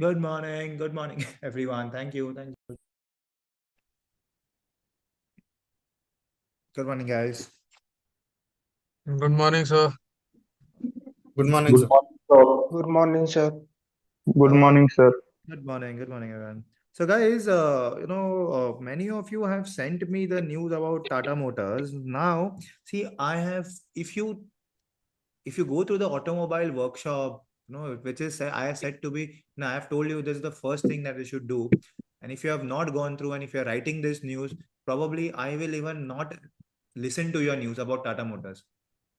Good morning, everyone. Thank you. Good morning, guys. Good morning, sir. Good morning, Good sir. morning, sir. Good morning, sir. Good morning, sir. Good morning, everyone. So, guys, many of you have sent me the news about Tata Motors. Now, see, if you go to the automobile workshop, which is I have said to be, I have told you this is the first thing that you should do. And if you have not gone through, and if you're writing this news, probably I will even not listen to your news about Tata Motors.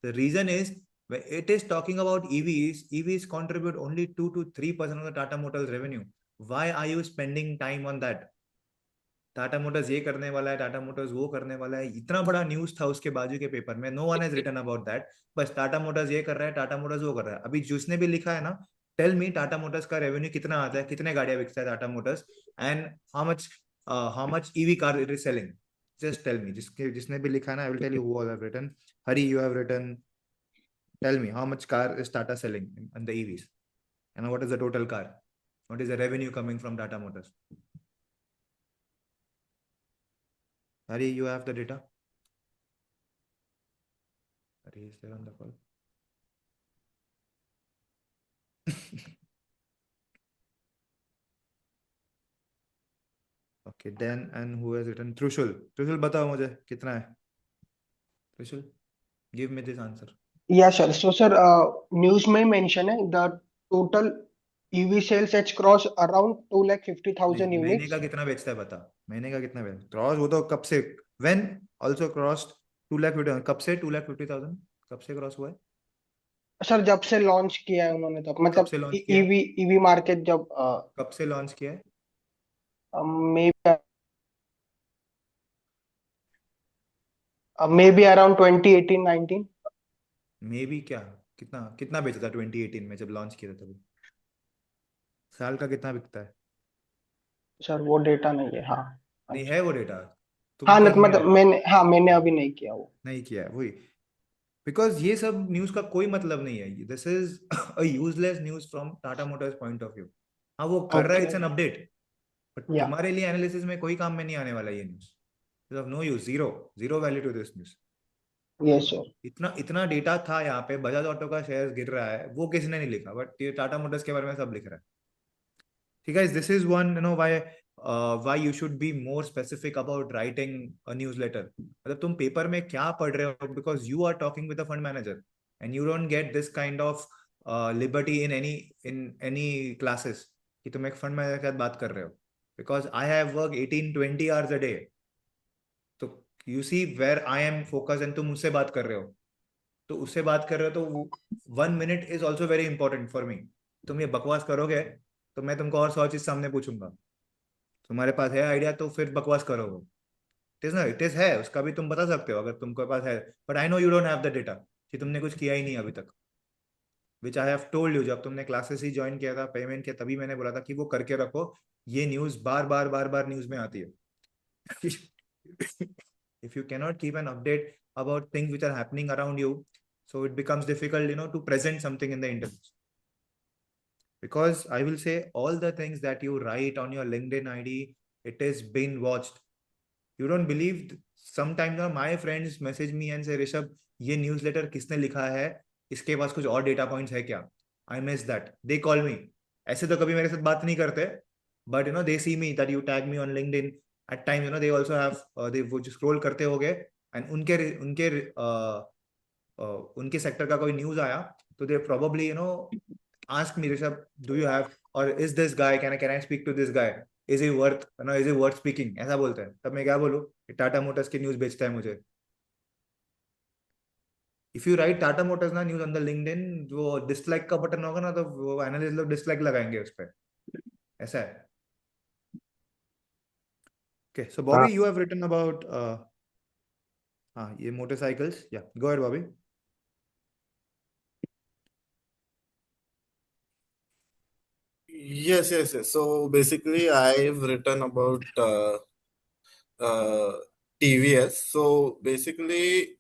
The reason is when it is talking about EVs contribute only 2 to 3% of the Tata Motors revenue. Why are you spending time on that? Tata Motors ये करने वाला है, Tata Motors वो करने वाला है, इतना बड़ा न्यूज था उसके बाजू के पेपर में. No one has written about that. बस टाटा मोटर्स ये कर रहा है, टाटा मोटर्स वो कर रहा है. अभी जिसने भी लिखा है ना, टेल मी टाटा मोटर्स का रेवेन्यू कितना आता है, कितने गाड़ियां बिकता है Tata motors, and how much EV car it is selling. Just tell me. जिसने भी लिखा है ना, I will tell you who all have written. Hari, you have written. Tell me how much car is Tata selling on the EVs, and what is the total car, what is the revenue coming from Tata Motors. Hari, you have the data. Hari is there on the call. Okay, then, and who has written? Trushul बताओ मुझे कितना है. Trushul, give me this answer. Yeah, sir. So, sir, news में mention है the total EV sales has crossed around 250,000 महीने units. का कितना बेचता है बता. महीने का कितना बेचता क्रॉस, वो तो कब से, when also crossed 2 लाख, कब से 250,000 कब से क्रॉस हुआ है. सर जब से लॉन्च किया है उन्होंने, तब कब मतलब से लॉन्च किया है, ईवी मार्केट जब कब से लॉन्च किया है. May be around 2018-19. May be क्या, कितना कितना बेचा था 2018 में जब लॉन्च किया था तभी. साल का कितना बिकता है. सर वो डेटा नहीं है. हाँ नहीं है वो डेटा. हाँ, तुम कर नहीं मतलब रहे. मैंने अभी नहीं किया वो. नहीं किया है वही. बिकॉज ये सब न्यूज का कोई मतलब नहीं है. This is a useless news from Tata Motors point of view. हाँ, वो कर रहा है, इट्स एन अपडेट, बट या तुम्हारे लिए एनालिसिस में कोई काम में नहीं आने वाला ये news. Of no use, zero zero value to this news. Yes sir. इतना इतना डेटा था यहाँ पे. बजाज ऑटो का शेयर गिर रहा है, वो किसी ने नहीं लिखा, बट ये टाटा मोटर्स के बारे में सब लिख रहा है. ठीक है, this is one why you should be more specific about writing a newsletter. मतलब तुम पेपर में क्या पढ़ रहे हो, because you are talking with a fund manager and you don't get this kind of liberty in any classes कि तुम एक फंड मैनेजर के साथ बात कर रहे हो. because I have worked 18-20 hours a day. तो you see where I am focused and तुम उससे बात कर रहे हो, तो उससे बात कर रहे हो, तो 1 minute is also very important for me. तुम ये बकवास करोगे तो मैं तुमको और 100 चीज सामने पूछूंगा. तुम्हारे पास है आइडिया तो फिर बकवास करो. इट इज ना, इट इज है, उसका भी तुम बता सकते हो अगर तुमके पास है. But I know you don't have the data कि तुमने कुछ किया ही नहीं अभी तक. विच आई हैव टोल्ड यू. जब तुमने क्लासेस ही ज्वाइन किया था, पेमेंट किया, तभी मैंने बोला था कि वो करके रखो. ये न्यूज बार बार बार बार न्यूज में आती है. if you cannot keep an update about things which are happening around you, so it becomes difficult to present something in the interviews. Because I will say all the things that you write on your LinkedIn ID, it is been watched. You don't believe. Sometimes my friends message me and say, Rishabh, ये newsletter किसने लिखा है, इसके पास कुछ और data points है क्या. I miss that. They call me. ऐसे तो कभी मेरे साथ बात नहीं करते, but they see me that you tag me on LinkedIn. At times they also have they वो जो scroll करते होगे and उनके उनके उनके सेक्टर का कोई न्यूज आया तो they probably ask me, Rishabh, do you have, or is this guy, can I speak to this guy, is he worth speaking, ऐसा बोलते हैं. तब मैं क्या बोलूं, टाटा मोटर्स की न्यूज बेचता है मुझे. If you right Tata Motors ना न्यूज ऑन द लिंक्डइन, जो डिसलाइक का बटन होगा ना, तो वो एनालिस्ट लोग डिसलाइक लगाएंगे उस पर. ऐसा है. Okay, so Bobby, you have written about हाँ, ये मोटरसाइकिल्स. या go ahead Bobby. Yes. So basically, I've written about TVS. So basically,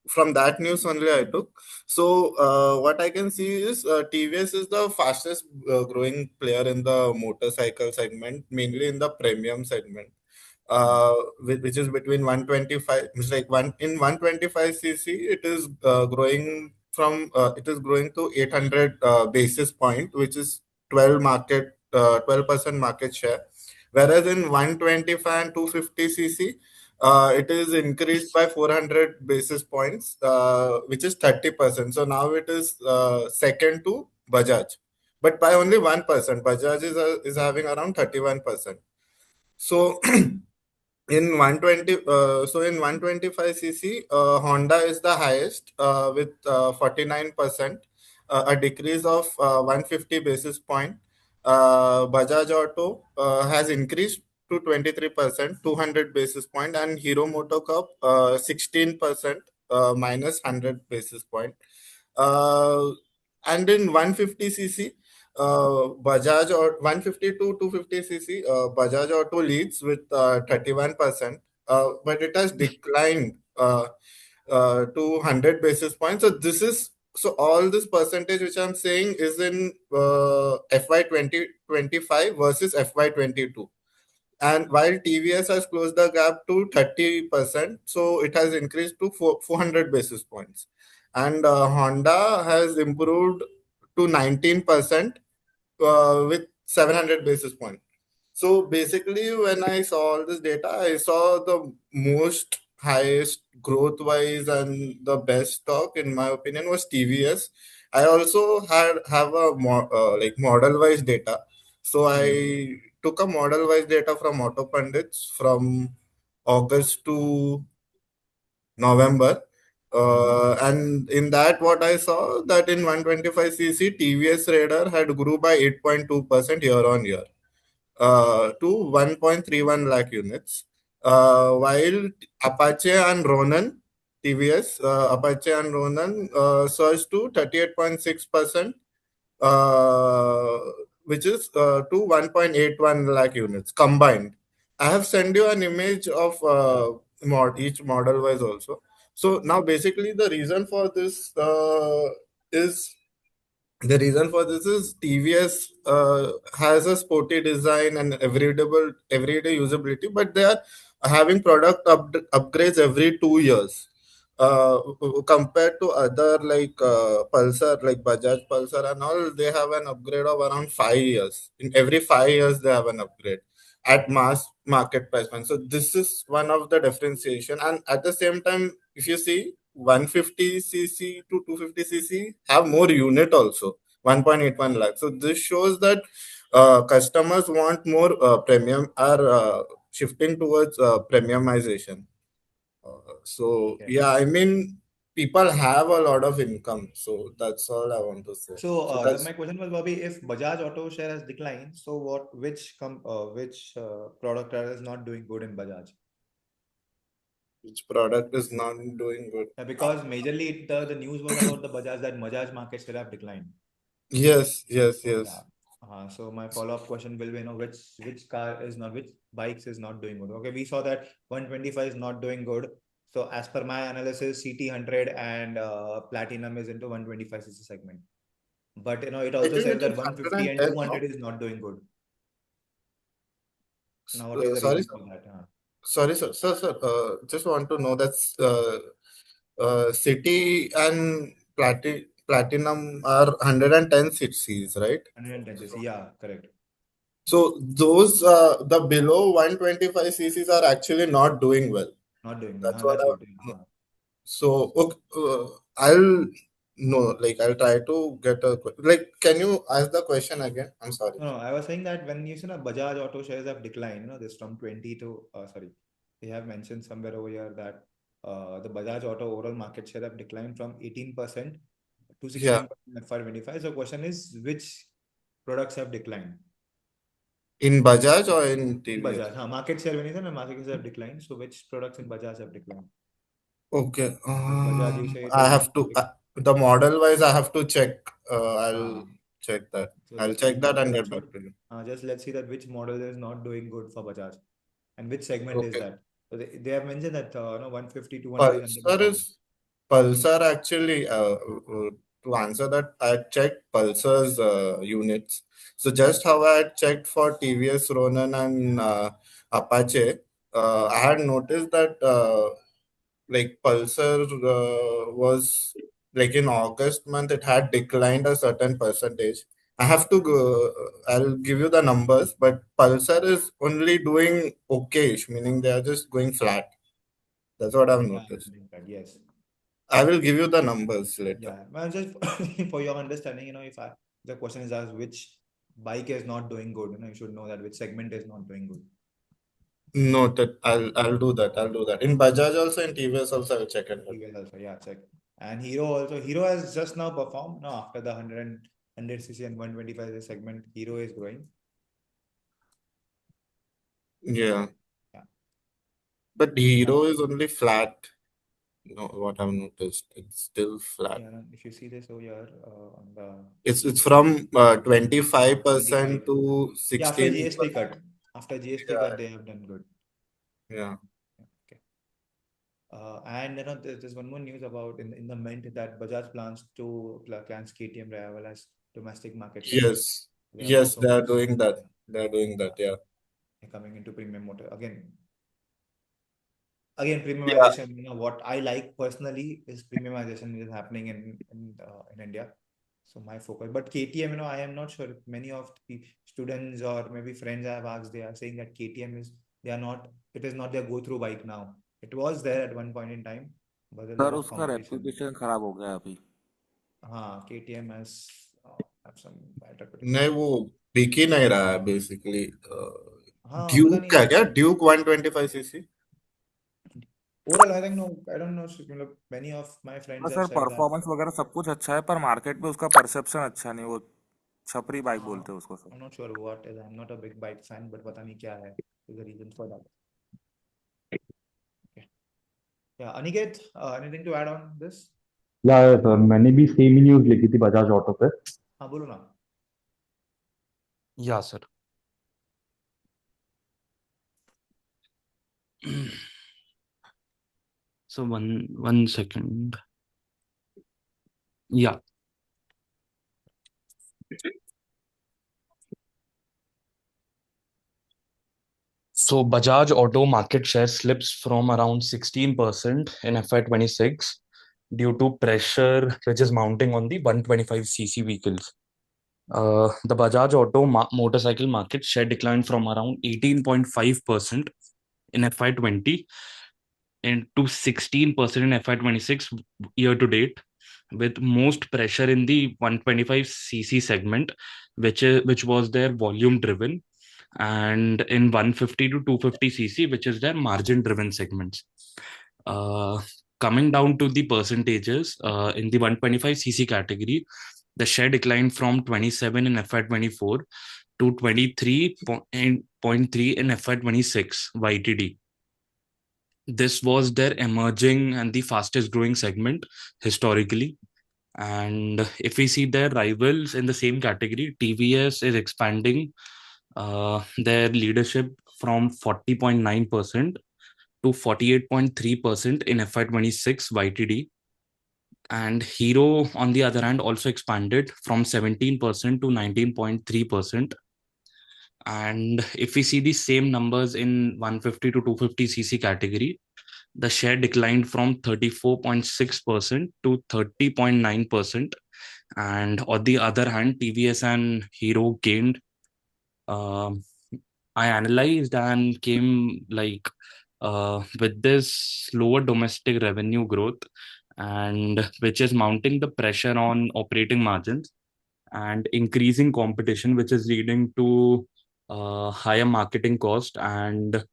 from that news only I took. So what I can see is TVS is the fastest growing player in the motorcycle segment, mainly in the premium segment, which is between 125. It's like one in 125 cc. It is growing from it is growing to 800 basis point, which is 12% market share. Whereas in 125 and 250 cc, it is increased by 400 basis points, which is 30%. So now it is second to Bajaj, but by only 1%. Bajaj is having around 31%. So in 120, so in 125 cc, Honda is the highest with 49%, a decrease of 150 basis point. Bajaj Auto has increased to 23%, 200 basis point, and Hero MotoCorp 16%, minus 100 basis point. Uh, and in 150 cc, Bajaj or 150 to 250 cc, Bajaj Auto leads with 31%, but it has declined to 100 basis points. So all this percentage which I'm saying is in FY 2025 versus FY 22. And while TVS has closed the gap to 30%, so it has increased to 400 basis points. And Honda has improved to 19% with 700 basis points. So basically, when I saw all this data, I saw the most highest growth wise and the best stock, in my opinion, was TVS. I also have a like model wise data. So I took a model wise data from Auto Pundits from August to November. And in that, what I saw that in 125 cc, TVS Raider had grew by 8.2% year on year, to 1.31 lakh units, while Apache and Ronin, TVS, Apache and Ronin surged to 38.6%, uh, which is to 1.81 lakh units combined. I have sent you an image of each model wise also. So now basically is the reason for this is TVS has a sporty design and everyday usability, but they are having product upgrades every 2 years. Compared to other like Pulsar, like Bajaj Pulsar and all, they have an upgrade of around 5 years. In every 5 years, they have an upgrade at mass market price point. So this is one of the differentiation. And at the same time, if you see 150 cc to 250 cc have more unit also, 1.81 lakh. So this shows that customers want more premium, are shifting towards premiumization. So Okay. yeah, I mean, people have a lot of income, so that's all I want to say. So So that's my question was, Bobby, if Bajaj Auto share has declined, so which product is not doing good in Bajaj? which product is not doing good. Because majorly the news was about the Bajaj that Bajaj market share have declined. Yes, yes, Yeah. yes. So my follow-up question will be, which bikes is not doing good. Okay, we saw that 125 is not doing good. So as per my analysis, CT100 and Platinum is into 125cc segment. But it I also think says it that is 150 and 110, 200 no? is not doing good. Now, what is the Sorry, reason sir. for that? Sorry, sir. Sir, just want to know that's City and Platinum are 110 cc's, right? 110cc, yeah, correct. So those the below 125 cc's are actually not doing well. Not doing good. That's what That's I what. So okay, I'll try to get like. Can you ask the question again? I'm sorry. No, I was saying that when you see Bajaj auto shares have declined, this from 20 to, sorry, they have mentioned somewhere over here that the Bajaj auto overall market share have declined from 18% to Yeah, 16% in FY25. So question is, which products have declined? in Bajaj or in In TVS? Bajaj, market share when you say market share have declined. So which products in Bajaj have declined? Okay. Because Bajaj, you say it I is have to the model wise. I have to check. uh, I'll check that. so I'll just check keep that that and get also. back to you. Just let's see that which model is not doing good for Bajaj and which segment is Okay. that. So they have mentioned that 150 to 100 is Pulsar underperforming. is Pulsar actually, to answer that, I checked Pulsar's units. So just how I had checked for TVS Ronin and Apache, I had noticed that like Pulsar was like in August month, it had declined a certain percentage. I have to go, I'll give you the numbers, but Pulsar is only doing okayish, meaning they are just going flat. That's what I've Yeah, noticed. yes. I will give you the numbers later. Yeah, well, just for your understanding, if the question is asked which bike is not doing good, you should know that which segment is not doing good. Noted. I'll do that. I'll do that. In Bajaj also, in TVS also, I'll check it. TVS also, yeah, check. And Hero has just now performed. No, after the 100cc and 125 segment, Hero is growing. Yeah. Yeah. But Hero is only flat. What I've noticed, it's still flat. Yeah, if you see this over here on the It's from 25% 25. to Yeah, after 16%. GST cut. After GST Yeah. cut, they have done good. Yeah. Okay. And there's one more news about in the Mint that Bajaj plans KTM revival as domestic market share. Yes. They are Yes, also they are doing that. They are doing that. Yeah. coming into premium motor again. Yeah. Premiumization. What I like personally is premiumization is happening in India. So my focus, but KTM, I am not sure. Many of the students or maybe friends I have asked, they are saying that KTM it is not their go-through bike now. It was there at one point in time, but there's a sir lot of उसका competition. Reputation खराब हो गया अभी KTM has have some bad reputation. नहीं, वो बिक ही नहीं रहा है बेसिकली. पता ड्यूक नहीं. का क्या? Duke 125cc. Overall, I think no, I don't know. Many of my friends हाँ have sir said that. Performance वगैरह सब कुछ अच्छा है पर मार्केट में उसका परसेप्शन अच्छा नहीं वो छपरी बाइक बोलते हैं उसको sir I'm not sure what is. I'm not a big bike fan, but पता नहीं क्या है. Is the reason for that. Okay. Yeah, Aniket, anything to add on this? या सर मैंने भी सेम ही न्यूज लिखी थी बजाज ऑटो पे. हाँ, बोलो ना. Yeah, sir. So one second. Yeah. So Bajaj Auto market share slips from around 16% in FY26 due to pressure which is mounting on the 125cc vehicles. The Bajaj Auto motorcycle market share declined from around 18.5% in FY20 into 16% in FY26 year to date, with most pressure in the 125cc segment, which was their volume driven, and in 150 to 250cc, which is their margin driven segments. Coming down to the percentages, in the 125cc category, the share declined from 27 in FY24 to 23.3 in FY26 YTD. This was their emerging and the fastest growing segment historically. And if we see their rivals in the same category, TVS is expanding their leadership from 40.9% to 48.3% in FY26 YTD. And Hero, on the other hand, also expanded from 17% to 19.3%. And if we see the same numbers in 150 to 250cc category, the share declined from 34.6% to 30.9%. And on the other hand, TVS and Hero gained. I analyzed and came with this lower domestic revenue growth, and which is mounting the pressure on operating margins and increasing competition, which is leading to higher marketing cost and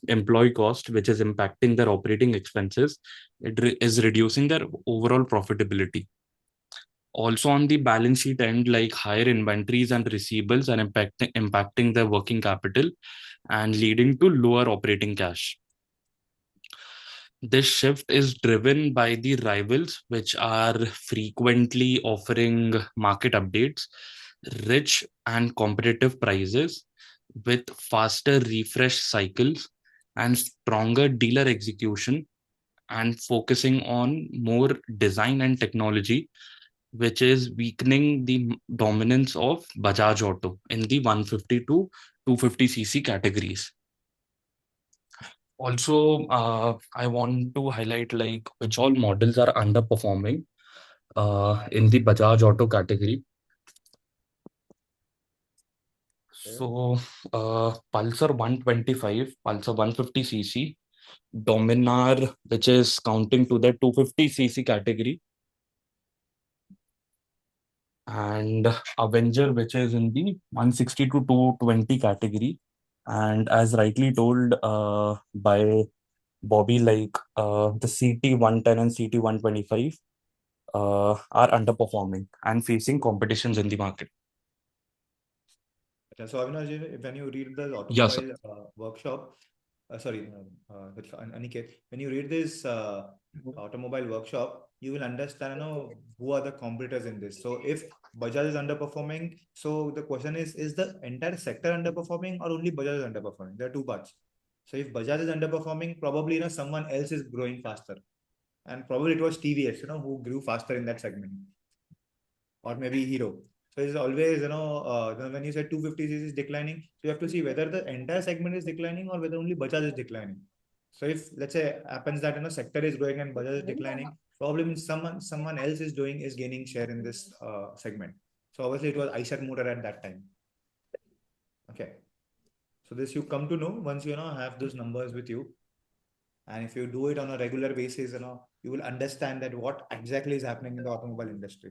employee cost, which is impacting their operating expenses. It is reducing their overall profitability. Also on the balance sheet end, like higher inventories and receivables are impacting their working capital and leading to lower operating cash. This shift is driven by the rivals, which are frequently offering market updates, rich and competitive prices, with faster refresh cycles and stronger dealer execution. and focusing on more design and technology, which is weakening the dominance of Bajaj Auto in the 150 to 250cc categories. Also, I want to highlight like which all models are underperforming in the Bajaj Auto category. So, Pulsar 125, Pulsar 150cc, Dominar, which is counting to the 250cc category, and Avenger, which is in the 160 to 220 category. And as rightly told by Bobby, like the CT 110 and CT 125 are underperforming and facing competitions in the market. So Avinash, when you read the Yeah, sir. automobile workshop, Aniket, when you read this automobile workshop, you will understand, who are the competitors in this. So if Bajaj is underperforming, so the question is the entire sector underperforming or only Bajaj is underperforming? There are two parts. So if Bajaj is underperforming, probably, someone else is growing faster. And probably it was TVS, who grew faster in that segment. Or maybe Hero. So it's always, when you say 250cc is declining, so you have to see whether the entire segment is declining or whether only Bajaj is declining. So if, let's say, happens that, sector is growing and Bajaj is declining, probably means someone else is gaining share in this segment. So obviously it was Eicher Motor at that time. Okay. So this you come to know once you have those numbers with you. And if you do it on a regular basis, you will understand that what exactly is happening in the automobile industry.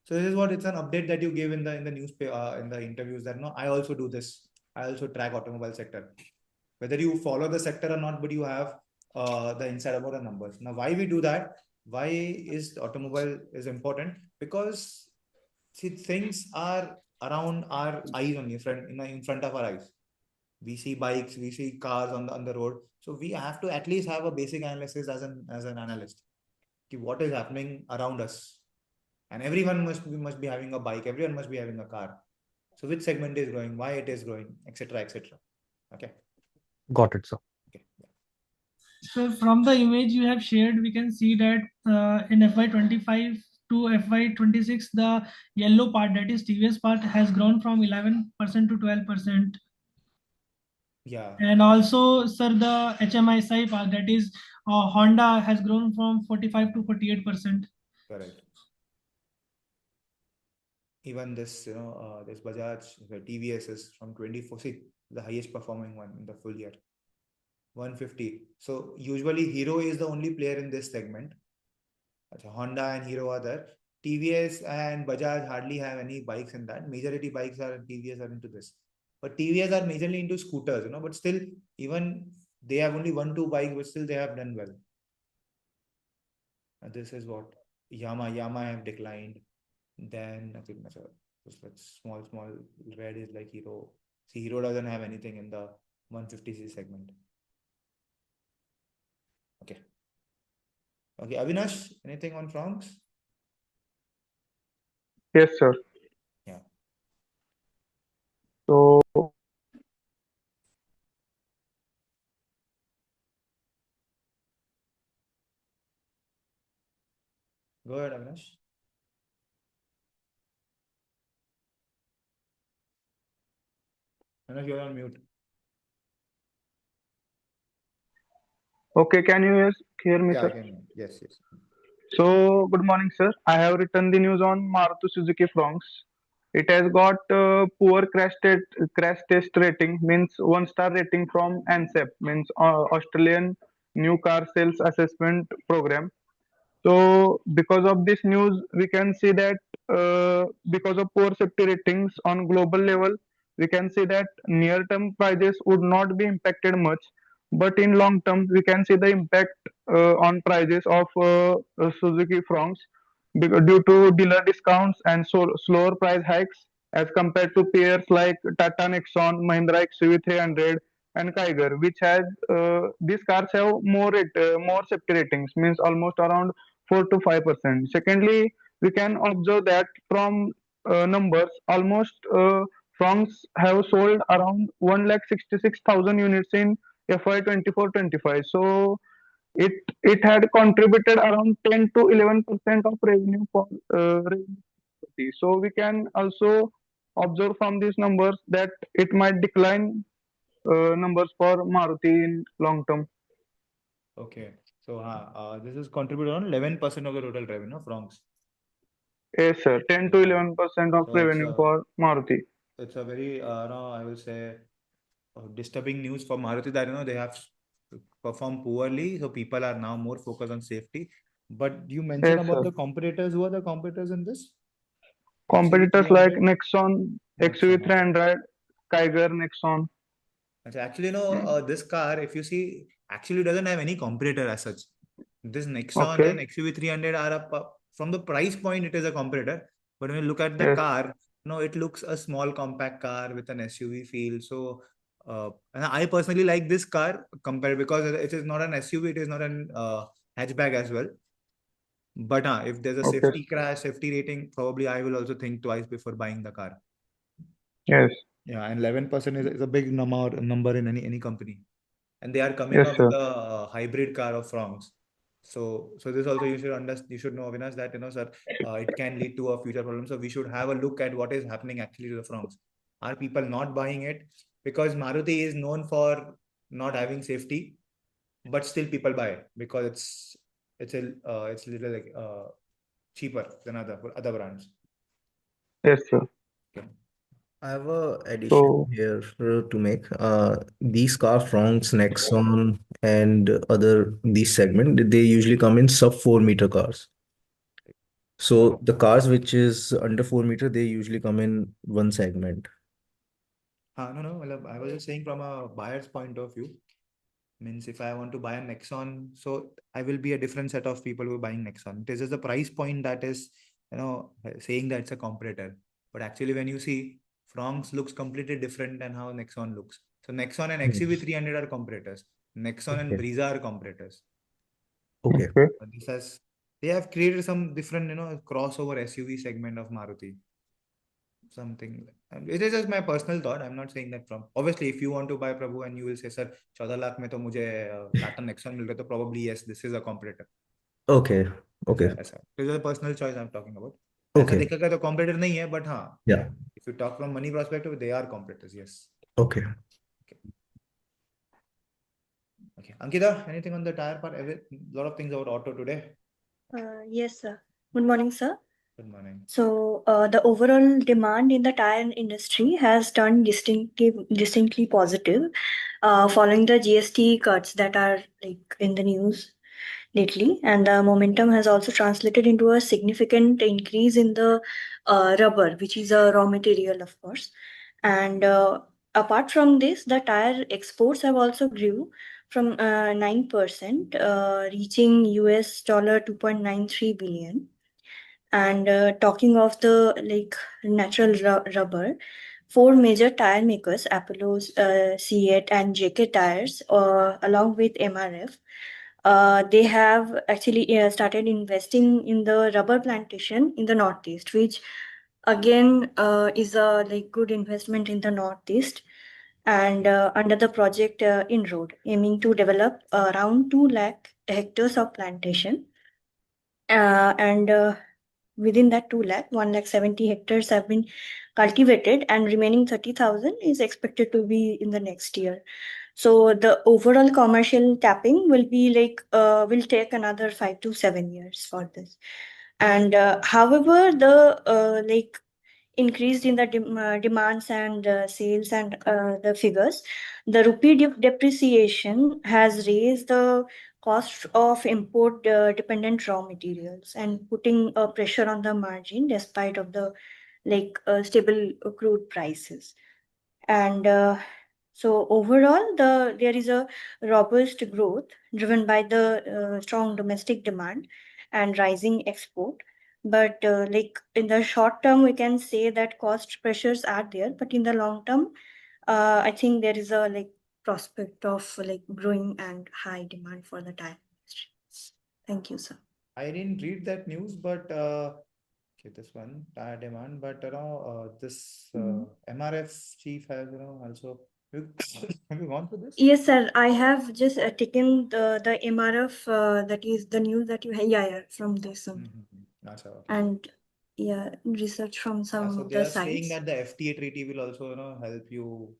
So this is what it's an update that you give in the newspaper, in the interviews, that I also do this. I also track automobile sector. Whether you follow the sector or not, but you have the insight about the numbers. Now, why we do that? Why is automobile is important? Because see, things are around our eyes only, in front of our eyes. We see bikes, we see cars on the road. So we have to at least have a basic analysis as an analyst. What is happening around us? And everyone must be having a bike, everyone must be having a car. So which segment is growing, why it is growing, etc., etc. Okay. Got it, sir. Okay. So from the image you have shared, we can see that in FY25 to FY26, the yellow part, that is TVS part, has grown from 11% to 12%. Yeah. And also, sir, the HMI part, that is Honda, has grown from 45 to 48%. Correct. Even this, this Bajaj, the TVS is from 24, see, the highest performing one in the full year. 150. So usually Hero is the only player in this segment. Honda and Hero are there. TVS and Bajaj hardly have any bikes in that. Majority bikes are TVS are into this. But TVS are majorly into scooters, but still, even they have only 1-2 bikes, but still they have done well. And this is what Yamaha have declined. Then I think small red is like Hero. See, Hero doesn't have anything in the 150cc segment. Okay. Okay, Avinash, anything on Franks? Yes, sir. Yeah. So Go ahead, Avinash. Avinash, you're on mute. okay, can you hear me, Yeah, sir? I can. Yes. So, good morning, sir. I have written the news on Maruti Suzuki Fronx. It has got poor crash test rating, means 1-star rating from ANSAP, means Australian New Car Sales Assessment Program. So, because of this news, we can see that because of poor safety ratings on global level, we can see that near-term prices would not be impacted much, but in long term, we can see the impact on prices of Suzuki Fronx due to dealer discounts and slower price hikes as compared to peers like Tata Nexon, Mahindra XUV300, and Kiger, which has these cars have more safety ratings, means almost around 4 to 5%. Secondly, we can observe that from numbers, almost Fronx have sold around 1,66,000 units in FY 24-25. So it had contributed around 10 to 11% of revenue for revenue. So we can also observe from these numbers that it might decline numbers for Maruti in long term. Okay. So this is contributed on 11% of the total revenue from. Yes, sir. 10 to 11% of So revenue for Maruti. it's a very no, I will say disturbing news for Maruti that they have performed poorly, so people are now more focused on safety. But you mentioned Yes, about sir. the competitors. Who are the competitors in this? Competitors like XUV300? Nexon, Nexon, okay. XUV300, Kiger, Nexon. Actually, this car, if you see, actually doesn't have any competitor as such. This Nexon Okay. and XUV300 are from the price point, it is a competitor. But when you look at the Yes. car, it looks a small compact car with an SUV feel. So, and I personally like this car compared because it is not an SUV, it is not an hatchback as well. But if there's a Okay. safety crash, safety rating, probably I will also think twice before buying the car. Yes. Yeah, and 11% is a big number in any company. And they are coming Yes, up sir. with a hybrid car of Fronx. So this also you should understand. You should know, Avinash, that sir, it can lead to a future problem. So we should have a look at what is happening actually to the Fronx. Are people not buying it because Maruti is known for not having safety, but still people buy it because it's a little like cheaper than other brands. Yes, sir. Okay. I have a addition So here to make. These car Fronx, Nexon, and other these segment, they usually come in sub 4 meter cars. So the cars which is under 4 meter, they usually come in one segment. No, I was just saying from a buyer's point of view. Means if I want to buy a Nexon, so I will be a different set of people who are buying Nexon. This is the price point that is, saying that it's a competitor. But actually, when you see, Fronx looks completely different than how Nexon looks. So Nexon and Yes. XUV300 are competitors. Nexon and Okay. Brezza are competitors. Okay. okay. But they have created some different, crossover SUV segment of Maruti. Something. It is just my personal thought. I'm not saying that from. Obviously, if you want to buy Prabhu and you will say, sir, 14 lakh में तो मुझे Tata Nexon मिल रहा है, तो probably yes, this is a competitor. Okay. Okay. ऐसा. This is a personal choice I'm talking about. ऐसा Okay. देखा तो competitor नहीं है, but हाँ. Yeah. If you talk from money perspective, they are competitors. Yes. Okay. Okay. Ankita, anything on the tire part? A lot of things about auto today. Yes, sir. Good morning, sir. Good morning. So, the overall demand in the tire industry has turned distinctly positive, following the GST cuts that are like in the news lately, and the momentum has also translated into a significant increase in the rubber, which is a raw material, of course. And apart from this, the tire exports have also grew from 9%, reaching US dollar 2.93 billion. And talking of the natural rubber, four major tire makers, Apollo, CEAT, and JK Tires, along with MRF, they have actually started investing in the rubber plantation in the Northeast, which again is a good investment in the Northeast. And under the project Inroad, aiming to develop around 2 lakh hectares of plantation. And within that 2 lakh, 1 lakh 70 hectares have been cultivated, and remaining 30,000 is expected to be in the next year. So the overall commercial tapping will be will take another 5 to 7 years for this. And however, the increased in the demands and sales and the figures, the rupee depreciation has raised the cost of import dependent raw materials and putting pressure on the margin despite of the stable crude prices. And so overall, there is a robust growth driven by the strong domestic demand and rising export. But in the short term, we can say that cost pressures are there. But in the long term, I think there is a prospect of growing and high demand for the tire industry. Thank you, sir. I didn't read that news, but okay, this one tire demand. But this MRF chief has also Have you gone through this? Yes, sir. I have just taken the MRF, that is the news that you have, yeah, from this one. Achha, okay. And yeah, research from Yeah, some so of they the are saying sites. that the FTA treaty will also, help you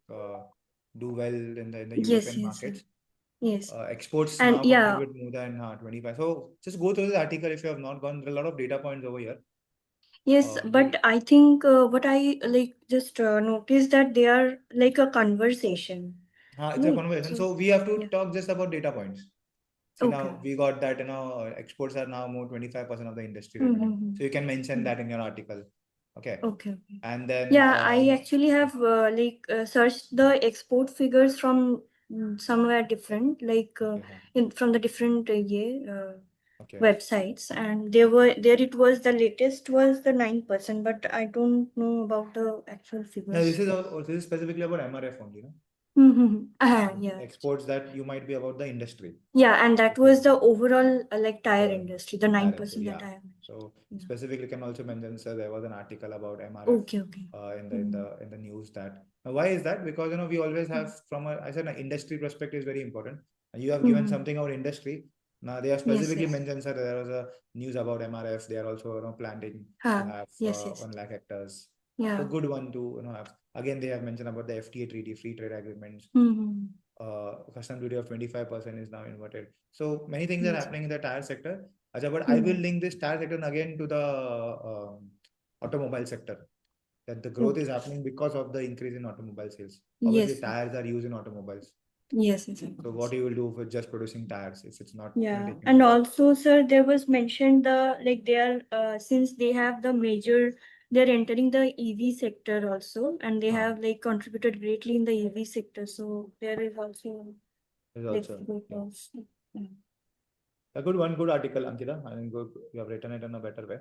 do well in the Yes, European yes, markets. yes. Exports And now yeah, contribute more than 25. So just go through the article if you have not gone. There are a lot of data points over here. yes, You but I think what I like just noticed that they are like a conversation. it's a Right. conversation. So So we have to yeah. talk just about data points. See, Okay. now we got that, exports are now more 25% of the industry revenue. So you can mention that in your article. Okay. Okay. And then Yeah, I actually have searched the export figures from somewhere different, like from the different okay. websites, and there it was the latest was the 9%, but I don't know about the actual Now this figures. is specifically about MRF only, no? Yeah. Exports that you might be about the industry. Yeah, and that was the overall like tire The industry, the tire 9% industry, that yeah. I have. So Yeah. specifically can also mention, sir, there was an article about MRF Okay. in the news that. Now, why is that? Because we always have I said industry perspective is very important. And you have given something about industry. Now they have specifically Yes. mentioned, sir, there was a news about MRF. They are also planning to have Yes. 1 lakh hectares. Yeah. So good one to have. Again, they have mentioned about the FTA treaty, free trade agreements. Custom duty of 25% is now inverted. So many things are happening in the tire sector. Acha, but I will link this tire sector again to the automobile sector. That the growth is happening because of the increase in automobile sales. Obviously, Yes. tires are used in automobiles. Yes. So what you will do for just producing tires if it's not Yeah, taking and place? also, sir, there was mentioned they are since they have they're entering the EV sector also, and they have contributed greatly in the EV sector. So there is also A good article, Ankita. I think you have written it in a better way.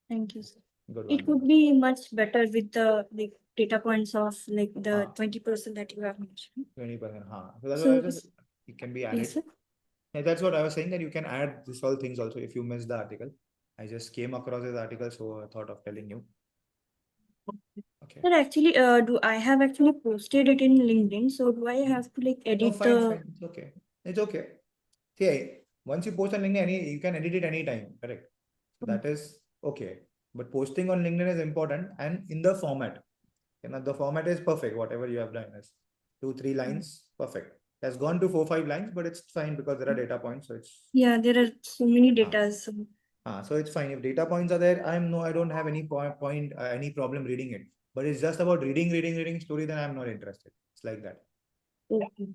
Thank you, sir. Good It one. could be much better with the data points of the 20% that you have mentioned. 20%. So that's So why it can be added. yes, sir. Yeah, that's what I was saying, that you can add this all things also if you missed the article. I just came across this article, so I thought of telling you. Okay. Sir, actually, do I have actually posted it in LinkedIn? So do I have to edit Fine. It's okay. It's okay. See, once you post on LinkedIn, you can edit it anytime, correct? So that is okay. But posting on LinkedIn is important, and in the format. The format is perfect. Whatever you have done is 2-3 lines, perfect. It has gone to 4-5 lines, but it's fine because there are data points. So it's there are so many data. So it's fine. If data points are there, I don't have any any problem reading it. But it's just about reading story, then I'm not interested. It's like that. Okay.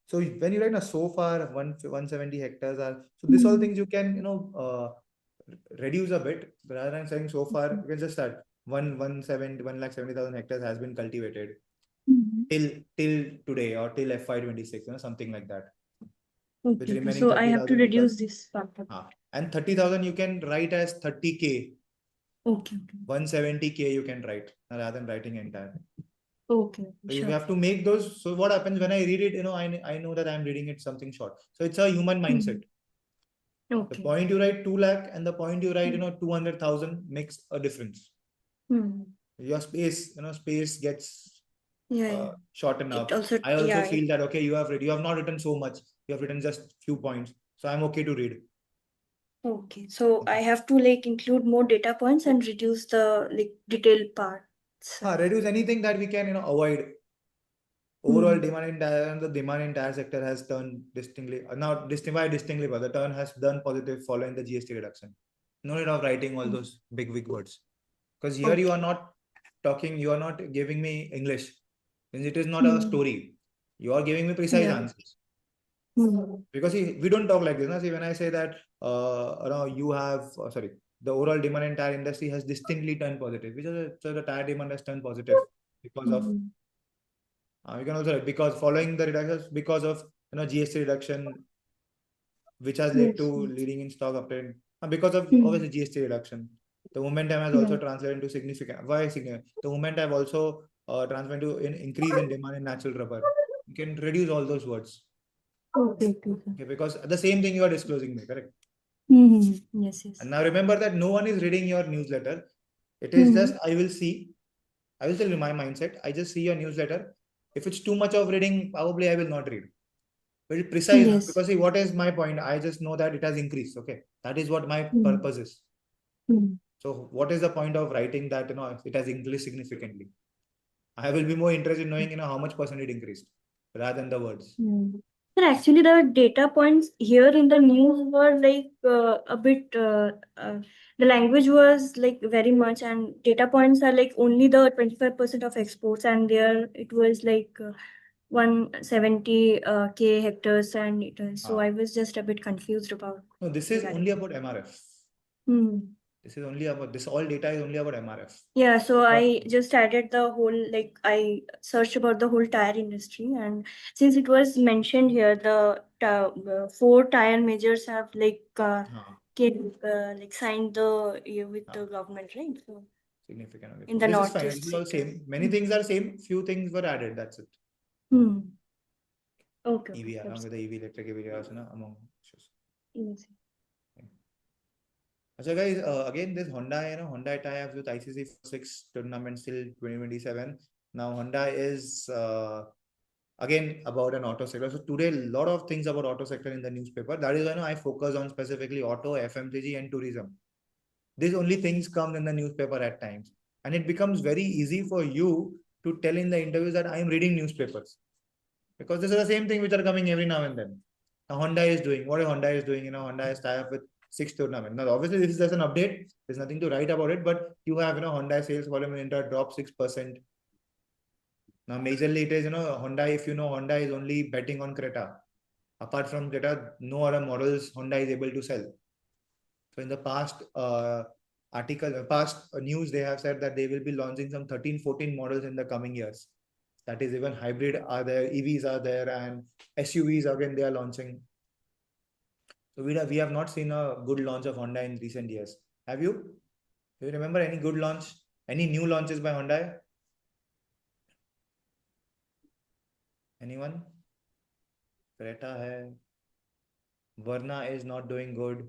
So when you write so far 170 hectares are, so this all things you can reduce a bit rather than saying so far. You can just start 1,70,000 hectares has been cultivated till today or till FY26, something like that. With remaining So I have to 30,000 reduce this part. and 30,000 you can write as 30K. Okay. 170K you can write rather than writing entire. Okay. So you have to make those. So what happens when I read it, I know that I'm reading it something short. So it's a human mindset. Okay. The point you write 2 lakh and the point you write 200,000 makes a difference. Your space gets shortened up. I also feel that okay, you have not written so much. You have written just few points. So I'm okay to read. Okay. So I have to include more data points and reduce the detailed parts. Reduce anything that we can avoid. Overall demand in the demand in tire sector has turned distinctly but the turn has done positive following the GST reduction. No need of writing all those big words, because here you are not talking, you are not giving me English, since it is not a story. You are giving me precise answers. Because we don't talk like this. See, when I say that you have the overall demand in tire industry has distinctly turned positive, so the tire demand has turned positive because of we can also because following the reductions because of GST reduction, which has led to leading in stock uptrend, because of obviously GST reduction. The momentum has also translated into significant. Why significant? The momentum have also translated into an increase in demand in natural rubber. You can reduce all those words. Okay, because the same thing you are disclosing me, correct? Yes. And now remember that no one is reading your newsletter. It is just I will see I will tell you my mindset. I just see your newsletter. If it's too much of reading, probably I will not read. But it's precise Yes. because see, what is my point? I just know that it has increased. Okay, that is what my Hmm. purpose is. Hmm. So what is the point of writing that it has increased significantly? I will be more interested in knowing how much percent it increased rather than the words. But actually, the data points here in the news were like a bit. The language was like very much, and data points are like only the 25% of exports, and there it was like 170 k hectares, and so I was just a bit confused about. No, this is regarding only that. about MRF. Hmm. This is only about this. All data is only about MRF. Yeah, so I just added the whole, like I searched about the whole tire industry, and since it was mentioned here, the 4 tire majors have like signed the with the government, right? So Significant. Okay. in the This is fine. northeast This is all sector. same. Many things are same. Few things were added. That's it. Okay. EV along with the EV electric EV among issues. Yes. So guys, again this Honda tie-ups with ICC for 6 tournaments till 2027. Now Honda is again about an auto sector. So today a lot of things about auto sector in the newspaper. That is why I focus on specifically auto, FMCG and tourism. These only things come in the newspaper at times, and it becomes very easy for you to tell in the interviews that I am reading newspapers, because this is the same thing which are coming every now and then. Now Honda is doing what Honda is doing. Honda is tied up with 6 tournaments. Now obviously this is just an update. There's nothing to write about it, but you have Honda sales volume in India dropped 6%. Now majorly it is Honda. If Honda is only betting on Creta. Apart from Creta, no other models Honda is able to sell. So in the past news, they have said that they will be launching some 13-14 models in the coming years. That is, even hybrid are there, EVs are there, and SUVs again they are launching. So we have not seen a good launch of Honda in recent years. Have you? Do you remember any good launch? Any new launches by Honda? Anyone? Creta hai. Verna is not doing good.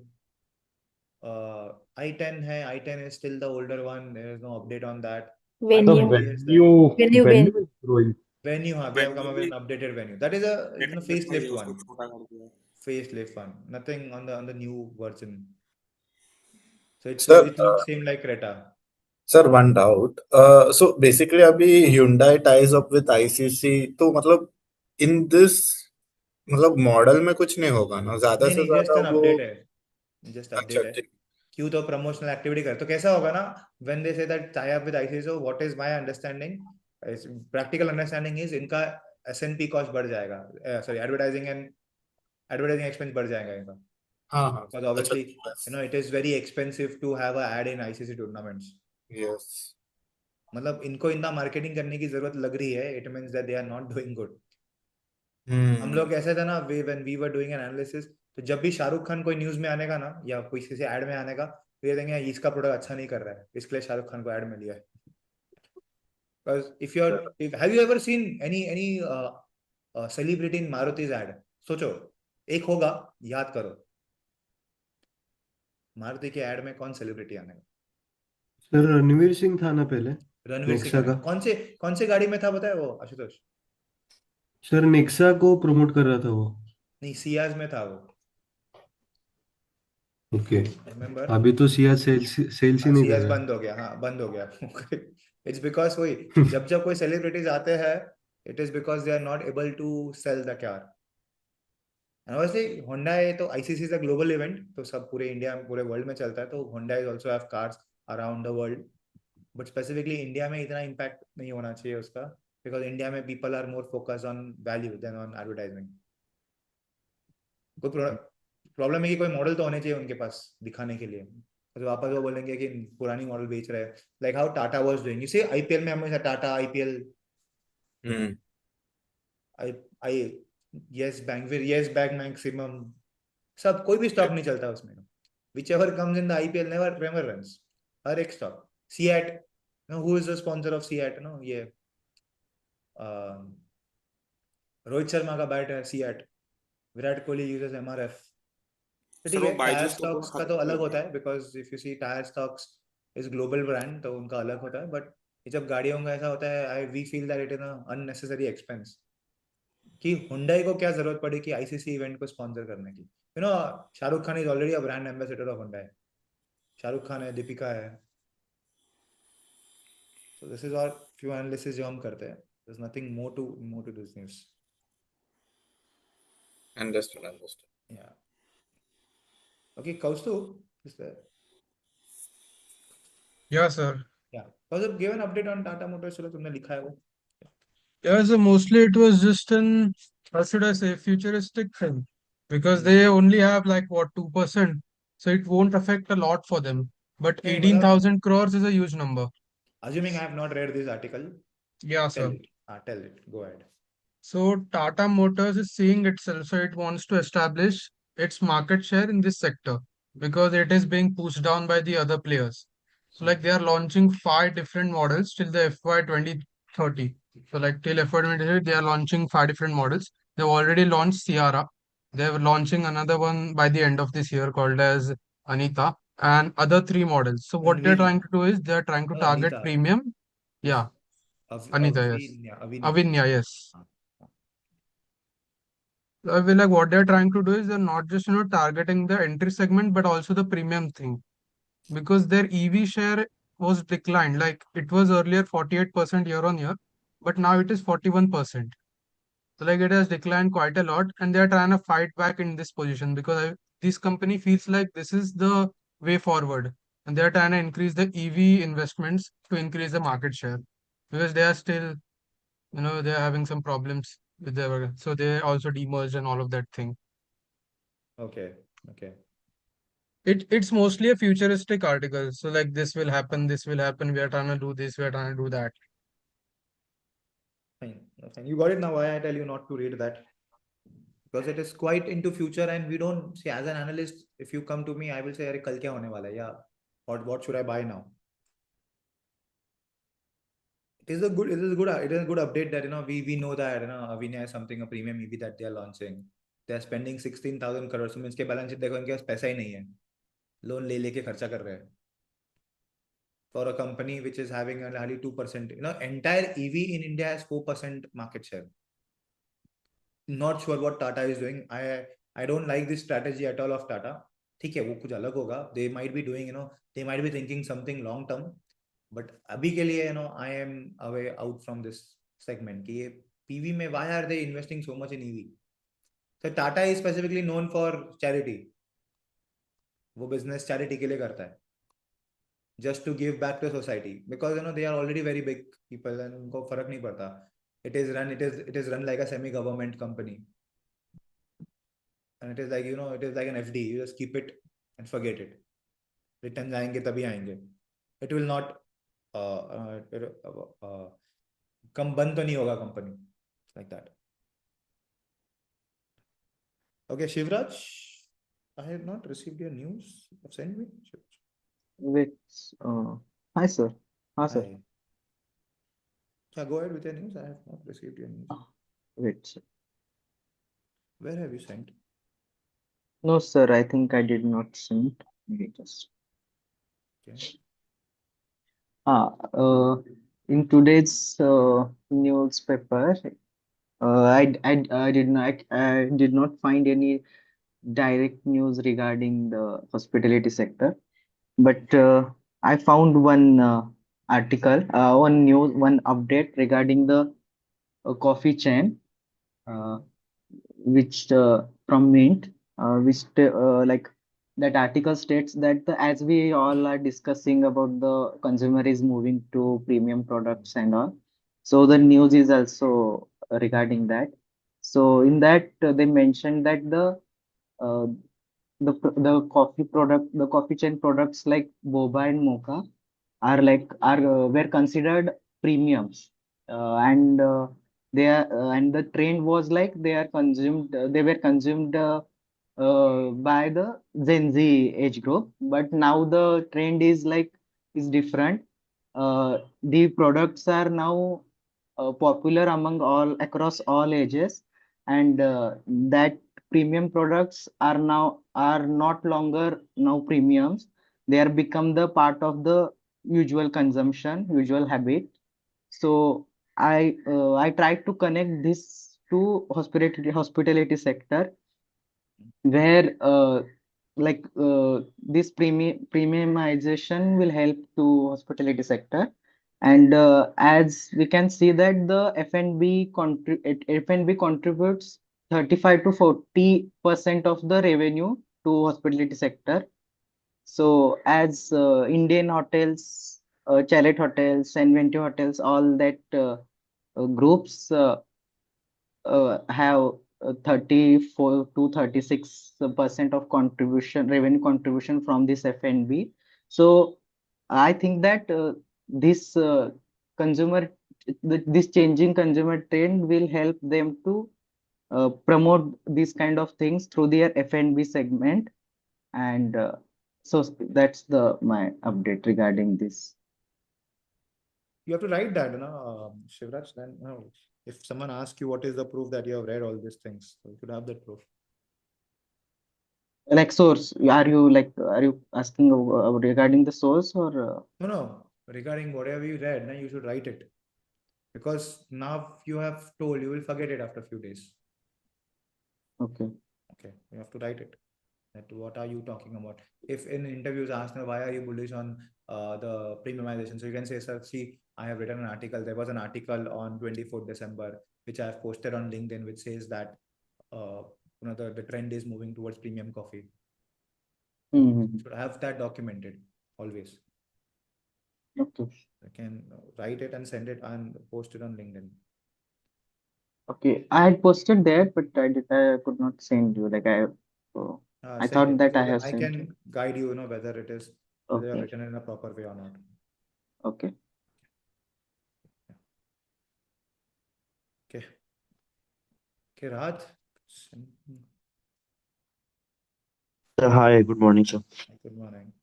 i10 hai. i10 is still the older one. There is no update on that. The Venue is growing. Venue, they have come up with an updated Venue. That is a facelift one. Facelift one. Nothing on the new version. So it looks same like Creta. Sir, one doubt. So basically, abhi Hyundai ties up with ICC. तो मतलब in this मतलब model में कुछ नहीं होगा ना, ज्यादा से नहीं, just ज्यादा an वो update है. Just अच्छा update है. क्यों तो promotional activity कर. तो कैसा होगा ना? When they say that tie up with ICC, so what is my understanding? Practical understanding is इनका S&P cost बढ़ जाएगा. Sorry, advertising expense बढ़ जाएगा इनका. हाँ. Because obviously, it is very expensive to have an ad in ICC tournaments. Yes. मतलब इनको इतना मार्केटिंग करने की जरूरत लग रही है. It means that they are not doing good. हम लोग ऐसा था ना, when we were doing an analysis, तो जब भी शाहरुख खान कोई न्यूज में आने का ना, या कोई किसी ऐड में आने का, तो ये देंगे इसका प्रोडक्ट अच्छा नहीं कर रहा है, इसके लिए शाहरुख खान को ऐड में लिया है. Because have you ever seen any celebrity in Maruti's ad? सोचो, एक होगा, याद करो, मारुति के ऐड में कौन सेलिब्रिटी आने का? सर रणवीर सिंह था ना पहले. रणवीर नेक्सा सिंह का. कौन से गाड़ी में था बताया वो आशुतोष? सर नेक्सा को प्रमोट कर रहा था वो. नहीं, सियाज में था वो. ओके. Remember? अभी तो सियाज सेल्स ही नहीं कर सियाज रहा. बंद हो गया. हाँ, बंद हो गया. It's because वही जब कोई सेलिब्रिटीज आते हैं, it is because they are not able to sell the car. And obviously Honda है तो ICC is a global event, तो सब पूरे इंडिया में, पूरे वर्ल्ड में चलता है, तो Honda is also have cars around the world, but specifically India में इतना impact नहीं होना चाहिए उसका, because इंडिया में people are more focused on value than on advertising. कोई प्रॉब्लम है कि कोई मॉडल तो होने चाहिए उनके पास दिखाने के लिए, तो वापस वो बोलेंगे कि पुरानी मॉडल बेच रहे हैं. Like how Tata was doing. You see IPL में हमेशा Tata IPL Yes Bank maximum, सब कोई भी स्टॉक नहीं चलता उसमें. whichever comes in the IPL never runs. हर एक stock. Seat, who is the sponsor of Seat? ये रोहित शर्मा का बैट है Seat. Virat Kohli uses MRF. ठीक है, टायर स्टॉक्स का तो अलग होता है, because if you see tyre stocks is global brand, तो उनका अलग होता है, बट ये जब गाड़ियों का ऐसा होता है, we feel that it is unnecessary expense कि हुंडई को क्या जरूरत पड़ी कि आईसीसी इवेंट को स्पॉन्सर करने की। Shahrukh Khan is already a brand ambassador of Hyundai. Shahrukh Khan है, दीपिका है। सो दिस इज और फ्यू एनालिसिस जो हम करते हैं। there's nothing more to this news. Understood. Yeah. Okay, Kaustubh is there? Yeah, sir. Yeah. Kaustubh, give an update on Tata Motors. चलो तुमने लिखा है वो। Yeah, so mostly it was just an, how should I say, futuristic thing. Because they only have like what, 2%. So it won't affect a lot for them. But नहीं, 18,000 crores is a huge number. Assuming I have not read this article, Yeah, tell sir. it. Tell it. Go ahead. So Tata Motors is seeing itself, so it wants to establish its market share in this sector because it is being pushed down by the other players. So like they are launching 5 different models till the FY 2030. So like till FY 2030, they are launching 5 different models. They've already launched Sierra. They're launching another one by the end of this year called as Anita and other 3 models. So what they're trying to do is they're trying to target Anita. premium. Yeah, Anita, yes. Avinya, yes. I feel like what they're trying to do is they're not just targeting the entry segment but also the premium thing because their EV share was declined. Like it was earlier 48% year on year, but now it is 41%. So like it has declined quite a lot, and they're trying to fight back in this position because this company feels like this is the way forward, and they're trying to increase the EV investments to increase the market share because they are still they're having some problems with their so they also demerged and all of that thing. Okay. It's mostly a futuristic article. So like this will happen, we are trying to do this, we are trying to do that. Fine. You got it now. Why I tell you not to read that? Because it is quite into future, and we don't see as an analyst. If you come to me, I will say, "अरे कल क्या होने वाला है? Yeah, what should I buy now?" It is a good update that we know that Avinya is something, a premium EV that they are launching. They are spending 16,000 crores. So इसके balance sheet देखो, इनके पास पैसा ही नहीं है, loan ले लेके खर्चा कर रहे हैं. For a company which is having only 2%, entire EV in India has 4% market share. Not sure what Tata is doing. I don't like this strategy at all of Tata. ठीक है, वो कुछ अलग होगा. They might be doing, they might be thinking something long term. But अभी के लिए, I am away out from this segment. कि ये PV में, why are they investing so much in EV? So Tata is specifically known for charity. वो business charity के लिए करता है. Just to give back to society, because they are already very big people and उनको फर्क नहीं पड़ता. It is run like a semi-government company, and it is like it is like an FD. You just keep it and forget it. Returns आएंगे तभी आएंगे. It will not कम बंद तो नहीं होगा company like that. Okay, Shivraj, I have not received your news. You have sent me. Wait, hi sir. Sir. Hi. Yeah, go ahead with your news. I have not received your news. Wait, sir. Where have you sent? No, sir, I think I did not send. Maybe just. Okay. In today's newspaper, I did not find any direct news regarding the hospitality sector, but I found one article, one update regarding the coffee chain, which from Mint, which like that article states that as we all are discussing about the consumer is moving to premium products and all, so the news is also regarding that. So in that they mentioned that uh, the coffee chain products like boba and mocha were considered premiums, and and the trend was like they were consumed by the Gen Z age group, but now the trend is different. The products are now popular across all ages, and that premium products are not longer now premiums. They are become the part of the usual consumption, usual habit. So I tried to connect this to hospitality sector where this premiumization will help to hospitality sector. And as we can see that the F&B contributes 35 to 40% of the revenue to hospitality sector. So as Indian hotels, Chalet hotels, and Venti hotels, all that groups have 34 to 36% of revenue contribution from this F&B. So I think that this consumer, this changing consumer trend will help them to promote these kind of things through their F&B segment. And so that's my update regarding this. You have to write that, Shivraj. Then, if someone asks you what is the proof that you have read all these things, so you should have that proof. Like source, are you asking regarding the source or? No. Regarding whatever you read, you should write it. Because now you have told, you will forget it after a few days. Okay. Okay, you have to write it. That what are you talking about? If in interviews asked, why are you bullish on the premiumization? So you can say, sir, see, I have written an article. There was an article on 24th December, which I have posted on LinkedIn, which says that the trend is moving towards premium coffee. Mm-hmm. You should have that documented always. Okay. You can write it and send it and post it on LinkedIn. Okay, I had posted there, but I could not send you. I thought that so I have I sent can you. guide you, whether it is whether you have Okay. written it in a proper way or not. Okay. Okay. Okay, Raj. Hi, good morning, sir. Good morning.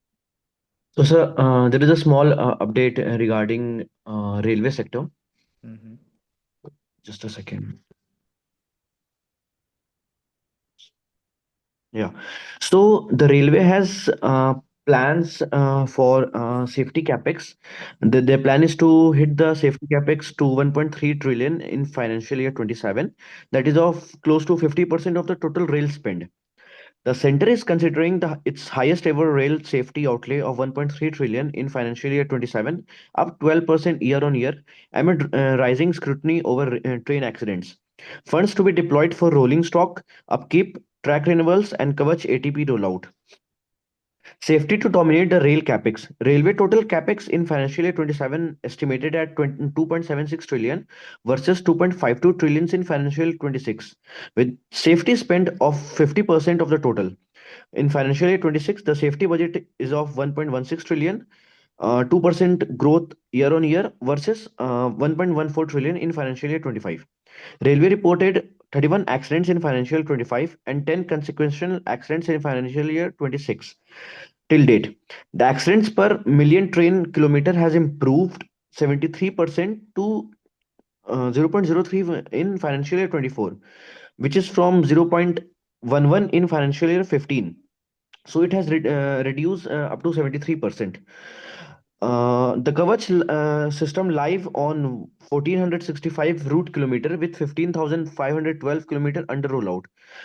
So, sir, there is a small update regarding railway sector. Mm-hmm. Just a second. Yeah. So the railway has plans for safety capex. Their plan is to hit the safety capex to 1.3 trillion in financial year 27. That is of close to 50% of the total rail spend. The center is considering its highest ever rail safety outlay of 1.3 trillion in financial year 27, up 12% year on year, amid rising scrutiny over train accidents. Funds to be deployed for rolling stock, upkeep, track renewals, and Kavach ATP rollout. Safety to dominate the rail capex. Railway total capex in financial year 27 estimated at 2.76 trillion versus 2.52 trillions in financial year 26, with safety spend of 50% of the total. In financial year 26, the safety budget is of 1.16 trillion, 2% growth year on year versus 1.14 trillion in financial year 25. Railway reported 31 accidents in financial year 25 and 10 consequential accidents in financial year 26 till date. The accidents per million train kilometer has improved 73% to 0.03 in financial year 24, which is from 0.11 in financial year 15. So it has reduced up to 73%. The Kavach system live on 1465 route kilometer with 15,512 kilometer under rollout.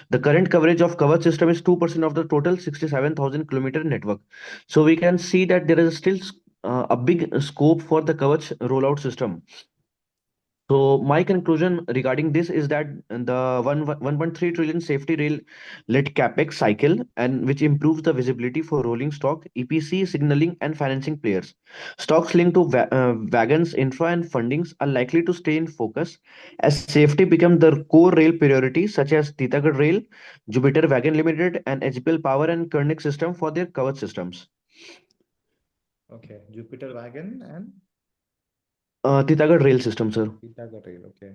The current coverage of Kavach system is 2% of the total 67,000 kilometer network. So we can see that there is still a big scope for the Kavach rollout system. So my conclusion regarding this is that the 1.3 trillion safety rail led capex cycle, and which improves the visibility for rolling stock, EPC, signaling, and financing players. Stocks linked to wagons, infra, and fundings are likely to stay in focus as safety becomes the core rail priority, such as Titagarh Rail, Jupiter Wagon Limited, and HPL Power and Koenig System for their covered systems. Okay, Jupiter Wagon and Titagarh Rail System, sir. Titagarh Rail, okay.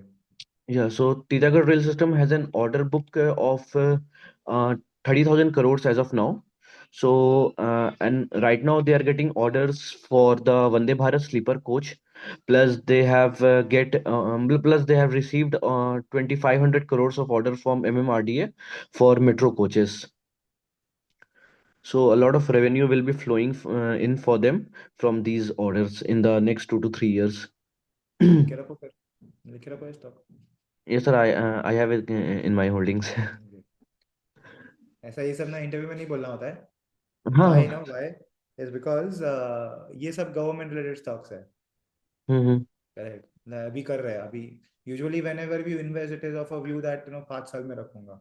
Yeah, so Titagarh Rail System has an order book of 30,000 crores as of now. So, and right now they are getting orders for the Vande Bharat sleeper coach. Plus they have plus they have received 2,500 crores of order from MMRDA for metro coaches. So a lot of revenue will be flowing in for them from these orders in the next 2 to 3 years. लिख के रखो फिर, लिख के रखो ये stock. Yes, sir. I have it in my holdings. ऐसा ये सब ना इंटरव्यू में नहीं बोलना होता है. हाँ Why? No, why? Is because ये सब गवर्नमेंट रिलेटेड स्टॉक्स है. करेक्ट. अभी कर रहे हैं अभी. Usually whenever we invest it is of a view that 5 साल में रखूंगा.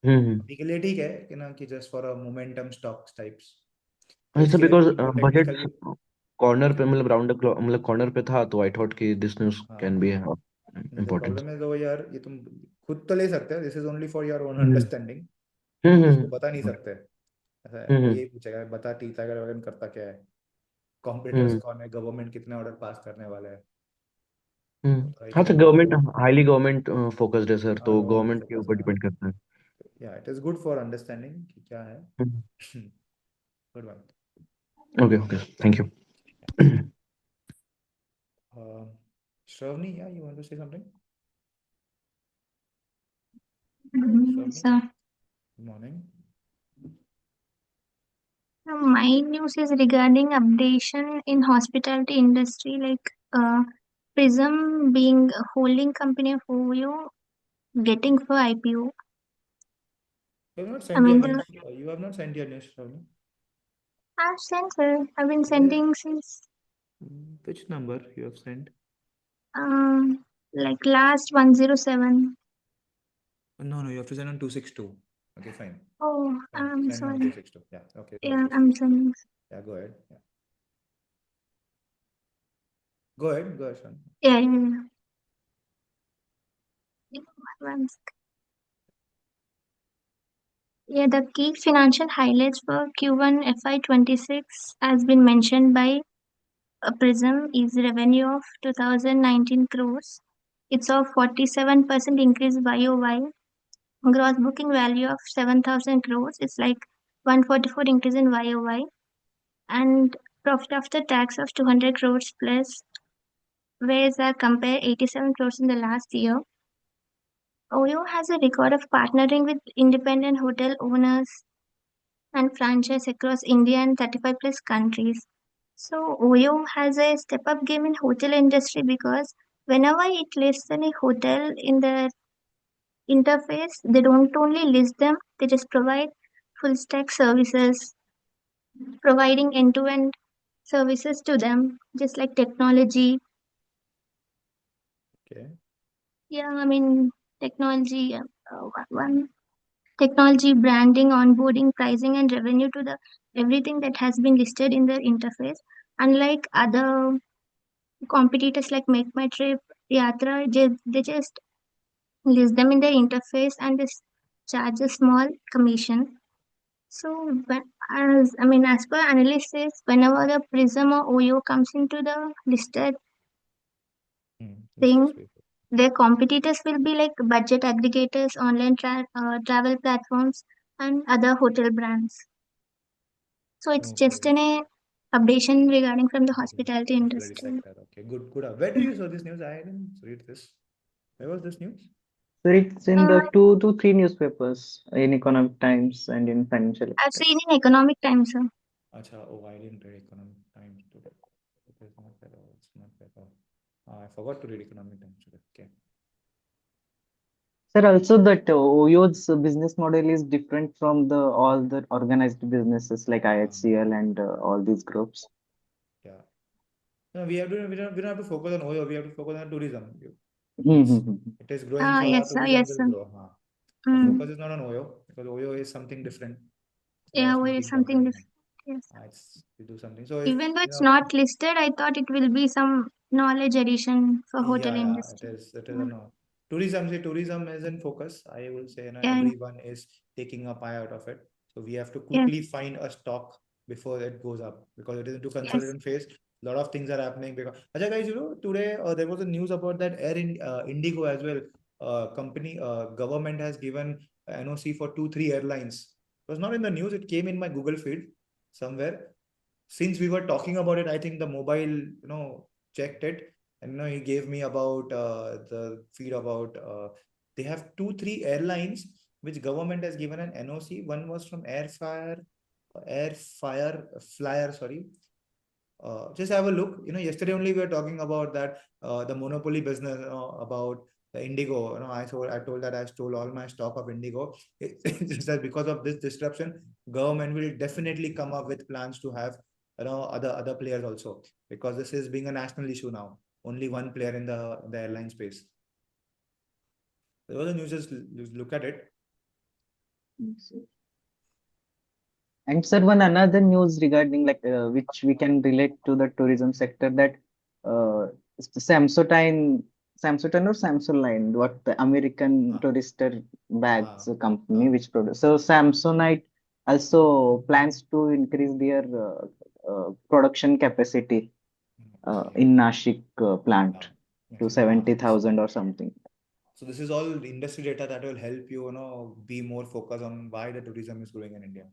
अभी के लिए ठीक है कि ना कि just for a momentum stocks types. अच्छा, बिकॉज बजट टेक्निकली कॉर्नर पे मतलब राउंड मतलब कॉर्नर पे था, तो आई थॉट कि this news can be the important. problem is over यार, ये तुम खुद तो ले सकते हो. This is only for your own hmm understanding. उसको बता नहीं सकते. ऐसा है, वो यही पूछेगा बता टीटागढ़ वगैरह करता क्या है, कॉम्पिटिटर्स कौन है, गवर्नमेंट कितने ऑर्डर पास करने वाला है. हाँ, तो गवर्नमेंट हाईली गवर्नमेंट फोकस्ड है सर, तो गवर्नमेंट गवर्नमेंट के फोकस ऊपर है. डिपेंड करता है. या it is good for understanding कि क्या है. Good one. Okay okay, thank you. Shravani, yeah, you want to say something? Good morning, sir. Good morning. My news is regarding updation in hospitality industry, like Prism being a holding company of OYO getting for IPO. You have not I sent your mean, news. You have not sent your news, Shravani. I've sent, sir. I've been sending since Which number you have sent? like last 107. No, you have to send on 262. Okay, fine. Oh, I'm Send on sorry. 262. Yeah, okay. Yeah, I'm sending. Yeah, go ahead. Yeah. Go ahead, Shravani. Yeah. One sec. Yeah, the key financial highlights for Q1 FY26 has been mentioned by Prism is revenue of 2019 crores. It's of 47% increase YOY. Gross booking value of 7,000 crores. It's like 144 increase in YOY. And profit after tax of 200 crores plus, whereas I compare 87 crores in the last year. OYO has a record of partnering with independent hotel owners and franchise across India and 35 plus countries. So OYO has a step up game in hotel industry because whenever it lists any hotel in their interface, they don't only list them, they just provide full stack services, providing end to end services to them, just like technology. Okay. Yeah, I mean, technology, one technology, branding, onboarding, pricing, and revenue to the everything that has been listed in their interface. Unlike other competitors like Make My Trip, Yatra, they just list them in their interface and they charge a small commission. So, as per analysis, whenever the Prism or OYO comes into the listed thing, their competitors will be like budget aggregators, online travel platforms, and other hotel brands. So it's just an updation regarding from the hospitality industry. Sector. Okay, good. Where did you saw this news? I didn't read this. Where was this news? So it's in the 2 to 3 newspapers in Economic Times and in Financial I've Express. seen in Economic Times, sir. Acha, oh, I didn't read Economic Times today. It's not better. It's not better. I forgot to read Economic Times today. Okay. Sir, also that OYO's business model is different from all the organized businesses like IHCL and all these groups. Yeah. No, we don't have to focus on OYO. We have to focus on tourism. It is growing for yes, sir. tourism Yes, will sir. grow. The focus is not on OYO because OYO is something different. Yeah, OYO is something different. Yes. We do something. So even though it's not listed, I thought it will be some knowledge addition for hotel industry. It is a no. Tourism is in focus. I will say everyone is taking a pie out of it. So we have to quickly find a stock before it goes up because it is into consolidation phase. A lot of things are happening because guys, today there was a news about that Indigo as well. Government has given NOC for 2-3 airlines. It was not in the news. It came in my Google feed somewhere. Since we were talking about it, I think the mobile checked it, and he gave me about the feed about they have 2-3 airlines which government has given an NOC. One was from Airfare, air fire flyer, sorry. Just have a look. Yesterday only we were talking about that the monopoly business, about the Indigo. I told that I stole all my stock of Indigo. It's just that because of this disruption, government will definitely come up with plans to have other players also, because this is being a national issue now. Only one player in the airline space. There was a news. Just look at it. And sir, one another news regarding which we can relate to the tourism sector, that Samsonite or Samsonite, what the American tourister bags company which produce. So Samsonite also plans to increase their production capacity in Nashik plant to 70,000 or something. So this is all industry data that will help you, be more focused on why the tourism is growing in India.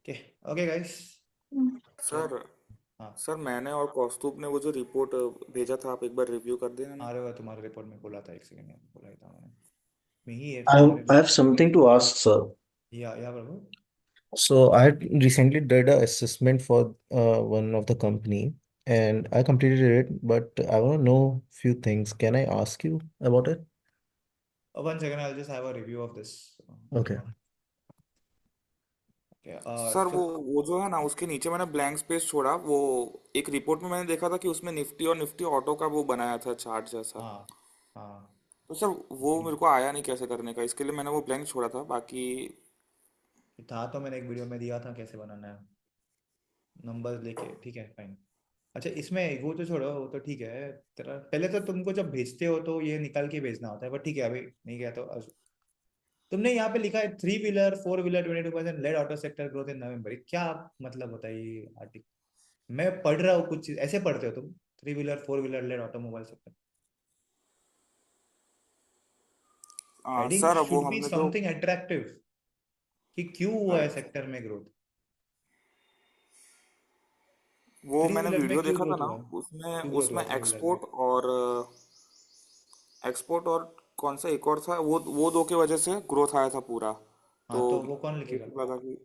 Okay. Okay, guys. Sir sir मैंने और कौस्तुभ ने वो जो report भेजा था, आप एक बार review कर देना ना। अरे तुम्हारे रिपोर्ट में बोला था, एक सेकंड में बोला था मैंने। I have something to ask, sir. Yeah, Prabhu. So I had recently did a assessment for one of the company, and I completed it, but I want to know few things. Can I ask you about it? 1 second, I'll just have a review of this. Okay. Sir वो जो है ना, उसके नीचे मैंने blank space छोड़ा। वो एक रिपोर्ट में मैंने देखा था कि उसमें निफ्टी और निफ्टी ऑटो का वो बनाया था चार्ट जैसा। तो सर वो मेरे को आया नहीं कैसे करने का, इसके लिए मैंने वो ब्लैंक छोड़ा था। बाकी था तो मैंने एक वीडियो में दिया था कैसे बनाना है, नंबर्स लेके। ठीक है, फाइन। अच्छा, इसमें वो तो छोड़ो, वो तो ठीक है। तेरा पहले तो तुमको जब भेजते हो तो ये निकाल के भेजना होता है, पर ठीक है, अभी नहीं गया तो तुमने यहाँ पे लिखा है 3 wheeler 4 wheeler 22% led auto sector growth in November. क्या मतलब होता है ये आर्टिकल? मैं पढ़ रहा हूँ कुछ चीज, ऐसे पढ़ते हो तुम? 3 wheeler 4 wheeler led automobile sector. Heading sir वो शुड बी हमने जो समथिंग अट्रैक्टिव कि क्यों हुआ है सेक्टर में ग्रोथ। वो 3 मैंने व्हीलर में वीडियो क्यों देखा था ग्रोथ ना, हुआ है? उसमें क्यों ग्रोथ हुआ उसमें 3 व्हीलर में? एक्सपोर्ट और कौन सा एक और था, वो दो की वजह से ग्रोथ आया था पूरा। हाँ, तो वो कौन मेरे लिखेगा? को लगा कि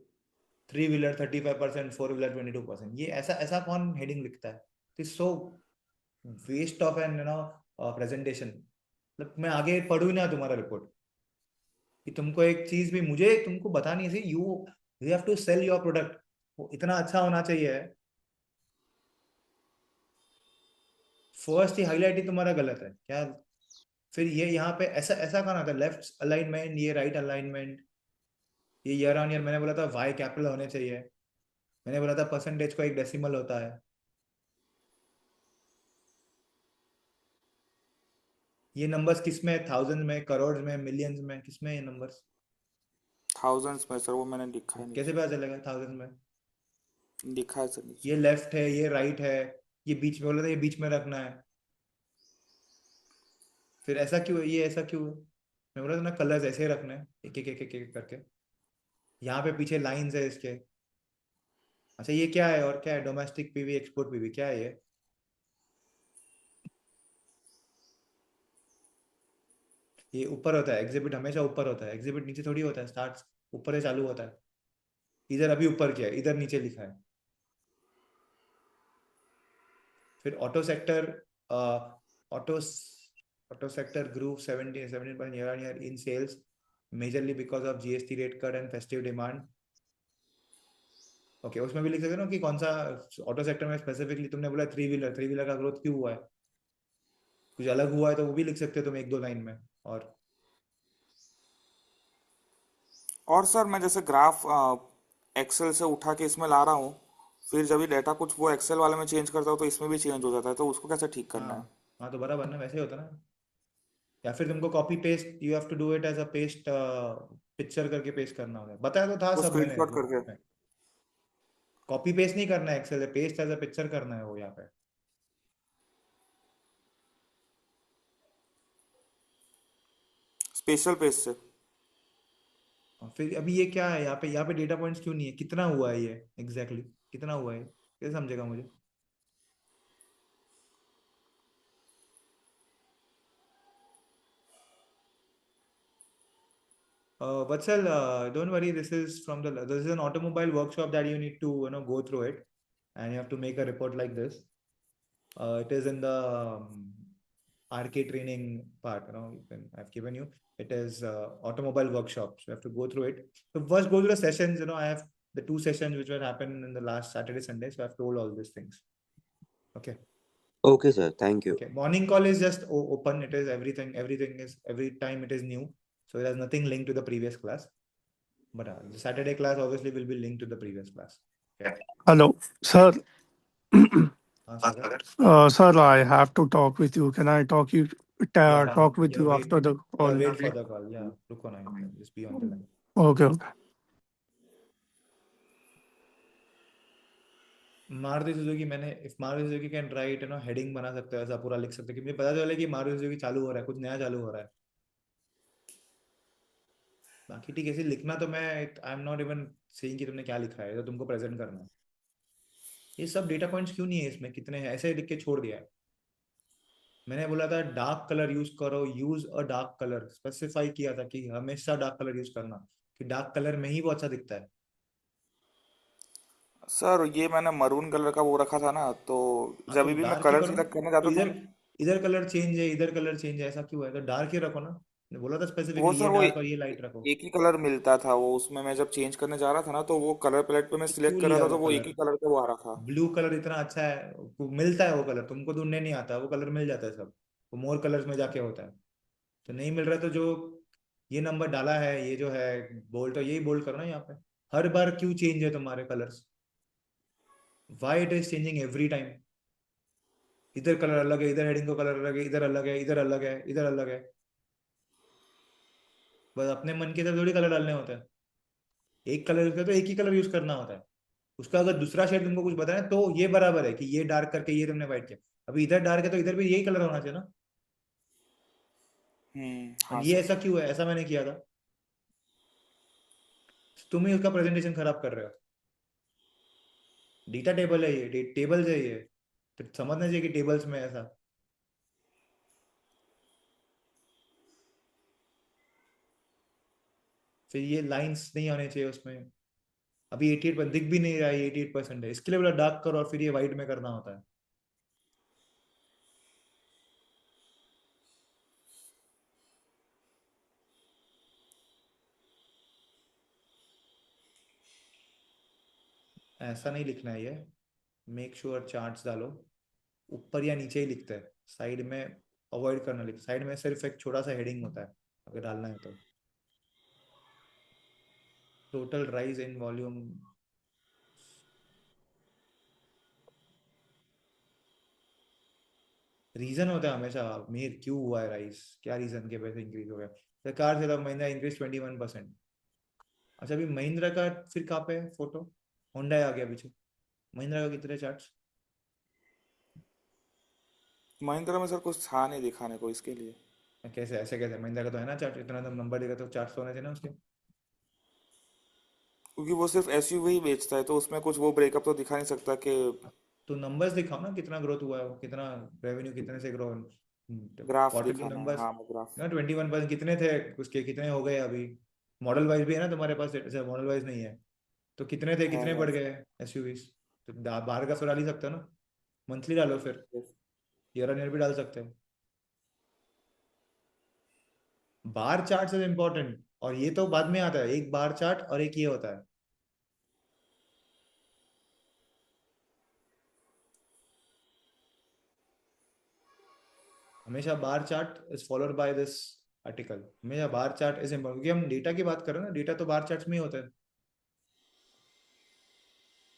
3 व्हीलर 35%, 4 व्हीलर 22%। ये ऐसा ऐसा कौन हेडिंग लिखता है? This so waste of an presentation. मतलब मैं आगे पढ़ू ना तुम्हारा रिपोर्ट कि तुमको एक चीज भी मुझे तुमको बतानी है। You have to sell your product, वो इतना अच्छा होना चाहिए। फर्स्ट ही हाईलाइट ही तुम्हारा गलत है क्या? फिर ये यहाँ पे ऐसा ऐसा कहाँ आता है? लेफ्ट अलाइनमेंट, ये राइट अलाइनमेंट, ये ईयर ऑन ईयर। मैंने बोला था वाई कैपिटल होने चाहिए, मैंने बोला था परसेंटेज को एक डेसिमल होता है। ये नंबर्स किसमें? थाउजेंड में, करोड़ में, मिलियंस में, किसमें ये नंबर्स? थाउजेंड्स में सर, वो मैंने लिखा है कैसे पता चलेगा थाउजेंड में? लिखा है सर। ये लेफ्ट है, ये राइट है, ये बीच में बोला था, ये बीच में रखना है। फिर ऐसा क्यों है? ये ऐसा क्यों है? मैं बोला था ना कलर्स ऐसे ही रखने हैं, एक एक एक एक एक करके। यहाँ पे पीछे लाइंस है इसके। अच्छा, ये क्या है और क्या है? डोमेस्टिक पीवी, एक्सपोर्ट पीवी, क्या है ये? ये ऊपर होता है, एग्जिबिट हमेशा ऊपर होता है, एग्जिबिट नीचे थोड़ी होता है। स्टार्ट ऊपर से चालू होता है। इधर अभी ऊपर किया है, इधर नीचे लिखा है। फिर auto sector, auto auto sector grew 17% year on year in sales, majorly because of GST rate cut and festive demand. Okay, उसमें भी लिख सकते हो ना कि कौन सा ऑटो सेक्टर में स्पेसिफिकली। तुमने बोला 3 व्हीलर का ग्रोथ क्यों हुआ है, कुछ अलग हुआ है तो वो भी लिख सकते हो तुम एक दो लाइन में। और सर मैं जैसे ग्राफ एक्सेल से उठा के इसमें ला रहा हूँ, फिर जब ये डाटा कुछ वो एक्सेल वाले में चेंज करता हूँ तो इसमें भी चेंज हो जाता है, तो उसको कैसे ठीक करना है? हाँ, तो बराबर ना, वैसे ही होता ना। या फिर तुमको copy paste, you have to do it as a paste, picture करके पेस्ट करना होगा। बताया तो था वो सब मैंने। स्क्रीनशॉट करके कॉपी पेस्ट नहीं करना है एक्सेल से, पेस्ट एज अ पिक्चर करना है वो यहाँ पे। स्पेशल पेज से। फिर अभी ये क्या है यहाँ पे डेटा पॉइंट्स क्यों नहीं है? कितना हुआ है ये एग्जैक्टली कितना हुआ है? कैसे समझेगा मुझे? Vatsal, don't worry. This is an automobile workshop that you need to go through it, and you have to make a report like this. It is in the RK training part. I've given you. It is automobile workshop. So you have to go through it. So first go through the sessions. I have the 2 sessions which will happen in the last Saturday, Sunday. So I've told all these things. Okay. Okay, sir. Thank you. Okay. Morning call is just open. It is everything. Everything is every time it is new. So it has nothing linked to the previous class. But the Saturday class obviously will be linked to the previous class. Okay. Hello, sir. Sagar. Sir, I have to talk with you. Can I talk with Yeah, you wait. after the Yeah, call? wait for the call. Yeah, रुको ना, just be on the line. Okay. Maruti Suzuki if Maruti Suzuki can write heading बना सकते हो, ऐसा पूरा लिख सकते हो कि मुझे पता चले कि Maruti Suzuki चालू हो रहा है, कुछ नया चालू हो रहा है. बाकी ठीक है, ऐसे लिखना तो मैं आई एम नॉट इवन सेइंग कि तुमने क्या लिखा है, तो तुमको प्रेजेंट करना है. ये सब डेटा पॉइंट्स क्यों नहीं है इसमें, कितने हैं, ऐसे लिख के छोड़ दिया है. मैंने बोला था डार्क कलर यूज करो, use a dark colour, specify किया था कि हमेशा डार्क कलर यूज करना, कि डार्क कलर में ही वो अच्छा दिखता है. सर ये मैंने मरून कलर का वो रखा था ना, तो हाँ, जब तो भी मैं डार्क ही कलर करो ना. सिलेक्ट करने तो जाता इधर था, इधर कलर चेंज है, इधर कलर चेंज है, ऐसा क्यों है? तो डार्क ही रखो ना. मैंने बोला था वो स्पेसिफिकली ये सर वो डार्क और ये लाइट रखो. एक ही कलर मिलता था, वो उसमें मैं जब चेंज करने जा रहा था ना, तो वो कलर पैलेट पे मैं तो सिलेक्ट क्यों कर रहा लिया था, वो तो वो एक कलर? ही कलर पे वो आ रहा था. ब्लू कलर इतना अच्छा है, मिलता है वो कलर, तुमको ढूंढने नहीं आता, वो कलर मिल जाता है सब, वो मोर कलर्स में जाके होता है. तो नहीं मिल रहा है, तो जो ये नंबर डाला है, ये जो है बोल्ट, तो यही बोल्ट करो ना यहाँ पे. हर बार क्यों चेंज है तुम्हारे colours? Why it is changing every time? इधर कलर अलग है, इधर हेडिंग का कलर अलग है, इधर अलग है, इधर अलग है, इधर अलग है. बस अपने मन के हिसाब थोड़ी कलर डालने होता है. एक कलर यूज करते तो एक ही कलर यूज करना होता है. उसका अगर दूसरा शेड तुमको कुछ बताया तो ये बराबर है कि ये डार्क करके ये तुमने व्हाइट किया. अभी इधर डार्क है तो इधर भी यही कलर होना चाहिए ना. हाँ ये सर. ऐसा क्यों है? ऐसा मैंने किया था. तुम ही उसका प्रेजेंटेशन खराब कर रहे हो. डेटा टेबल है ये, टेबल्स है ये, तो समझना चाहिए कि टेबल्स में ऐसा. फिर ये लाइंस नहीं आने चाहिए उसमें. अभी 88% दिख भी नहीं रहा है, 88% है, इसके लिए बोला डार्क करो और फिर ये व्हाइट में करना होता है. ऐसा नहीं लिखना है ये. मेक श्योर चार्ट्स डालो, ऊपर या नीचे ही लिखते हैं, साइड में अवॉइड करना. लिख साइड में सिर्फ एक छोटा सा हेडिंग होता है अगर डालना है तो. Total rise in volume, reason होता है हमेशा, मेर क्यों हुआ है राइज, क्या रीजन के पैसे इंक्रीज हो गया. सरकार से महिंद्रा इंक्रीज 21%. अच्छा, अभी महिंद्रा का फिर कहाँ पे है फोटो? होंडा आ गया पीछे. महिंद्रा का कितने चार्ट्स? महिंद्रा में सर कुछ था नहीं दिखाने को इसके लिए. कैसे ऐसे कैसे? महिंद्रा का तो है ना चार्ट, इतना तो नंबर देगा तो चार्ट्स होने चाहिए ना उसके. क्योंकि वो सिर्फ एसयूवी ही बेचता है, तो उसमें कुछ वो ब्रेकअप तो दिखा नहीं सकता कि. तो नंबर्स दिखाओ ना, कितना ग्रोथ हुआ है, कितना रेवेन्यू कितने से ग्रो. ग्राफ क्वार्टरली दिखाना है, नंबर्स हाँ ग्राफ. ना. 21% कितने थे उसके, कितने हो गए अभी? मॉडल वाइज भी है ना तुम्हारे पास? अच्छा, मॉडल वाइज नहीं है तो कितने थे, कितने है बढ़ गए एसयूवीज? तो बाहर का फिर डाल ही सकते हो ना. मंथली डालो, फिर ईयर ऑन ईयर भी डाल सकते हो. बार चार्ट इज इम्पोर्टेंट, और ये तो बाद में आता है. एक बार चार्ट और एक ये होता है. हमेशा bar chart is followed by this article. हमेशा बार चार्ट इज इम्पोर्टेंट, क्योंकि हम डेटा की बात कर रहे हैं ना. डेटा तो बार चार्ट्स में ही होता है.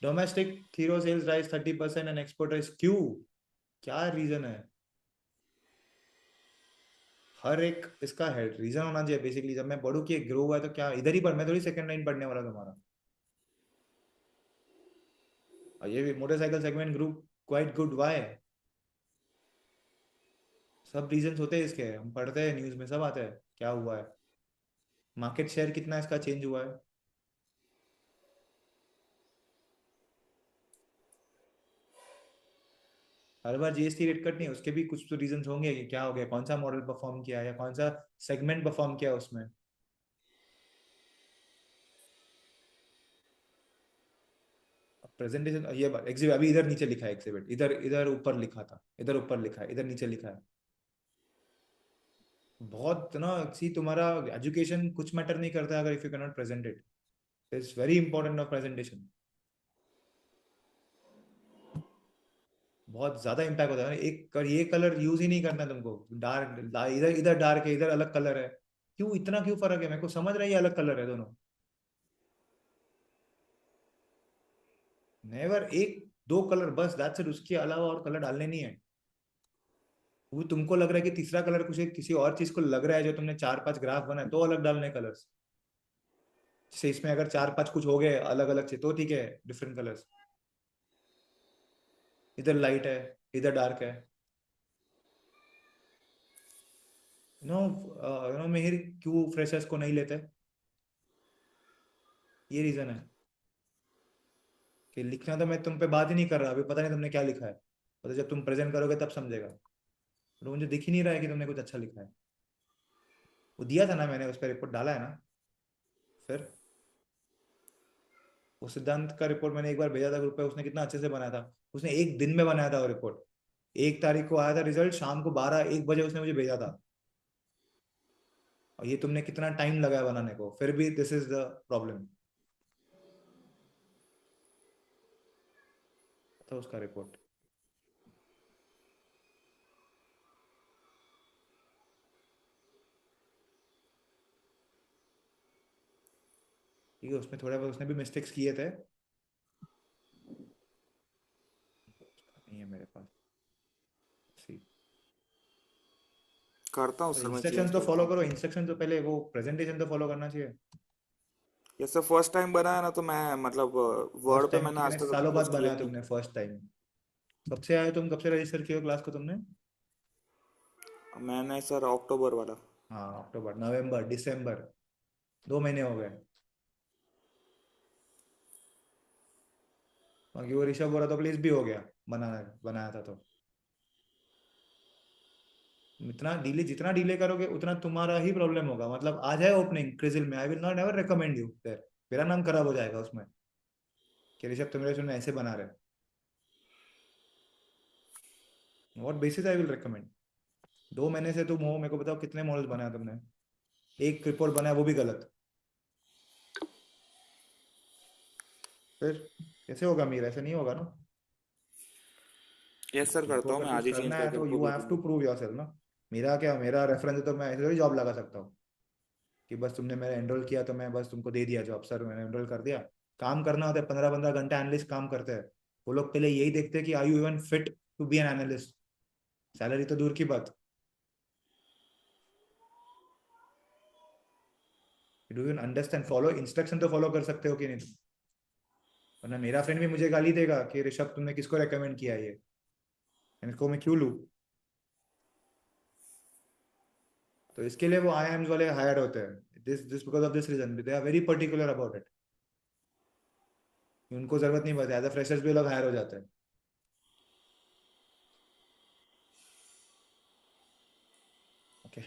Domestic Hero sales rise 30% and export rise, क्यों, क्या रीजन है? हर एक इसका है रीजन होना चाहिए बेसिकली. जब मैं पढ़ू कि ग्रो हुआ है तो क्या इधर ही पढ़, मैं थोड़ी सेकंड लाइन पढ़ने वाला तुम्हारा. और ये भी motorcycle segment group quite good, why? सब रीजन होते हैं इसके, हम पढ़ते हैं न्यूज में, सब आता है क्या हुआ है. मार्केट शेयर कितना इसका चेंज हुआ है. हर बार जीएसटी रेट कट नहीं, उसके भी कुछ तो रीजन होंगे कि क्या हो गया, कौन सा मॉडल परफॉर्म किया या कौन सा सेगमेंट परफॉर्म किया उसमें. प्रेजेंटेशन ये एग्जिबिट अभी इधर नीचे लिखा है, एग्जिबिट इधर इधर ऊपर लिखा था, इधर ऊपर लिखा है, इधर नीचे लिखा है। बहुत ना, सी तुम्हारा एजुकेशन कुछ मैटर नहीं करता अगर if you can not present it, it's very important of presentation. बहुत ज्यादा इम्पैक्ट होता है। एक ये कलर यूज ही नहीं करना तुमको, डार्क इधर इधर डार्क है, इधर अलग कलर है, क्यों इतना क्यों फर्क है? मेरे को समझ रही है अलग कलर है दोनों। नेवर एक दो कलर बस, दैट्स इट, उसके अलावा और कलर डालने नहीं है। वो तुमको लग रहा है कि तीसरा कलर कुछ किसी और चीज को लग रहा है, जो तुमने 4-5 ग्राफ बनाए तो अलग डालने कलर्स। जैसे इसमें अगर 4-5 कुछ हो गए अलग अलग से तो ठीक है, डिफरेंट कलर्स। इधर लाइट है, इधर डार्क है। नो मिहिर, क्यों फ्रेशर्स को नहीं लेते? ये रीजन है कि लिखना तो मैं तुम पे बात ही नहीं कर रहा, अभी पता नहीं तुमने क्या लिखा है, तो जब तुम प्रेजेंट करोगे तब समझेगा। तो मुझे दिख ही नहीं रहा है कि तुमने कुछ अच्छा लिखा है। वो दिया था ना मैंने, उस पर रिपोर्ट डाला है ना। फिर वो सिद्धांत का रिपोर्ट मैंने एक बार भेजा था ग्रुप पे, उसने कितना अच्छे से बनाया था। उसने एक दिन में बनाया था वो रिपोर्ट। 1 तारीख को आया था रिजल्ट, शाम को 12-1 बजे उसने मुझे भेजा था। और ये तुमने कितना टाइम लगाया बनाने को, फिर भी दिस इज द प्रॉब्लम। था उसका रिपोर्ट। ठीक है, उसमें थोड़ा बहुत उसने भी मिस्टेक्स किए थे। नहीं है मेरे पास। करता हूँ सर, मैं इंस्ट्रक्शन चेंज तो करता फॉलो हूँ। करो, इंस्ट्रक्शन तो पहले, वो प्रेजेंटेशन तो फॉलो करना चाहिए। ये सर फर्स्ट टाइम बनाया ना, तो मैं मतलब वर्ड फर्स्ट पे टाइम मैंने कितने आज तक सालों बाद कुछ बनाया क्रिएट नहीं तुमने? किया। फर्स्ट टाइम कब से आए तुम? कब से रजिस्टर किए हो क्लास को तुमने? मैंने सर अक्टूबर वाला। हाँ, अक्टूबर, नवंबर, दिसंबर, 2 महीने हो गए। बाकी वो ऋषभ हो रहा तो प्लीज भी हो गया, बनाना बनाया था तो। इतना डिले, जितना डिले करोगे उतना तुम्हारा ही प्रॉब्लम होगा। मतलब आ जाए ओपनिंग क्रिजिल में, I will not never recommend you there, मेरा नाम खराब हो जाएगा उसमें कि ऋषभ तुम मेरे ऐसे बना रहे। What basis I will recommend? 2 महीने से तुम हो, मेरे को बताओ कितने मॉडल्स बनाया तुमने? एक रिपोर्ट बनाया वो भी गलत। फिर कैसे होगा मीर? ऐसे नहीं होगा ना। यस सर, करता तुमको हूँ अगर मैं, कुछ आज ही चेंज करना है करके तो आपको यू हैव टू भेजूंगा। प्रूव योरसेल्फ ना। मेरा क्या, मेरा रेफरेंस है तो मैं ऐसे थोड़ी जॉब लगा सकता हूँ कि बस तुमने मेरा एनरोल किया तो मैं बस तुमको दे दिया जॉब, सर मैंने एनरोल कर दिया। काम करना होता है, 15-15 घंटे एनालिस्ट काम करते हैं। वो लोग पहले यही देखते हैं कि are you even fit to be an analyst. Salary तो दूर की बात। Do you understand? Follow instruction तो फॉलो कर सकते हो कि नहीं तुम? वरना मेरा फ्रेंड भी मुझे गाली देगा कि ऋषभ तुमने किसको रेकमेंड किया ये, इनको मैं क्यों लूँ? तो इसके लिए वो आई वाले हायर होते हैं। This because of this reason they are very particular about it. उनको जरूरत नहीं पड़ती, एज अ फ्रेशर्स भी लोग हायर हो जाते हैं। ओके,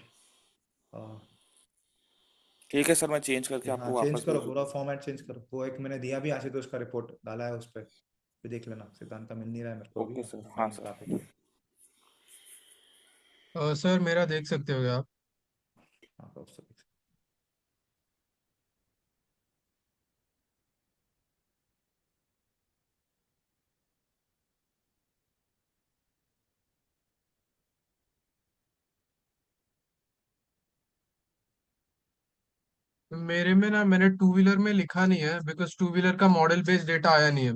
ठीक है सर, मैं चेंज करके हाँ आपको चेंज वापस करो, भेज पूरा दूंगा। फॉर्मेट चेंज करो। वो एक मैंने दिया भी आशुतोष का रिपोर्ट डाला है उस पर, भी देख लेना। सिद्धांत का मिल नहीं रहा है मेरे को भी, ओके सर, हाँ मैंने सर। कहा था। सर मेरा देख सकते हो क्या आप? हाँ तो उससे देख सकते मेरे में ना, मैंने टू व्हीलर में लिखा नहीं है बिकॉज टू व्हीलर का मॉडल बेस्ड डेटा आया नहीं है।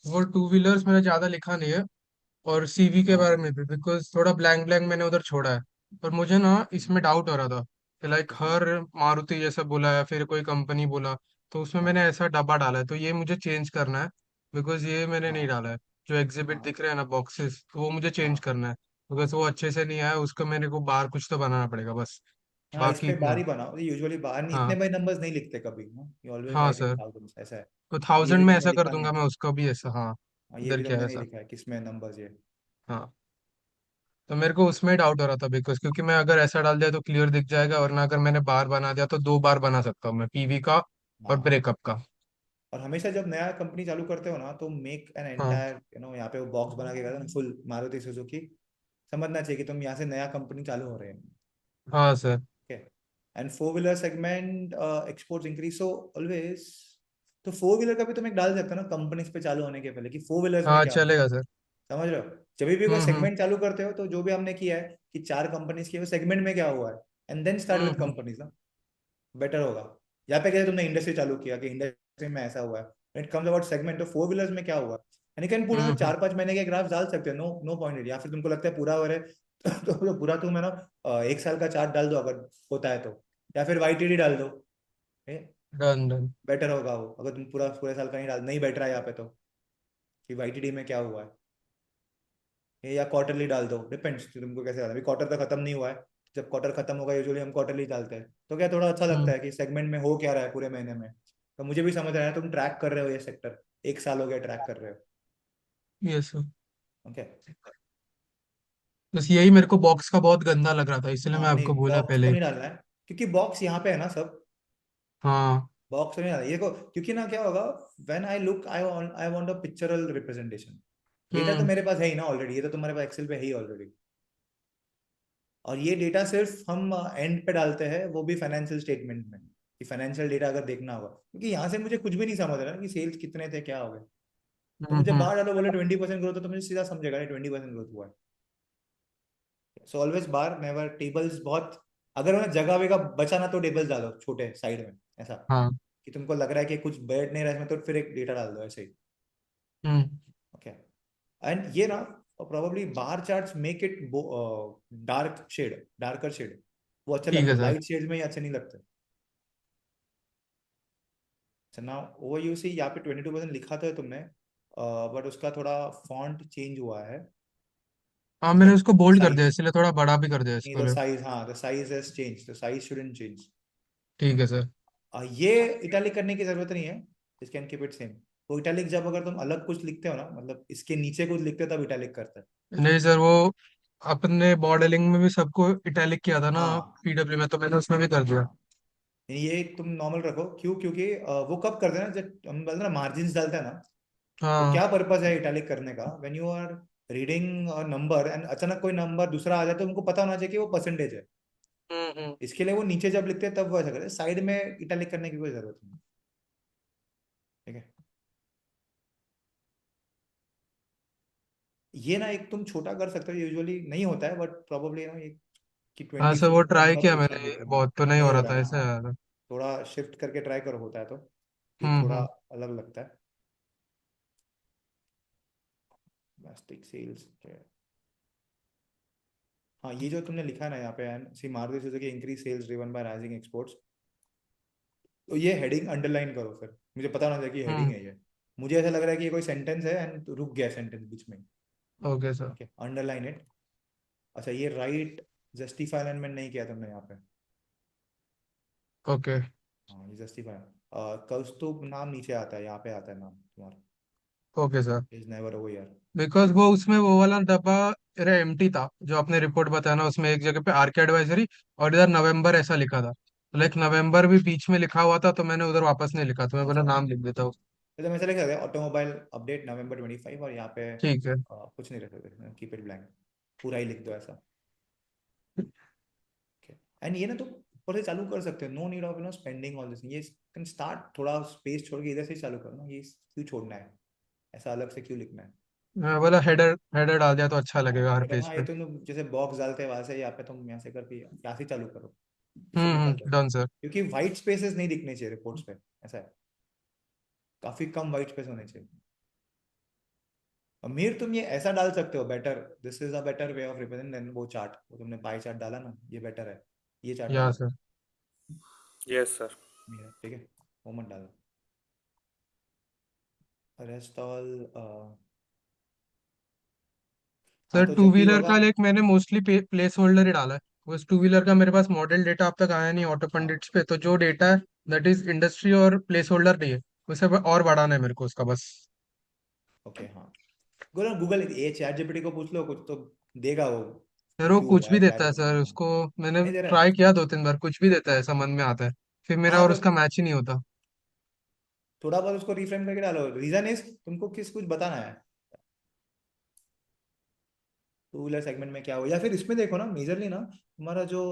वो टू व्हीलर्स मैंने ज्यादा लिखा नहीं है। और सीवी के बारे हाँ में भी बिकॉज थोड़ा ब्लैंक ब्लैंक मैंने उधर छोड़ा है। पर मुझे ना इसमें डाउट हो रहा था कि लाइक किसमें? हर मारुति जैसा बोला या फिर कोई कंपनी बोला, तो उसमें मैंने हाँ ऐसा डब्बा डाला है, तो ये मुझे चेंज करना है। बिकॉज ये मैंने नहीं हाँ डाला है। जो एग्जिबिट हाँ दिख रहे हैं ना बॉक्सेस, तो वो मुझे चेंज हाँ करना है। बिकॉज वो अच्छे से नहीं आया, उसका मेरे को बाहर कुछ तो बनाना पड़ेगा बस। हाँ, इस बाकी पे इतना। बार ही बनाओ। यूजुअली बाहर नहीं, इतने हाँ। बड़े नंबर्स नहीं लिखते कभी। यू ऑलवेज हाँ राइट इन सर। थाउजेंड्स, ऐसा है। तो ये 1000 भी में तुमने ऐसा कर लिखा नहीं दूंगा है। मैं, उसका भी ऐसा। हाँ। हाँ, ये इधर भी क्या है तुमने नहीं ऐसा? लिखा है किसमें नंबर्स ये। हाँ। तो मेरे को उसमें डाउट हो रहा था बिकॉज क्योंकि मैं अगर ऐसा डाल दिया तो क्लियर दिख जाएगा, वरना अगर मैंने बार बना दिया तो 2 बार बना सकता हूँ मैं, पीवी का और हाँ, ब्रेकअप का। और हमेशा जब नया कंपनी चालू करते हो ना तो मेक एन हाँ एंटायर यहाँ पे वो बॉक्स बना के कहते हैं फुल मारुति सुजुकी, समझना चाहिए कि तुम यहाँ से नया कंपनी चालू हो रहे हैं. हाँ sir. Okay. And four wheeler segment exports increase. So always तो फोर व्हीलर का भी तुम एक डाल सकते हो ना कंपनीज पे चालू होने के पहले कि फोर व्हीलर्स में हाँ क्या हो. चलेगा सर. समझ रहे हो. जब भी कोई हम्म. सेगमेंट चालू करते हो तो जो भी हमने किया है कि चार कंपनीज की वो सेगमेंट में क्या हुआ है and then start with hmm. Companies ना, बेटर होगा. यहाँ पे कैसे तुमने इंडस्ट्री चालू किया कि इंडस्ट्री में ऐसा हुआ है, इट कम्स अबाउट सेगमेंट. तो फोर व्हीलर्स में क्या हुआ, and you can put hmm. 4-5 महीने के ग्राफ डाल सकते हो. No no point. या फिर तुमको लगता है पूरा हो रहा है तो पूरा तुम है ना 1 साल का चार्ट डाल दो अगर होता है तो, या फिर वाईटीडी डाल दो. Done done. बेटर होगा वो. अगर तुम पूरा पूरे साल का नहीं बैठ रहा है यहाँ पे तो कि वाईटीडी में क्या हुआ है, या क्वार्टरली डाल दो. डिपेंड्स तुमको कैसे डालना. अभी क्वार्टर तो खत्म नहीं हुआ है. जब क्वार्टर खत्म होगा यूजुअली हम क्वार्टरली डालते हैं तो क्या थोड़ा अच्छा लगता हम्म. है कि सेगमेंट में हो क्या रहा है पूरे महीने में. तो मुझे भी समझ रहा है तुम ट्रैक कर रहे हो ये सेक्टर, 1 साल हो गया ट्रैक कर रहे हो. Yes sir. ओके. बस यही मेरे को बॉक्स का बहुत गंदा लग रहा था, इसलिए मैं हाँ आपको नहीं, बोला बॉक्स पहले तो ही. नहीं डालना है क्योंकि बॉक्स यहाँ पे है ना सब. हाँ. बॉक्स तो नहीं डालना ये को, क्योंकि ना क्या होगा when I look I want a pictorial representation. Data तो हम्म. मेरे पास है ही ना ऑलरेडी, ये तो तुम्हारे पास एक्सेल पे है ही ऑलरेडी. और ये डेटा सिर्फ हम एंड पे डालते हैं वो भी फाइनेंशियल स्टेटमेंट में कि फाइनेंशियल डेटा अगर देखना होगा, क्योंकि यहाँ से मुझे कुछ भी नहीं समझ रहा कि सेल्स कितने थे क्या हो गए. तो मुझे हम्म. बाहर डालो बोले 20% ग्रोथ, तो मुझे सीधा समझेगा नहीं 20% ग्रोथ हुआ है. सो ऑलवेज बार नेवर टेबल्स बहुत. अगर उन्हें जगह वेगा बचा ना तो टेबल्स डालो छोटे साइड में ऐसा हाँ. कि तुमको लग रहा है कि कुछ बैठ नहीं रहा है इसमें तो फिर एक डेटा डाल दो ऐसे ही. हम्म. ओके. एंड ये ना probably bar charts make it dark shade, darker shade. वो अच्छे ठीक लगते है हैं, सर. लाइट शेड में ही अच्छे नहीं लगते. अच्छा ना ओवर यू सी यहाँ पे 22% लिखा था तुमने, बट उसका थोड़ा फॉन्ट चेंज हुआ है. हाँ मैंने उसको बोल्ड कर दिया, साइज इसलिए थोड़ा बड़ा भी कर दिया नहीं, इसको द लिए. साइज, हाँ the size has change, the size shouldn't change. ठीक है सर. ये इटैलिक करने की जरूरत नहीं है, इस कैन कीप इट सेम. तो इटैलिक जब अगर तुम अलग कुछ लिखते हो ना, मतलब इसके नीचे कुछ लिखते हो तब इटैलिक करता है. नहीं सर, वो अपने मॉडलिंग में भी सबको इटैलिक किया था ना हाँ पीडब्ल्यू में, तो मैंने उसमें भी कर दिया. हाँ. ये तुम नॉर्मल रखो. क्यों? क्योंकि वो कब करते हैं ना जब हम बोलते हैं ना मार्जिन डालते हैं ना, तो हाँ. क्या पर्पस है इटैलिक करने का. When you are reading number and अचानक कोई नंबर दूसरा आ जाए तो उनको पता होना चाहिए कि वो परसेंटेज है. हम्म. इसके लिए वो नीचे जब लिखते हैं तब वो ऐसा करते हैं, साइड में इटैलिक करने की कोई जरूरत नहीं. ठीक है. ये ना एक तुम छोटा कर सकते हो, यूजुअली नहीं होता है बट प्रोबेबली ना ये कि हाँ ट्वेंटी सर, वो फोर ट्राई नंबर किया दूसरा मैंने, दिखे. हाँ बहुत तो नहीं नहीं हो हो रहा रहा था है ना. ऐसा हाँ, यार. थोड़ा शिफ्ट करके ट्राई करो होता है तो ये थोड़ा हम्म. अलग लगता है. Plastic sales. हाँ ये जो तुमने लिखा है ना यहाँ पे see Maruti Suzuki increase sales driven by rising exports, तो ये हेडिंग अंडरलाइन करो. फिर मुझे पता होना चाहिए कि हेडिंग हम्म. है ये. मुझे ऐसा लग रहा है कि ये कोई सेंटेंस है एंड रुक गया सेंटेंस बीच में. Okay sir. Okay, underline it. अच्छा ये राइट जस्टिफाई अलाइनमेंट नहीं किया तुमने यहाँ पे. ओके. हाँ ये जस्टिफाई, कौस्तुभ नाम नीचे आता है, यहाँ पे आता है नाम तुम्हारा. Okay sir. Is never over यार. बिकॉज वो उसमें वो वाला डब्बा एम्प्टी था जो आपने रिपोर्ट बताया ना, उसमें एक जगह पे आरके एडवाइजरी और इधर नवंबर ऐसा लिखा था. लाइक नवंबर भी बीच में लिखा हुआ था, तो मैंने उधर वापस नहीं लिखा, तो मैं बोला अच्छा नाम लिख देता हूँ. तो मैं चले गए ऑटोमोबाइल अपडेट नवंबर 25 और यहाँ पे ठीक है. कुछ नहीं रख सकते, कीप इट ब्लैंक. पूरा ही लिख दो ऐसा. एंड ये ना तो ऊपर से चालू कर सकते हो. No need of spending all this. ये कैन स्टार्ट थोड़ा स्पेस छोड़ के इधर से ही चालू करो ना. ये क्यों छोड़ना है, ऐसा अलग से क्यों लिखना है. मैं बोला हेडर हेडर डाल दिया तो अच्छा लगेगा हर हाँ पेज हाँ, ये पे. तुम जैसे बॉक्स डालते हैं वहां से यहाँ पे तुम यहाँ से करके यहाँ से चालू करो, इसे निकाल दो. Done sir. क्योंकि व्हाइट स्पेसेस नहीं दिखने चाहिए रिपोर्ट्स पे, ऐसा है. काफी कम व्हाइट स्पेस होने चाहिए. अमीर तुम ये ऐसा डाल सकते हो, better, this is a better way of represent then वो चार्ट, वो तुमने पाई चार्ट डाला ना, ये बेटर है. ये चार्ट या डालो. सर. Yes sir. ठीक है, वो मत डालो. Rest all. हाँ सर तो टू जब भी व्हीलर होगा. का लाइक मैंने मोस्टली प्लेस होल्डर ही डाला है. बस टू व्हीलर का मेरे पास मॉडल डेटा अब तक आया नहीं ऑटो हाँ पंडिट्स पे, तो जो डेटा है दैट इज इंडस्ट्री और प्लेस होल्डर नहीं है, उसे और बढ़ाना है मेरे को उसका बस. ओके. हाँ गूगल गूगल ये चैट जीपीटी को पूछ लो कुछ तो देगा वो सर कि वो क्यों कुछ हुआ भी है क्या देता है रीजन. सर, हाँ उसको मैंने नहीं दे रहा है. ट्राई किया 2-3 बार, कुछ भी देता है ऐसा मन में आता है, फिर मेरा हाँ और तो उसका मैच ही नहीं होता. थोड़ा बहुत उसको रिफ्रेम करके डालो। रीजन इज तुमको कुछ बताना है टू व्हीलर सेगमेंट में क्या हो, या फिर इसमें देखो ना मेजरली ना तुम्हारा जो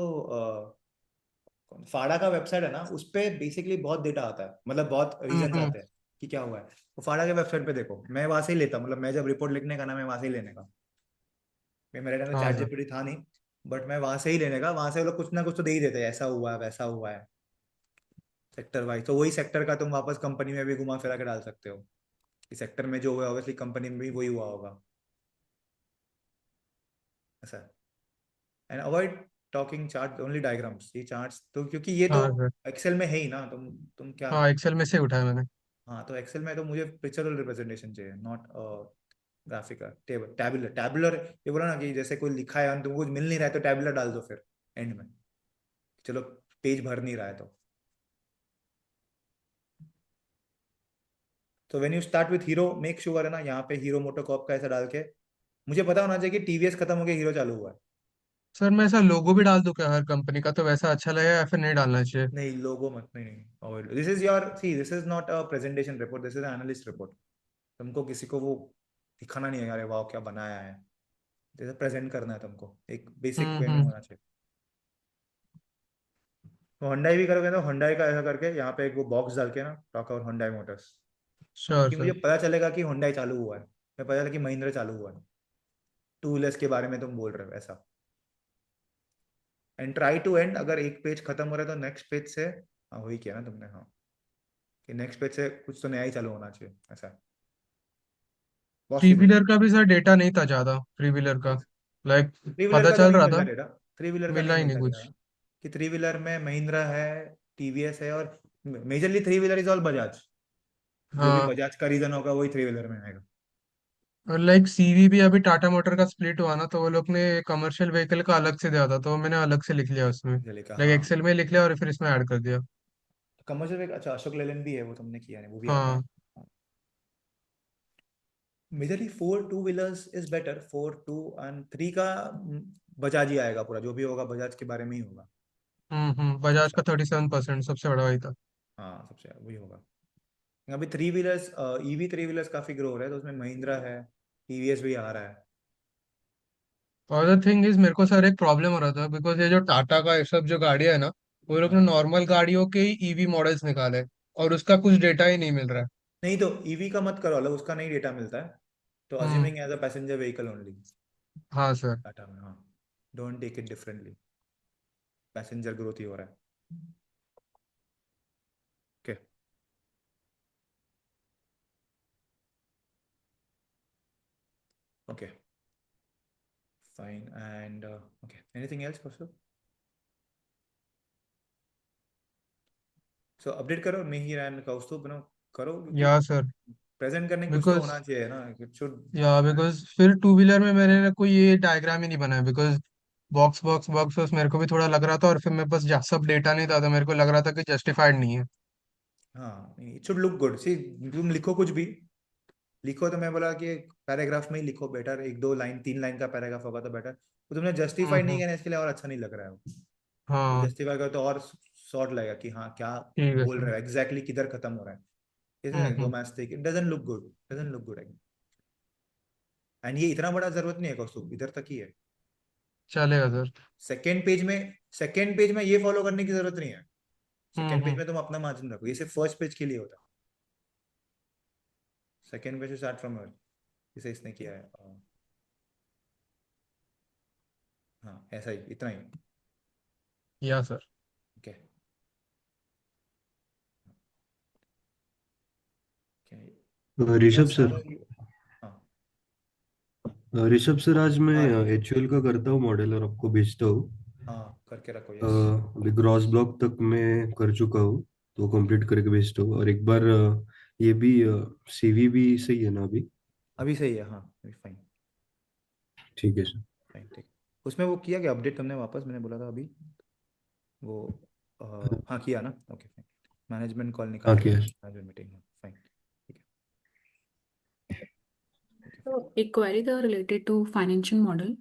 फाड़ा का वेबसाइट है ना, उस पे बेसिकली बहुत डेटा आता है, मतलब बहुत रीजन आते हैं कि क्या हुआ है। तो फाड़ा के वेबसाइट पे देखो, मैं वहां से ही लेता हूँ, मतलब मैं जब रिपोर्ट लिखने का ना मैं वहां से ही लेने का, मेरे टाइम में हाँ चैट सर। जीपीटी था नहीं, बट मैं वहां से ही लेने का, वहां से वो लोग कुछ ना कुछ तो दे ही देते हैं, ऐसा हुआ है वैसा हुआ है सेक्टर वाइज। तो वही सेक्टर का तुम वापस कंपनी में भी घुमा फिरा के डाल सकते हो, इस सेक्टर में जो हुआ ऑब्वियसली कंपनी में भी वही हुआ होगा, ऐसा। And avoid talking chart, only diagrams, ये चार्ट्स तो क्योंकि ये तो हाँ सर। एक्सेल में है ही ना, तुम क्या। हाँ एक्सेल में से उठाया मैंने। हाँ तो एक्सेल में तो मुझे पिक्चरल रिप्रेजेंटेशन चाहिए, not graphical table tabular tabular. ये बोला ना कि जैसे कोई लिखा है तुमको कुछ मिल नहीं रहा है तो टैबुलर डाल दो फिर एंड में, चलो पेज भर नहीं रहा है तो when you start with hero make sure है ना, यहाँ पे हीरो मोटोकॉर्प का ऐसा डाल के, मुझे पता होना चाहिए कि टीवीएस खत्म हो गया हीरो चालू हुआ है। सर मैं ऐसा लोगो भी डाल दूं क्या हर कंपनी का, तो वैसा अच्छा लगेगा या फिर नहीं डालना चाहिए? नहीं लोगो मत, नहीं नहीं avoid. This is your see, this is not a presentation report, this is analyst report. तुमको किसी को वो दिखाना नहीं है यार वाह क्या बनाया है, जैसे प्रेजेंट करना है तुमको एक बेसिक वे में हम्म। होना चाहिए। तो हुंडई भी करोगे तो हुंडई का ऐसा करके यहाँ पे एक वो बॉक्स डाल के ना, talk about Hyundai Motors, sure कि मुझे सर। पता चलेगा कि हुंडई चालू हुआ है, मैं पता चला कि महिंद्रा चालू हुआ है, टू व्हीलर्स के बारे में तुम बोल रहे हो ऐसा। एंड ट्राई टू एंड, अगर एक पेज खत्म हो रहा है तो नेक्स्ट पेज से, हाँ वही किया ना तुमने, हाँ कि नेक्स्ट पेज से कुछ तो नया ही चालू होना चाहिए ऐसा थ्री पॉसिबल। व्हीलर का भी सर डेटा नहीं था ज्यादा, थ्री व्हीलर का लाइक थ्री व्हीलर पता का तो चल नहीं रहा मिलता था, डेटा, थ्री व्हीलर का नहीं मिला ही नहीं मिलता डेटा, कुछ। कि थ्री व्हीलर में महिंद्रा है, टीवीएस है, और majorly three wheeler is all Bajaj, जो भी हाँ। बजाज का रीजन होगा वही थ्री व्हीलर में आएगा। और लाइक सीवी भी अभी टाटा मोटर का स्प्लिट हुआ ना, तो वो लोग ने कमर्शियल व्हीकल का अलग से दिया था, तो मैंने अलग से लिख लिया उसमें, जले का लाइक हाँ, एक्सेल में लिख लिया और फिर इसमें ऐड कर दिया। कमर्शियल एक अच्छा अशोक लेलैंड भी है, वो तुमने किया है, वो भी आता है। हाँ। Majorly four two wheelers is better, four two and three का बजाज ही आएगा पूरा, जो भी होगा बजाज के बारे में ही होगा। बजाज ऐसा का 37% सबसे बड़ा वही था। हाँ सबसे वही होगा। अभी three wheelers, EB three wheelers काफी ग्रो हो रहा है, तो उसमें महिंद्रा है, टीवीएस भी आ रहा है। और द थिंग इज मेरे को सर एक प्रॉब्लम हो रहा था, बिकॉज ये जो टाटा का ये सब जो गाड़ियां है ना, वो लोग ने हाँ नॉर्मल गाड़ियों के ही ईवी मॉडल्स निकाले और उसका कुछ डेटा ही नहीं मिल रहा है। नहीं तो ईवी का मत करो अलग, उसका नहीं डेटा मिलता है, तो hmm. Assuming as a passenger vehicle only हाँ सर। टाटा में, हाँ don't take it differently, passenger growth ही हो रहा है। Okay okay fine and okay, anything else for, so update करो मिहिर एंड कौस्तुभ बनो, करो क्योंकि या सर। प्रेजेंट करने कुछ तो बिकॉज होना चाहिए ना, इट शुड। या बिकॉज फिर टू व्हीलर में मैंने ना कोई ये डायग्राम ही नहीं बनाया, because box box box box मेरे को भी थोड़ा लग रहा था, और फिर मेरे पास सब डेटा नहीं था, तो मेरे को लग रहा था कि जस्टिफाइड नहीं है। हाँ इट शुड लुक गुड, सी तुम लिखो कुछ भी लिखो, तो मैं बोला कि पैराग्राफ में ही लिखो बेटर, एक दो लाइन तीन लाइन का पैराग्राफ होगा तो बेटर, तो तुमने जस्टिफाई नहीं हम्म। किया ना, इसके लिए और अच्छा नहीं लग रहा है वो हाँ। जस्टिफाई करो तो और शॉर्ट लगेगा कि हाँ क्या ठीक है बोल सर। रहे हो एग्जैक्टली, किधर खत्म हो रहा है, is hmm. Domestic, it doesn't look good, doesn't look good. And ये इतना बड़ा जरूरत नहीं है कौस्तुभ, इधर तक ही है। चलेगा सर। सेकेंड पेज में ये फॉलो करने की जरूरत नहीं है, सेकेंड पेज हम्म। में तुम अपना मार्जिन रखो, ये सिर्फ फर्स्ट पेज के लिए होता है, सेकेंड पेज स्टार्ट फ्रॉम जिसे इसने किया है, हाँ ऐसा ही इतना ही। या sir. Okay Rishabh sir, summary, हाँ ऋषभ सर आज मैं हाँ ऋषभ, एचयूएल का करता हूँ मॉडल और आपको भेजता हूँ। हाँ करके रखो अ, यस। अभी ग्रॉस ब्लॉक तक मैं कर चुका हूँ, तो कंप्लीट करके भेजता हूँ। और एक बार ये भी सीवी भी सही है ना अभी? अभी सही है, हाँ अभी फाइन, ठीक है सर। फाइन ठीक। उसमें वो किया क्या अपडेट तुमने वापस, मैंने बोला था अभी वो, हाँ किया ना, ओके फाइन, मैनेजमेंट कॉल हाँ निकाल के किया सर। मैनेजमेंट मीटिंग, फाइन ठीक है। तो एक क्वेरी था रिलेटेड टू फाइनेंशियल मॉडल।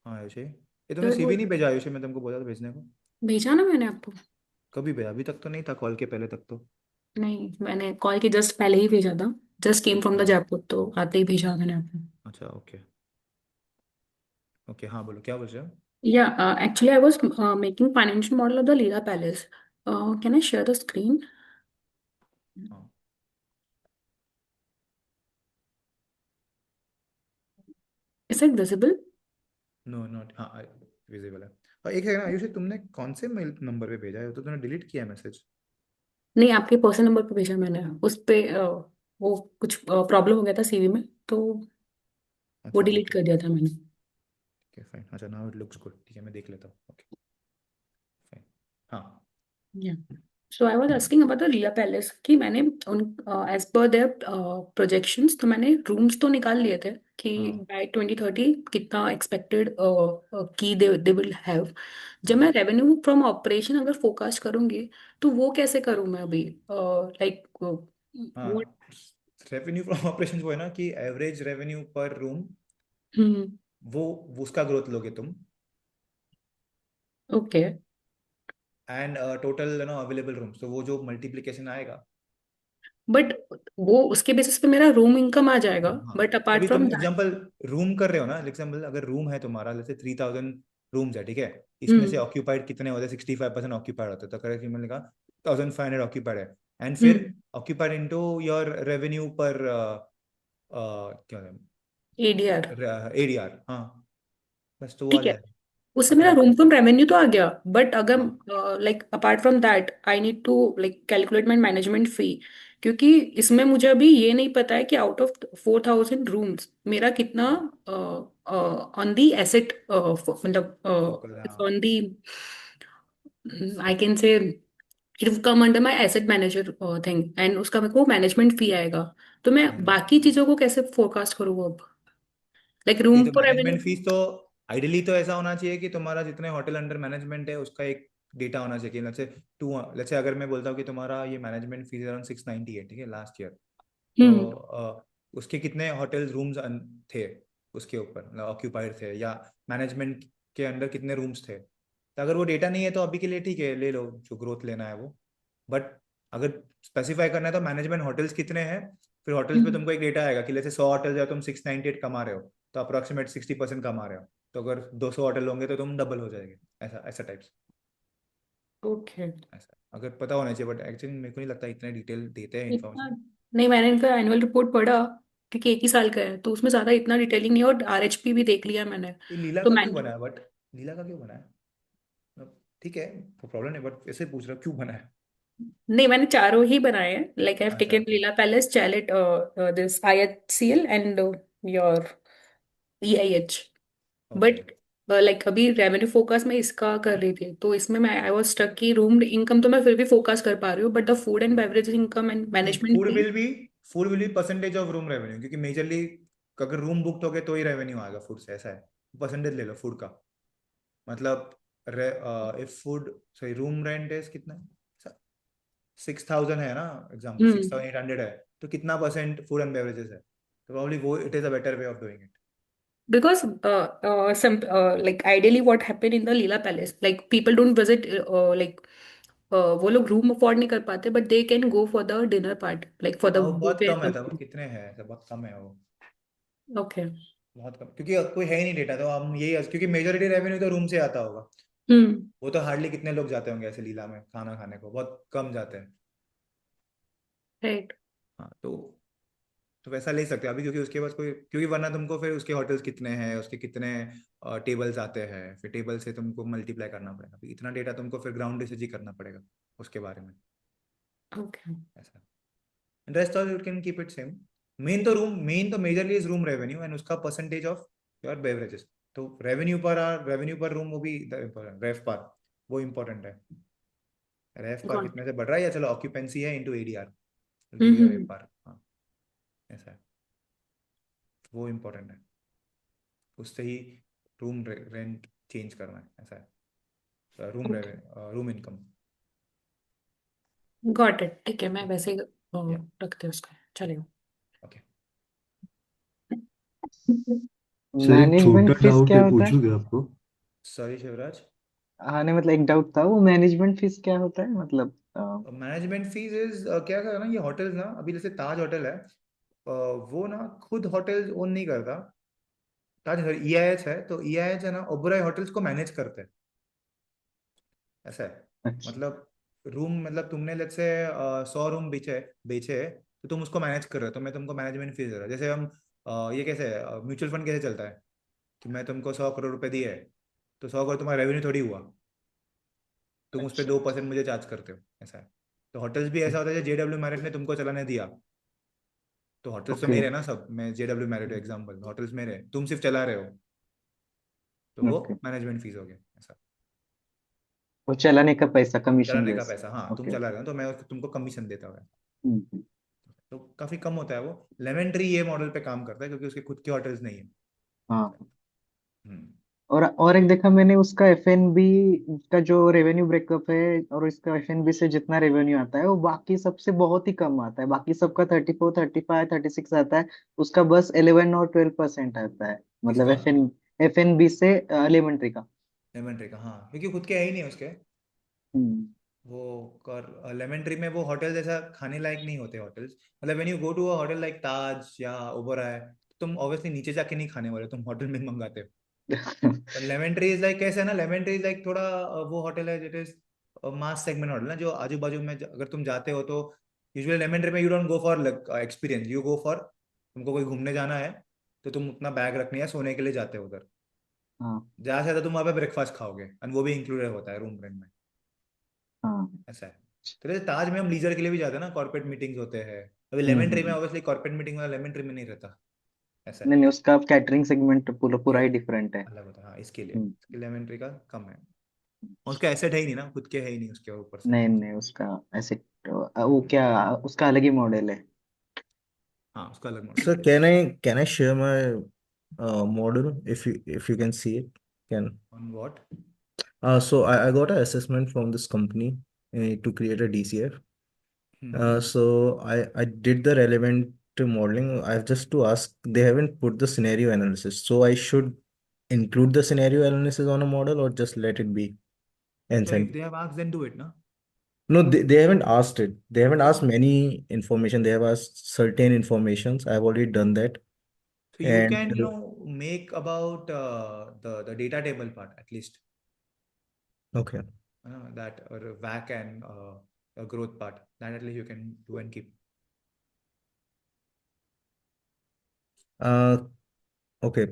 हाँ आयुषी, ये तुमने सर वो सीवी नहीं भेजा आयुषी, मैं तुमको बोला था भेजने को। भेजा ना मैंने आपको। कभी भेजा, अभी तक तो नहीं था कॉल के पहले तक तो। नहीं, मैंने कॉल के जस्ट पहले ही भेजा था। Just came from the Jaipur, तो आते ही भेजा मैंने आपको। अच्छा, ओके ओके, हाँ बोलो क्या बोल रहे हो? Yeah, actually, I was making financial model of the Leela Palace. Can I share the screen? हाँ Is it visible? No not, हाँ विजिबल है। और एक है ना आयुषी, तुमने कौन से मेल नंबर पे भेजा है? तो तुमने डिलीट किया मैसेज? नहीं, आपके पर्सनल नंबर पे भेजा मैंने। उस पे वो कुछ प्रॉब्लम हो गया था सीवी में, तो वो अच्छा डिलीट ओके कर दिया था मैंने। ओके फाइन, अच्छा नाउ इट लुक्स गुड, ठीक है मैं देख लेता हूँ, ओके फाइन। हाँ Yeah. So I was asking about the Leela Palace कि मैंने उन as per their projections, तो मैंने रूम्स तो निकाल लिए थे कि हाँ by 2030 कितना expected की they will have। जब हाँ मैं रेवेन्यू फ्रॉम ऑपरेशन अगर फोकस्ट करूंगी, तो वो कैसे करूं मैं अभी? लाइक हाँ, वो। रेवेन्यू फ्रॉम ऑपरेशन वो है ना कि एवरेज रेवेन्यू पर रूम, हम्म। वो उसका ग्रोथ लोगे तुम, okay. And total you know available rooms, तो वो जो मल्टीप्लिकेशन आएगा। बट वो उसके बेसिस पे मेरा रूम इनकम आ जाएगा, हाँ, बट अपार्ट अभी तुम फ्रॉम दैट। एग्जांपल रूम कर रहे हो ना, एग्जांपल अगर रूम है तुम्हारा जैसे 3000 रूम्स है, ठीक है, इसमें से हम्म। ऑक्यूपाइड कितने होते हैं? 65% ऑक्यूपाइड होते हैं, तो करेक्ट मैंने कहा 1500 ऑक्यूपाइड है, एंड फिर हम्म। ऑक्यूपाइड इनटू योर रेवेन्यू पर क्या एडीआर। एडीआर, हाँ बस तो वो आ ठीक है, जाएगा उससे मेरा अपने आप। रूम फ्रॉम रेवेन्यू तो आ गया, बट अगर हाँ like apart from that I need to like calculate my management fee, क्योंकि इसमें मुझे अभी ये नहीं पता है कि आउट ऑफ 4000 रूम्स मेरा कितना ऑन दी एसेट, मतलब फोकस, हाँ on the, I can say it will come under my asset manager thing, and उसका मेरे को मैनेजमेंट फी आएगा। तो मैं बाकी चीजों को कैसे फोरकास्ट करूँ अब? लाइक नहीं रूम तो तो रेवेन्यू। मैनेजमेंट फीस तो आइडियली तो ऐसा होना चाहिए कि तुम्हारा जितने होटल अंडर मैनेजमेंट है उसका एक डेटा होना चाहिए, लेट्स से लेट्स से अगर मैं बोलता हूँ कि तुम्हारा ये मैनेजमेंट फीस अराउंड 690 है, ठीक है, लास्ट ईयर, तो हम्म। उसके कितने होटल रूम्स थे उसके ऊपर, मतलब ऑक्यूपाइड थे, या मैनेजमेंट के अंडर कितने रूम्स थे, तो अगर वो डेटा नहीं है तो अभी के लिए ठीक है, ले लो जो ग्रोथ लेना है वो, बट अगर स्पेसिफाई करना है तो मैनेजमेंट होटल्स कितने हैं, फिर होटल्स पे तुमको एक डेटा आएगा कि जैसे 100 होटल्स है, तुम 698 कमा रहे हो, तो अप्रोक्सीमेट 60% कमा रहे हो, तो अगर 200 होटल होंगे तो तुम डबल हो जाएंगे, ऐसा ऐसा टाइप्स, ओके। ऐसा अगर पता होना चाहिए, बट एक्चुअली मेरे को नहीं लगता इतने डिटेल देते हैं इतना इन्फॉर्मेशन। नहीं, मैंने इनका एनुअल रिपोर्ट पढ़ा, क्योंकि एक ही साल का है, तो उसमें ज्यादा इतना डिटेलिंग नहीं है, और आरएचपी भी देख लिया मैंने। ये लीला तो का क्यों मैंने बना है? बट लीला का क्यों बना है? मतलब, ठीक है वो प्रॉब्लम नहीं, बट ऐसे पूछ रहा हूँ क्यों बना है? नहीं, मैंने चारों ही बनाए हैं। लाइक आई हैव अच्छा taken okay Leela Palace, chalet, this IHCL and your EIH. Okay but like अभी रेवेन्यू फोकस मैं इसका कर रही थी, तो इसमें मैं आई वाज स्टक की रूम इनकम तो मैं फिर भी फोकस कर पा रही हूँ, but the food and beverage income and नहीं, management fee. Food will be percentage of room revenue, क्योंकि मेजरली अगर रूम बुक हो गए तो ही रेवेन्यू आएगा फूड से, ऐसा है, परसेंटेज ले लो फूड का, मतलब if food sorry room rent is कितना है, 6000 है ना, एग्जाम्पल हम्म। 6800 है, तो कितना परसेंट फूड एंड बेवरेजेस है, तो प्रॉब्ली वो it is a better way of doing it. Because some like ideally what happened in the Leela Palace, like people don't visit like वो लोग रूम अफोर्ड नहीं कर पाते, but they can go for the dinner part, like for the हाँ वो बहुत buffet कम है and था, वो everything. कितने हैं ऐसा, बहुत कम है वो, Okay. बहुत कम, क्योंकि कोई है ही नहीं डेटा, तो हम यही, क्योंकि मेजोरिटी रेवेन्यू तो रूम से आता होगा, हम्म। वो तो हार्डली कितने लोग जाते होंगे ऐसे लीला में खाना खाने को, बहुत कम जाते हैं। Right. हाँ तो वैसा ले सकते हैं अभी, क्योंकि उसके पास कोई, क्योंकि वरना तुमको फिर उसके होटल्स कितने हैं, उसके कितने टेबल्स आते हैं, फिर टेबल से तुमको मल्टीप्लाई करना पड़ेगा, फिर इतना डेटा तुमको फिर ग्राउंड रिसर्च ही करना पड़ेगा उसके बारे में, Okay. ऐसा। Rest all you can keep it same. Main तो majorly is room revenue and उसका परसेंटेज ऑफ योर बेवरेजेस, तो रेवेन्यू पर रूम वो भी रेफ पार, वो इम्पोर्टेंट है, रेफ पार Got it. कितने से बढ़ रहा है, या चलो ऑक्यूपेंसी है इनटू एडीआर, गिव यू रेफ हम्म। पार, हाँ ऐसा है, वो इम्पोर्टेंट है, उससे ही रूम रेंट चेंज करना है, ऐसा है, Okay. Room income. Got it. ठीक है, मैं वैसे ही या रखते हैं उसका, चलेगा। ओके। सर एक छोटा मैनेजमेंट फीस डाउट क्या है, होता है? पूछोगे आपको? सॉरी शिवराज। हाँ नहीं, मतलब एक डाउट था, वो मैनेजमेंट फीस क्या होता है मतलब? मैनेजमेंट फीस इज क्या था ना, ये होटल्स ना, अभी जैसे ताज होटल है, वो ना खुद होटल्स ओन नहीं करता। ताज ईआईएच है, तो ईआईएच है ना ओबराय होटल्स को मैनेज करते हैं, ऐसा है। अच्छा मतलब रूम, मतलब तुमने लेट्स से 100 रूम बेचे बेचे, तो तुम उसको मैनेज कर रहे हो, तो मैं तुमको मैनेजमेंट फीस दे रहा हूँ। जैसे हम ये कैसे म्यूचुअल फंड कैसे चलता है, कि मैं तुमको 100 करोड़ रुपए दिए, तो 100 करोड़ तुम्हारा रेवेन्यू थोड़ी हुआ, तुम उस पर अच्छा 2% मुझे चार्ज करते हो, ऐसा है। तो होटल्स भी ऐसा होता है, जेडब्ल्यू मैरियट ने तुमको चलाने दिया, तो होटल्स तो ओके मेरे हैं ना सब, मैं जेडब्ल्यू मैरियट एग्जाम्पल, होटल्स मेरे हैं, तुम सिर्फ चला रहे हो, तो वो ओके मैनेजमेंट फीस हो गया, ऐसा। वो चलाने का पैसा कमीशन चलाने का बेस। पैसा, हाँ, तुम ओके चला रहे हो तो मैं तुमको कमीशन देता हूँ, हम्म, तो काफी कम होता है वो। लेमन ट्री ये मॉडल पे काम करता है क्योंकि उसके खुद के होटल्स नहीं है। हाँ हम्म। और एक देखा मैंने उसका एफएनबी का जो रेवेन्यू ब्रेकअप है, और इसका एफएनबी से जितना रेवेन्यू आता है वो बाकी सबसे बहुत ही कम आता है। बाकी सबका 34, 35, 36 आता है, उसका बस 11 और 12% आता है, मतलब किसका? एफएनबी से एलिमेंट्री का। लेमन ट्री का, हाँ, क्योंकि खुद के है ही नहीं उसके। हम्म वो कर लेमन ट्री में वो होटल जैसा खाने लायक नहीं होते होटल्स। मतलब when you go to a hotel like Taj या ओबराय, तुम ऑब्वियसली नीचे जाके नहीं खाने वाले, तुम होटल में मंगाते हो। पर लेमन ट्री इज लाइक कैसे है ना, लेमन ट्री इज लाइक थोड़ा वो होटल है जिट इज मास सेगमेंट होटल ना, जो आजू बाजू में अगर तुम जाते हो तो यूजुअली लेमन ट्री में you don't go for experience, you go for, तुमको कोई घूमने जाना है तो तुम अपना बैग रखने या सोने के लिए जाते हो उधर। हाँ ज्यादा से ज्यादा तुम वहाँ पे ब्रेकफास्ट खाओगे, एंड वो भी इंक्लूडेड होता है रूम रेंट में, हाँ ऐसा है। तो जैसे ताज में हम लीजर के लिए भी जाते हैं ना, कॉर्पोरेट मीटिंग्स होते हैं, अभी हम्म लेमन हम्म, ट्री में हम्म। ऑब्वियसली कॉर्पोरेट मीटिंग वाला लेमन ट्री में नहीं रहता, ऐसा नहीं है। नहीं, उसका कैटरिंग सेगमेंट पूरा पूरा ये ही डिफरेंट है। अलग होता है, हाँ, इसके लिए हम्म, इसके लेमन ट्री का कम है। और उसका एसेट है ही नहीं ना, खुद के है ही नहीं उसके ऊपर से। नहीं नहीं, उसका ऐसे वो क्या, उसका अलग ही मॉडल है। हाँ, उसका अलग मॉडल So है। can I share my model if you can see it? Can on what? so I got an assessment from this company to create a DCF. So I did the relevant modeling. I've just to ask, they haven't put the scenario analysis. So I should include the scenario analysis on a model or just let it be and So if send. they have asked, then do it, na? No, they haven't asked it. They haven't asked many information. They have asked certain informations. I've already done that. So you And can, make about the data table part at least, okay. that or WAC and growth part. That at least you can do and keep. Uh, okay.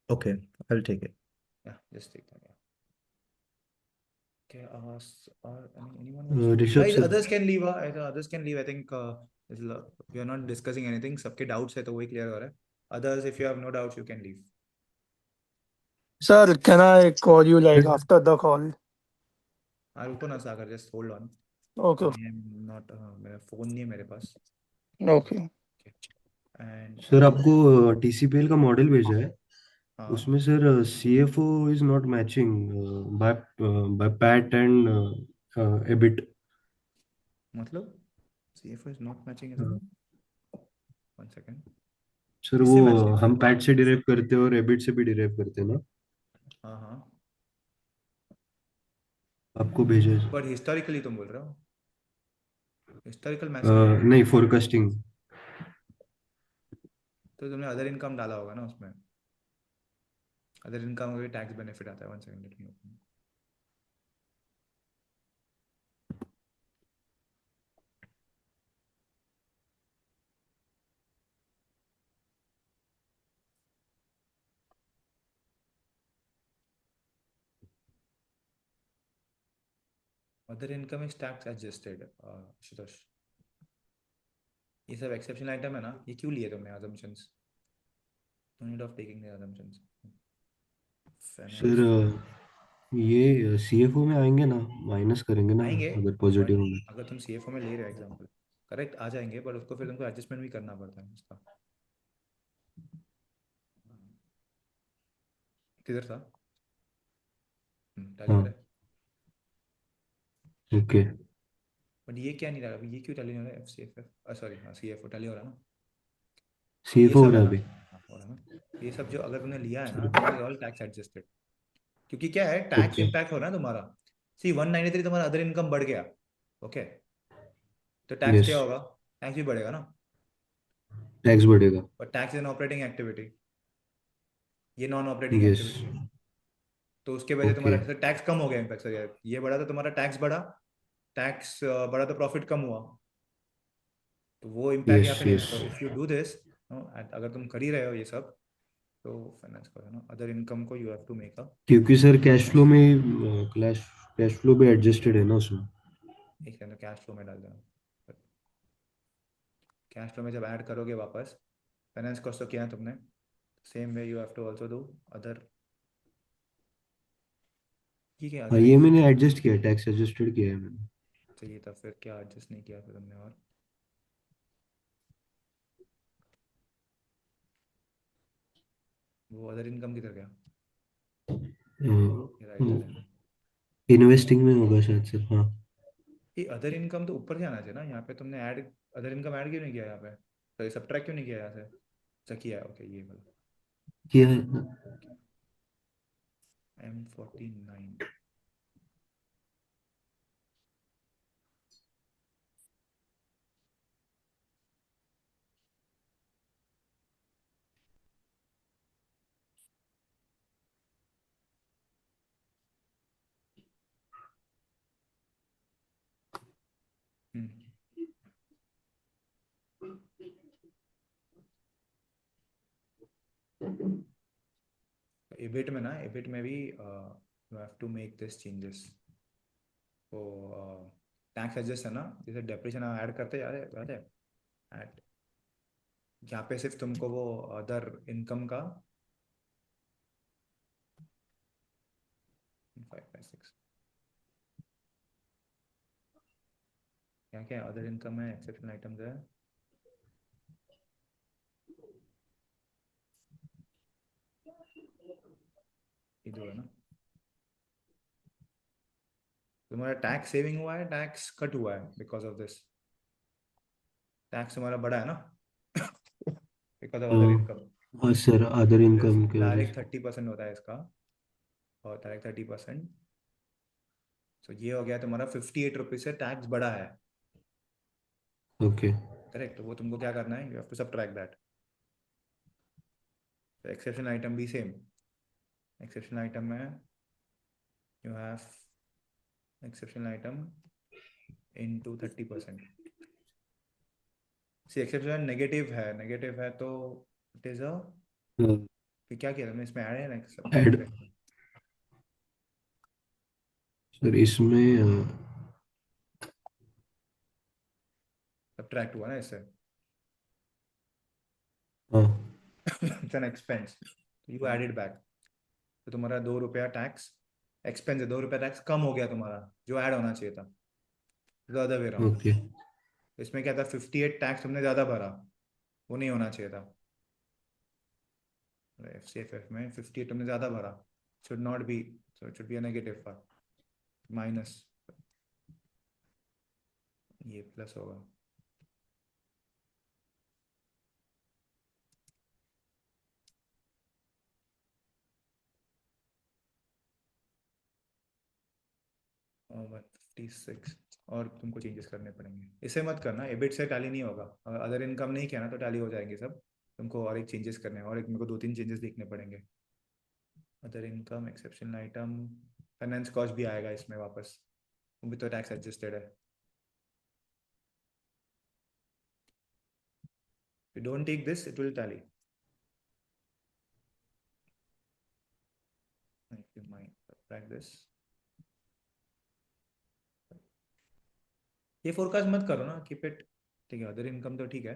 Okay, I'll take it. Yeah, just take that. Yeah. Okay. Anyone wants to? Rishabh Guys, sir, others can leave. Others can leave. I think we are not discussing anything. सबके doubts है तो वही clear हो रहा है. Others, if you have no doubts, you can leave. Sir, can I call you like after the call? रुको ना सागर, just hold on. Okay. I am not. मेरा phone नहीं है मेरे पास. Okay. Okay. And सर आपको टीसीपीएल का model भेजा है, हाँ, उसमें sir CFO is not matching by by PAT and EBIT. मतलब CFO is not matching as in 1 second. Sir वो किससे मैच नहीं हो हम रहा पैट से डिराइव करते हैं और एबिट से भी डिराइव करते हैं ना, है? हाँ, हाँ, आपको भेजा है पर हिस्टोरिकली तुम बोल रहे हो, हिस्टोरिकल मैच नहीं हो रहा, नहीं फोरकास्टिंग। तो तुमने अदर इनकम डाला होगा ना उसमें, अदर इनकम में भी टैक्स बेनिफिट आता है। 1 second, let me open. Other income is tax adjusted, Ashutosh. ये सब एक्सेप्शनल आइटम है ना, ये क्यों लिए तुमने assumptions? No need of taking the assumptions. Sir Finance ये सीएफओ में आएंगे ना, माइनस करेंगे ना आएंगे, अगर बट पॉजिटिव होंगे। अगर तुम CFO में ले रहे हो एग्जाम्पल, करेक्ट आ जाएंगे, बट उसको फिर तुमको एडजस्टमेंट भी करना पड़ता है उसका। किधर था? टैली हो हाँ रहा है, ओके। बट ये क्या नहीं रहा अभी, ये क्यों टैली नहीं हो रहा है? FCFF, सॉरी, हाँ, CFO टैली हो रहा है ना, तो ये सीएफओ हो सब है रहा है ना, अभी हाँ, हो रहा है ना, ये सब जो अगर तुमने लिया है ना, sir. This is all tax adjusted. क्योंकि क्या है, टैक्स ओके इम्पैक्ट हो रहा है तुम्हारा, सी 193 तुम्हारा अदर इनकम बढ़ गया, ओके, तो टैक्स यस, क्या होगा? टैक्स भी बढ़ेगा ना, टैक्स बढ़ेगा। और टैक्स एन ऑपरेटिंग एक्टिविटी, ये नॉन ऑपरेटिंग यस, एक्टिविटी है, तो उसके वजह से ओके, तुम्हारा टैक्स कम हो गया इम्पैक्ट। सर ये बढ़ा तो तुम्हारा टैक्स बढ़ा, टैक्स बढ़ा तो प्रॉफिट कम हुआ, तो वो इम्पैक्ट यस, यहाँ पे नहीं है। यस, तो इफ यू डू दिस, अगर तुम कर ही रहे हो ये सब, तो फाइनेंस करो ना, अदर इनकम को you have to make a, क्योंकि सर कैश फ्लो में कैश फ्लो भी एडजस्टेड है ना उसमें। एक सेकंड कैश फ्लो में डाल देना। कैश फ्लो में जब ऐड करोगे वापस, फाइनेंस कॉस्ट तो किया है तुमने, same way you have to also do other, ठीक है, हाँ, अदर ये इनकम। मैंने एडजस्ट किया है, टैक्स एडजस्टेड किया है मैंने। चाहिए था, फिर क्या एडजस्ट नहीं किया फिर तुमने? और वो अदर इनकम किधर गया? ये रहा, इधर है। इन्वेस्टिंग में होगा शायद सर, हाँ। ये अदर इनकम तो ऊपर से आना चाहिए ना, यहाँ पे तुमने ऐड, अदर इनकम ऐड क्यों नहीं किया यहाँ पे? तो ये सब्ट्रैक्ट क्यों नहीं किया यहाँ से? अच्छा किया है, ओके, ये वाला किया है। M49। एबिट में ना, एबिट में भी you have to make this changes. तो टैक्स एडजस्ट है ना, जैसे डेप्रिसिएशन ऐड करते याद है, याद है? ऐड, यहाँ पे सिर्फ तुमको वो अदर इनकम का 5/6 क्या क्या अदर इनकम है, एक्सेप्शनल आइटम्स है, ये दो है ना। तुम्हारा टैक्स सेविंग हुआ है, टैक्स कट हुआ है बिकॉज ऑफ दिस? टैक्स तुम्हारा बढ़ा है ना बिकॉज ऑफ अदर इनकम। हाँ सर, अदर इनकम की वजह डायरेक्ट से। 30% होता है इसका, और डायरेक्ट 30%, तो ये हो गया तुम्हारा 58 रुपीज से टैक्स बढ़ा है, ओके, करेक्ट? तो वो तुमको क्या करना है, you have to subtract that. Exceptional item भी सेम, एक्सेप्शनल आइटम में you have exceptional item into 30%। See exceptional negative है तो इट इज अ, क्या किया तुमने इसमें? ऐड है ना, ऐड सबट्रैक्ट है। सर इसमें सबट्रैक्ट हुआ ना इससे, हाँ, it's an expense, you added back, तो तुम्हारा 2 रुपया टैक्स एक्सपेंस है, 2 रुपया टैक्स कम हो गया तुम्हारा, जो ऐड होना चाहिए था, ज़्यादा वे राउंड। ओके, इसमें क्या था, 58 टैक्स तुमने ज़्यादा भरा, वो नहीं होना चाहिए था। FCFF में 58 तुमने ज़्यादा भरा, should not be, so it should be a negative part, minus, ये प्लस होगा। और 156 और तुमको चेंजेस करने पड़ेंगे, इसे मत करना, एबिट से टैली नहीं होगा, अगर अदर इनकम नहीं किया ना तो टैली हो जाएंगे सब, तुमको और एक चेंजेस करने हैं, और एक मेरे को 2-3 चेंजेस देखने पड़ेंगे। Other income, exceptional item, finance cost भी आएगा इसमें वापस, वो भी तो टैक्स एडजस्टेड है। You don't take this, it will tally. If you mind subtract this, ये फोरकास्ट मत करो ना, कीप इट, ठीक है? अदर इनकम तो ठीक है,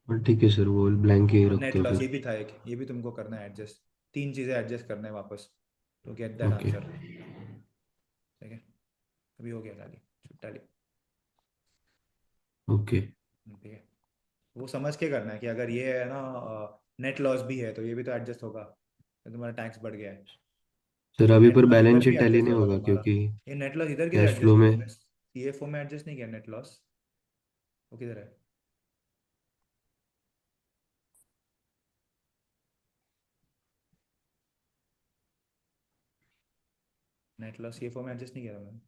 और ठीक है सर, वो ब्लैंक ही रखते नेट हो लॉस फिर। ये भी था एक, ये भी तुमको करना है एडजस्ट, 3 चीजें एडजस्ट करना है वापस to get that okay, answer, ठीक है? अभी हो गया टैली, टैली, ओके ठीक है? वो समझ के करना है कि अगर ये है ना नेट लॉस भी है, तो ये भी तो एडजस्ट होगा, तो तुम्हारा टैक्स बढ़ गया है, सर, ये अभी नेट पर लॉस बैलेंस इधर भी शीट टैली एडजस्ट नहीं होगा होगा तुम्हारा। क्योंकि ये नेट लॉस इधर किधर कैश एडजस्ट फ्लो किया में। तुमने? CFO में एडजस्ट नहीं किया नेट लॉस, वो किधर है? नेट लॉस CFO में एडजस्ट नहीं किया था मैंने,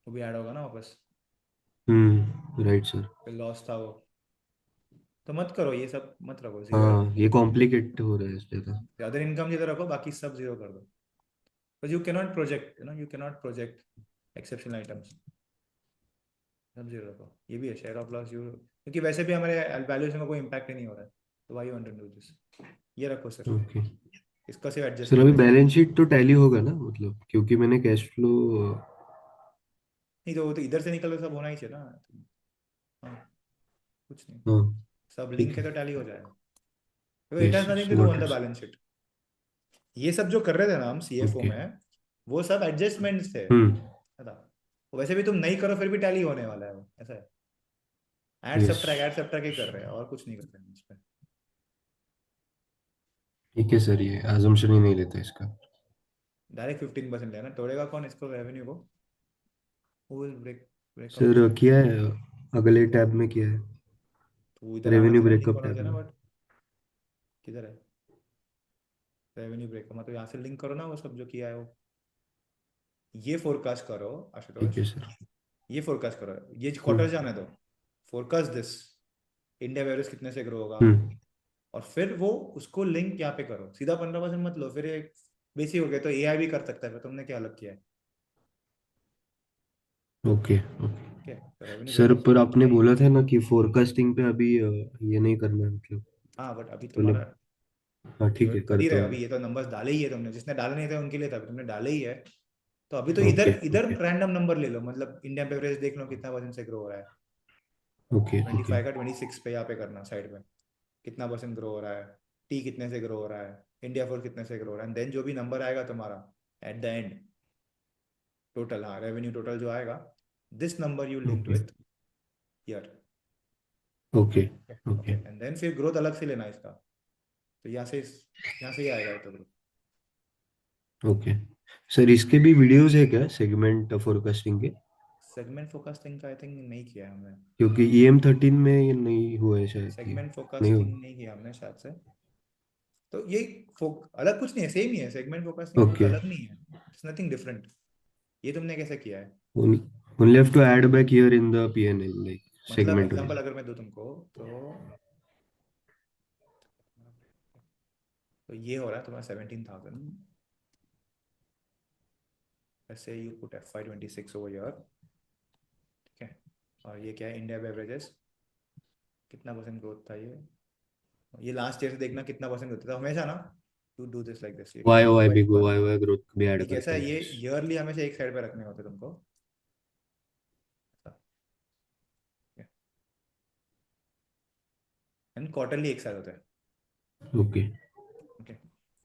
वो भी ऐड होगा ना वापस, राइट सर। फिर लॉस था वो, तो मत करो ये सब, मत रखो, जीरो हाँ रखो, ये कॉम्प्लिकेट हो रहा है ज्यादा। अदर इनकम जिधर रखो, बाकी सब जीरो कर दो, but you cannot project, you cannot project exceptional items, सब जीरो रखो। ये भी है शेयर ऑफ लॉस यू, क्योंकि वैसे भी हमारे वैल्यूएशन में कोई इम्पैक्ट ही नहीं हो रहा है, तो why you want to do this, ये रखो सिर्फ, ओके इसका सिर्फ सर, एडजस्टमेंट अभी है। बैलेंस शीट तो टैली होगा ना, मतलब क्योंकि मैंने कैश फ्लो। नहीं तो वो तो इधर से निकल के सब होना ही चाहिए ना। हाँ, कुछ नहीं, हाँ सब ठीक लिंक है है। तो टैली हो जाएगा, तो it yes has nothing to do got on the it. Balance sheet. ये सब जो कर रहे थे ना हम CFO ओके। में, वो सब एडजस्टमेंट्स थे, हम्म। है ना? वैसे भी तुम नहीं करो फिर भी टैली होने वाला है वो, ऐसा है, ऐड यस सब्ट्रैक्ट ही कर रहे हैं, और कुछ नहीं कर रहे हैं इस पे। ठीक है सर, ये assumption ही नहीं लेता इसका। डायरेक्ट 15% लेना, तोड़ेगा कौन इसको, रेवेन्यू को? Who will break up sir this? किया है, अगले टैब में किया है, तो इधर आना रेवेन्यू चाहिए, लिंक ब्रेकअप होना टैब चाहिए ना, में। बट किधर है रेवेन्यू ब्रेकअप? मतलब यहाँ से लिंक करो ना वो सब जो किया है वो, ये फोरकास्ट करो ठीक आशुतोष, है सर। ये फोरकास्ट करो, ये क्वार्टर हम्म। जाने दो, फोरकास्ट दिस, इंडिया एवरेज कितने से ग्रो होगा, हम्म। और फिर वो उसको लिंक यहाँ पे करो, सीधा 15% मत लो, फिर एक बेसिक हो गया, तो AI भी कर सकता है, फिर तुमने क्या अलग किया है? ओके ओके ठीक है, तो रेवेन्यू सर, ब्रेकअप। पर आपने बोला था ना कि फोरकास्टिंग पे अभी ये नहीं करना है, मतलब हाँ बट अभी तो तुम्हारा, हाँ ठीक है, कर ही करता रहे हो, हूँ। अभी ये तो नंबर्स डाले ही है तुमने, जिसने डाले नहीं थे उनके लिए था, अभी तुमने डाले ही है, तो अभी तो इधर ओके इधर ओके रैंडम नंबर ले लो, मतलब इंडियन एवरेज देख लो कितना परसेंट से ग्रो हो रहा है, ओके ओके 25 का 26 पे यहाँ पे करना साइड में, कितना परसेंट ग्रो हो रहा है, टी कितने से ग्रो हो रहा है, इंडिया फोर कितने से ग्रो हो रहा है, एंड देन जो भी नंबर आएगा तुम्हारा एट द एंड, टोटल, हाँ रेवेन्यू टोटल जो आएगा, this number you linked okay with year, okay okay, okay and then फिर ग्रोथ अलग से लेना इसका, तो यहाँ से ही आएगा तो ग्रोथ। ओके सर, इसके भी वीडियोस है क्या सेगमेंट फोरकास्टिंग के? सेगमेंट फोकस्टिंग का आई थिंक नहीं किया है हमने, क्योंकि EM13 में ये नहीं हुआ है शायद, ये सेगमेंट नहीं फोकस्टिंग हुआ। नहीं किया हमने शायद से, तो ये अलग कुछ नहीं है, सेम ही है, सेगमेंट फोकस्टिंग कुछ ओके, अलग नहीं है, इट्स नथिंग डिफरेंट। ये तुमने कैसे किया है? only have to add back here in the P&L like मतलब segment एग्जांपल wise. अगर मैं दूं तुमको, तो ये हो रहा है तुम्हारा 17,000, ऐसे you put FY26 over year, ठीक है, और ये क्या है, इंडिया बेवरेजेस, कितना परसेंट ग्रोथ था ये लास्ट ईयर से देखना कितना परसेंट ग्रोथ था हमेशा ना, to do this like this, ये क्या है YOY भी 21, YOY ग्रोथ भी ऐड ये कैसा करते है, हैं। ये ईयरली हमेशा एक साइड पे रखने होते तुमको, एंड क्वार्टरली एक साथ होता है, ओके ओके,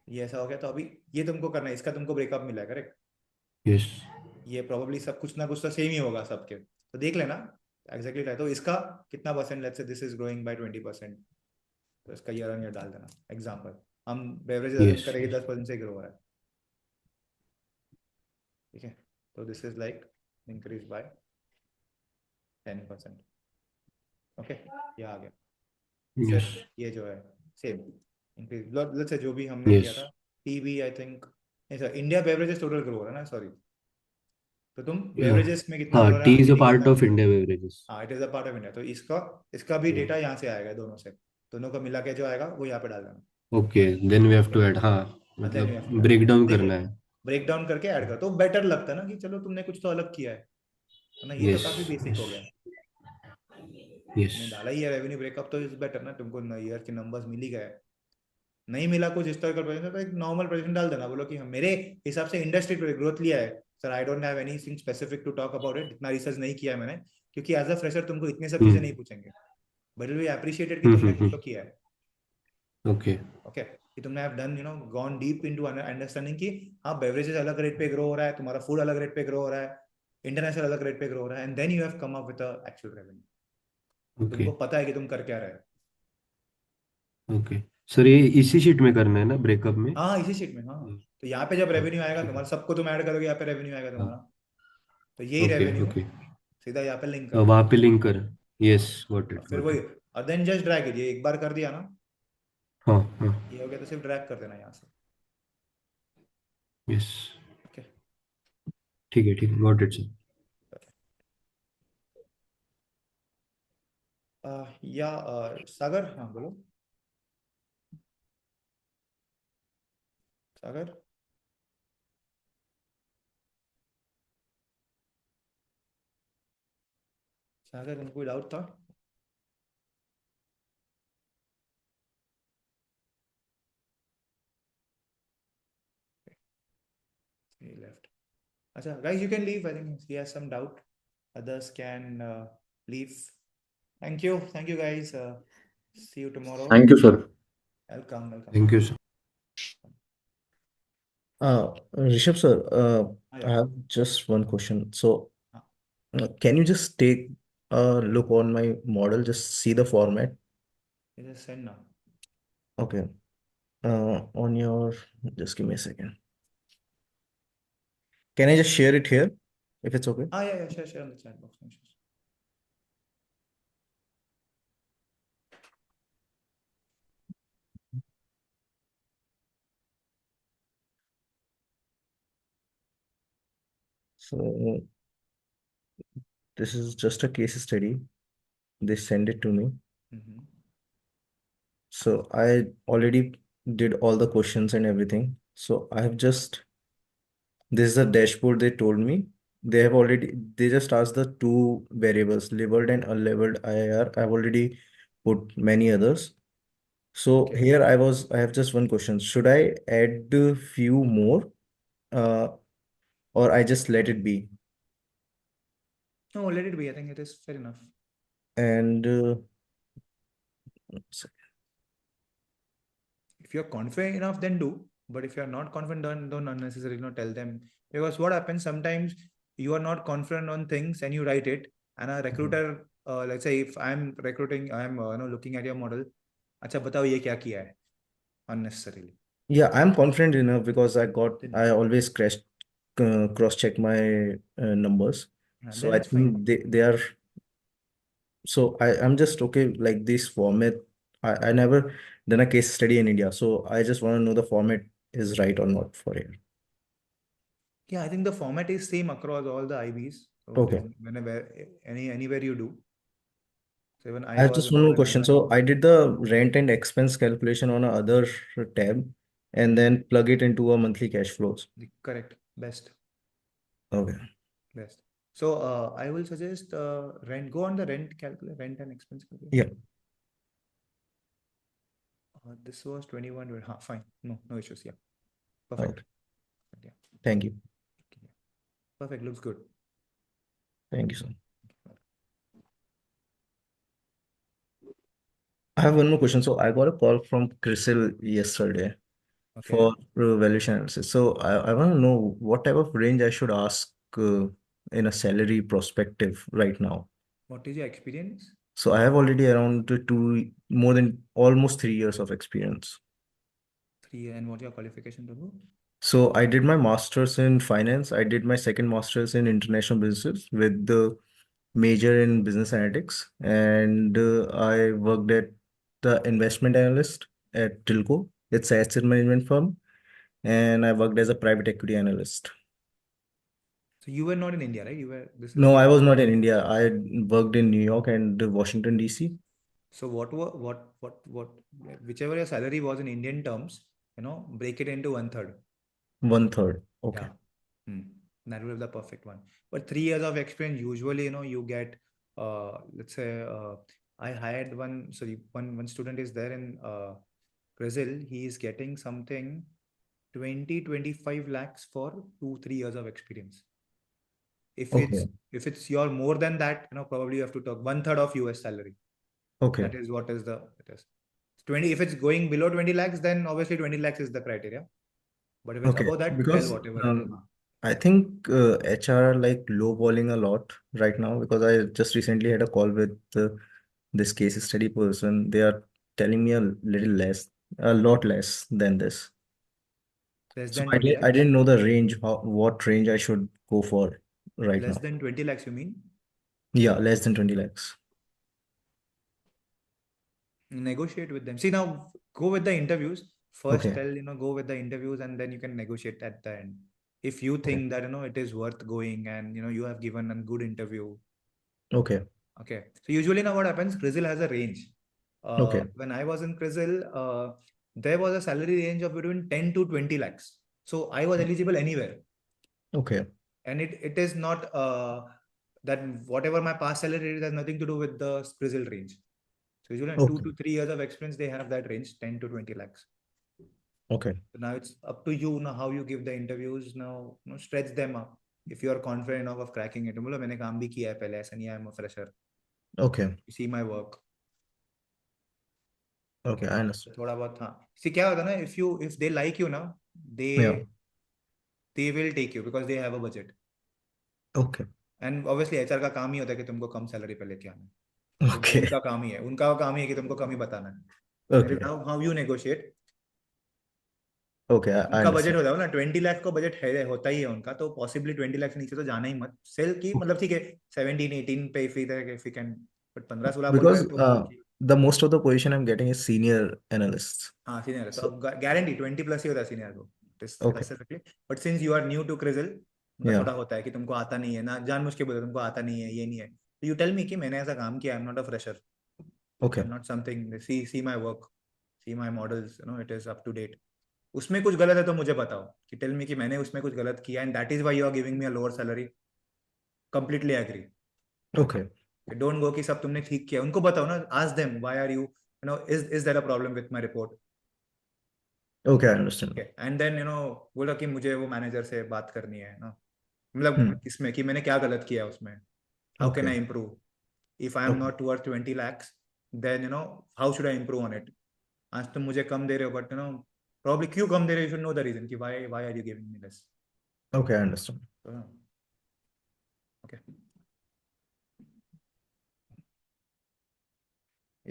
ये ऐसा हो गया, तो अभी ये तुमको करना है, इसका तुमको ब्रेकअप मिला है करेक्ट, यस ये प्रोबेबली सब कुछ ना कुछ तो सेम ही होगा सबके, तो देख लेना एग्जैक्टली exactly, तो इसका कितना percent, let's say this is growing by 20%, तो इसका ईयर ऑन ईयर डाल देना, एग्जांपल हम बेवरेजेस अज्यूम यस करेंगे 10% से ग्रो हो रहा है, ठीक है, तो this is like increase by 10%, okay, ये आ गया, यस फिर ये जो है सेम इंक्रीज, लेट्स से जो भी हमने किया यस था, टीवी आई थिंक, नहीं sir, India beverages total grow हो रहा है ना, सॉरी, तो तुम बेवरेजेस में कितना हाँ, ग्रो हो रहा टी है इज अ हमने कितना पार्ट ऑफ किया, इंडिया बेवरेजेस। हाँ it is a part of India, तो इसका इसका भी डेटा यहाँ से आएगा, दोनों से, दोनों को मिला के जो आएगा वो यहाँ पे डाल देना, okay, then we have to add, हाँ and then you मतलब have to add, break down देखो करना है। ब्रेक डाउन करके ऐड कर, तो बेटर लगता है ना कि चलो तुमने कुछ तो अलग किया है ना, ये तो यस काफी बेसिक हो गया, यस तुमने डाला ही है रेवेन्यू ब्रेकअप, तो इज बेटर ना, तुमको ईयर के नंबर्स मिल ही गए, नहीं मिला कुछ हिस्टोरिकल प्रोजेक्शन, तो एक नॉर्मल प्रोजेक्शन डाल देना, बोलो कि हम मेरे हिसाब से इंडस्ट्री ग्रोथ लिया है sir, I don't have anything specific to talk about it, इतना रिसर्च नहीं किया है मैंने, क्योंकि एज अ फ्रेशर तुमको इतनी सब चीजें नहीं पूछेंगे, बट विल बी अप्रिशिएटेड कि तुमने कुछ तो किया है, ओके ओके, कि तुमने have done gone deep into understanding कि हाँ बेवरेजेस अलग रेट पे ग्रो हो रहा है, तुम्हारा फूड अलग रेट पे ग्रो हो रहा है, इंटरनेशनल अलग रेट पे ग्रो हो रहा है, and then you have come up with actual revenue, okay तुमको पता है कि तुम कर क्या रहे हो, ओके सर, ये इसी शीट में करना है ना ब्रेकअप में? हाँ इसी शीट में, हाँ, तो यहाँ पे जब हाँ रेवेन्यू आएगा ठीक है, तुम्हारा, सबको तुम ऐड करोगे, यहाँ पे रेवेन्यू आएगा हाँ तुम्हारा, तो यही ओके रेवेन्यू ओके, सीधा यहाँ पे लिंक करना, वहाँ पे लिंक कर, यस गॉट और इट फिर गॉट वही, इट। और देन जस्ट ड्रैग, ये एक बार कर दिया ना, हाँ हाँ ये हो गया, तो सिर्फ ड्रैग कर देना यहाँ से, Yes. Okay. ठीक है got it sir. सागर, हाँ बोलो सागर। सागर, कोई डाउट था? He left. Acha, guys, you can leave. I think he has some doubt. Others can leave. Thank you guys. See you tomorrow. Thank you, sir. Welcome. Thank you, sir. Rishabh sir, I Yeah. have just one question. So, can you just take a look on my model, just see the format? Just send now. Okay. Just give me a second. Can I just share it here, if it's okay? Yeah, share on the chat box. No issues. So, this is just a case study. They send it to me. So I already did all the questions and everything. So I have just, this is a dashboard they told me. They just asked the two variables, labeled and unlabeled IIR. I've already put many others. So Okay. here I have just one question. Should I add a few more, or I just let it be? No, let it be. I think it is fair enough. And if you're confident enough, then do. But if you're not confident, don't unnecessarily tell them. Because what happens sometimes, you are not confident on things and you write it, and a recruiter, let's say if I'm recruiting, I'm looking at your model. अच्छा बताओ ये क्या किया है? Unnecessarily. yeah, I'm confident enough because I always cross check my numbers. So Then I it's fine. think they are. So I'm just okay, like this format. I never done a case study in India, so I just want to know the format is right or not for it. Yeah, I think the format is same across all the IBs. So Okay. whenever anywhere you do. So even I have just one more question. So I did the rent and expense calculation on another tab and then plug it into a monthly cash flows. Correct. Best. Okay. Best. So I will suggest rent. Go on the rent calculator, rent and expense calculator. Yeah. This was 21. Fine. No issues. Yeah. Perfect. Okay. Yeah. Thank you. Perfect. Looks good. Thank you, sir. I have one more question. So I got a call from CRISIL yesterday for valuation analysis. So I want to know what type of range I should ask in a salary perspective right now. What is your experience? So I have already around more than almost 3 years of experience. 3 and what your qualification, Prabhu? So I did my master's in finance. I did my second master's in international business with the major in business analytics, and I worked at the investment analyst at Tilco. It's an asset management firm, and I worked as a private equity analyst. So you were not in India, right? No, I was not in India. I worked in New York and Washington, DC. So whichever your salary was in Indian terms, break it into 1/3. 1/3. Okay. Yeah. That will be the perfect one. But 3 years of experience, usually, you get, let's say, I hired one student is there in Brazil. He is getting something 20-25 lakhs for 2-3 years of experience. If it's your more than that, probably you have to talk 1/3 of US salary. Okay. That is what it is. 20, if it's going below 20 lakhs, then obviously 20 lakhs is the criteria. But if it's above that, because 12, whatever. I think HR are like lowballing a lot right now, because I just recently had a call with this case study person. They are telling me a lot less than this. Less So than 20 lakhs? I didn't know the range, what range I should go for right now. Less than 20 lakhs, you mean? Yeah, less than 20 lakhs. Negotiate with them. See, now go with the interviews. First Okay. tell, go with the interviews, and then you can negotiate at the end. If you Okay. think that, it is worth going, and, you have given a good interview. Okay. Okay. So usually now what happens, Crisil has a range. Okay. When I was in Crisil, there was a salary range of between 10 to 20 lakhs. So I was eligible anywhere. Okay. And it is not that whatever my past salary is has nothing to do with the Crisil range. So usually in 2 Okay. to 3 years of experience, they have that range, 10 to 20 lakhs. Okay. So now it's up to you now how you give the interviews. Now, stretch them up. If you are confident enough of cracking it, बोलो मैंने काम भी किया है पहले, ऐसा नहीं है, I'm a fresher. Okay. You see my work. Okay. I understand. थोड़ा बहुत हाँ. See क्या होता है ना, if they like you now, Yeah. they will take you because they have a budget. Okay. And obviously HR का काम ही होता है कि तुमको कम सैलरी पे लेके आना है. तो Okay. उनका काम ही है. उनका काम ही है कि तुमको कम ही बताना है. Okay. And now how you negotiate? Okay. I उनका बजट understand. होता है ना 20 लाख का बजट है, होता ही है उनका, तो पॉसिबली 20 लाख से नीचे तो जाना ही मत. सेल की मतलब ठीक है 17-18 पे if you can, but 15-16 बोल रहे Because हैं तो बोल की. the most of the position I'm getting is senior analysts. हाँ सीनियर है तो So, अब गारंटी 20 प्लस ही होता है सीनियर को okay. Specifically. But since you are new to Crizal, मतलब Yeah. थोड़ा होता है कि तुमको आता नहीं है ना, जानबूझ के बोलो तुमको आता नहीं है, ये नहीं है, तो यू टेल मी कि मैंने ऐसा काम किया, I am not a fresher, Okay. Not something, see my work, see my models, it is up to date. उसमें कुछ गलत है तो मुझे बताओ, कि टेल मी कि मैंने उसमें कुछ गलत किया and that is why you are giving me a lower salary. Completely agree. Okay. Don't go कि सब तुमने ठीक किया. उनको बताओ ना, ask them why are you is there a problem with my report. Okay. I understand. And then बोला कि मुझे वो मैनेजर से बात करनी है ना, मतलब Hmm. इसमें कि मैंने क्या गलत किया उसमें, how can Okay. I improve. If I am Okay. Not worth 20 lakhs, then how should I improve on it. आज तुम मुझे कम दे रहे हो, बट प्रॉब्ली क्यों कम दे रहे हो, you should know the reason कि why are you giving me less. Okay. I understand. Okay.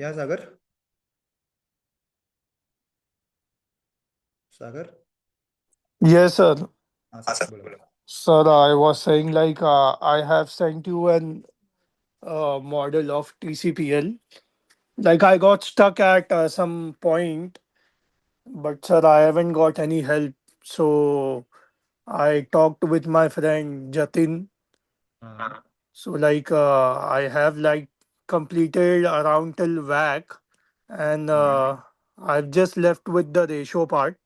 या सागर. सागर. Yes, sir. हाँ सर बोलो. Sir, I was saying like I have sent you an model of TCPL. Like I got stuck at some point, but sir, I haven't got any help. So I talked with my friend Jatin. हाँ. So like I have like completed around till WAC, and I've just left with the ratio part.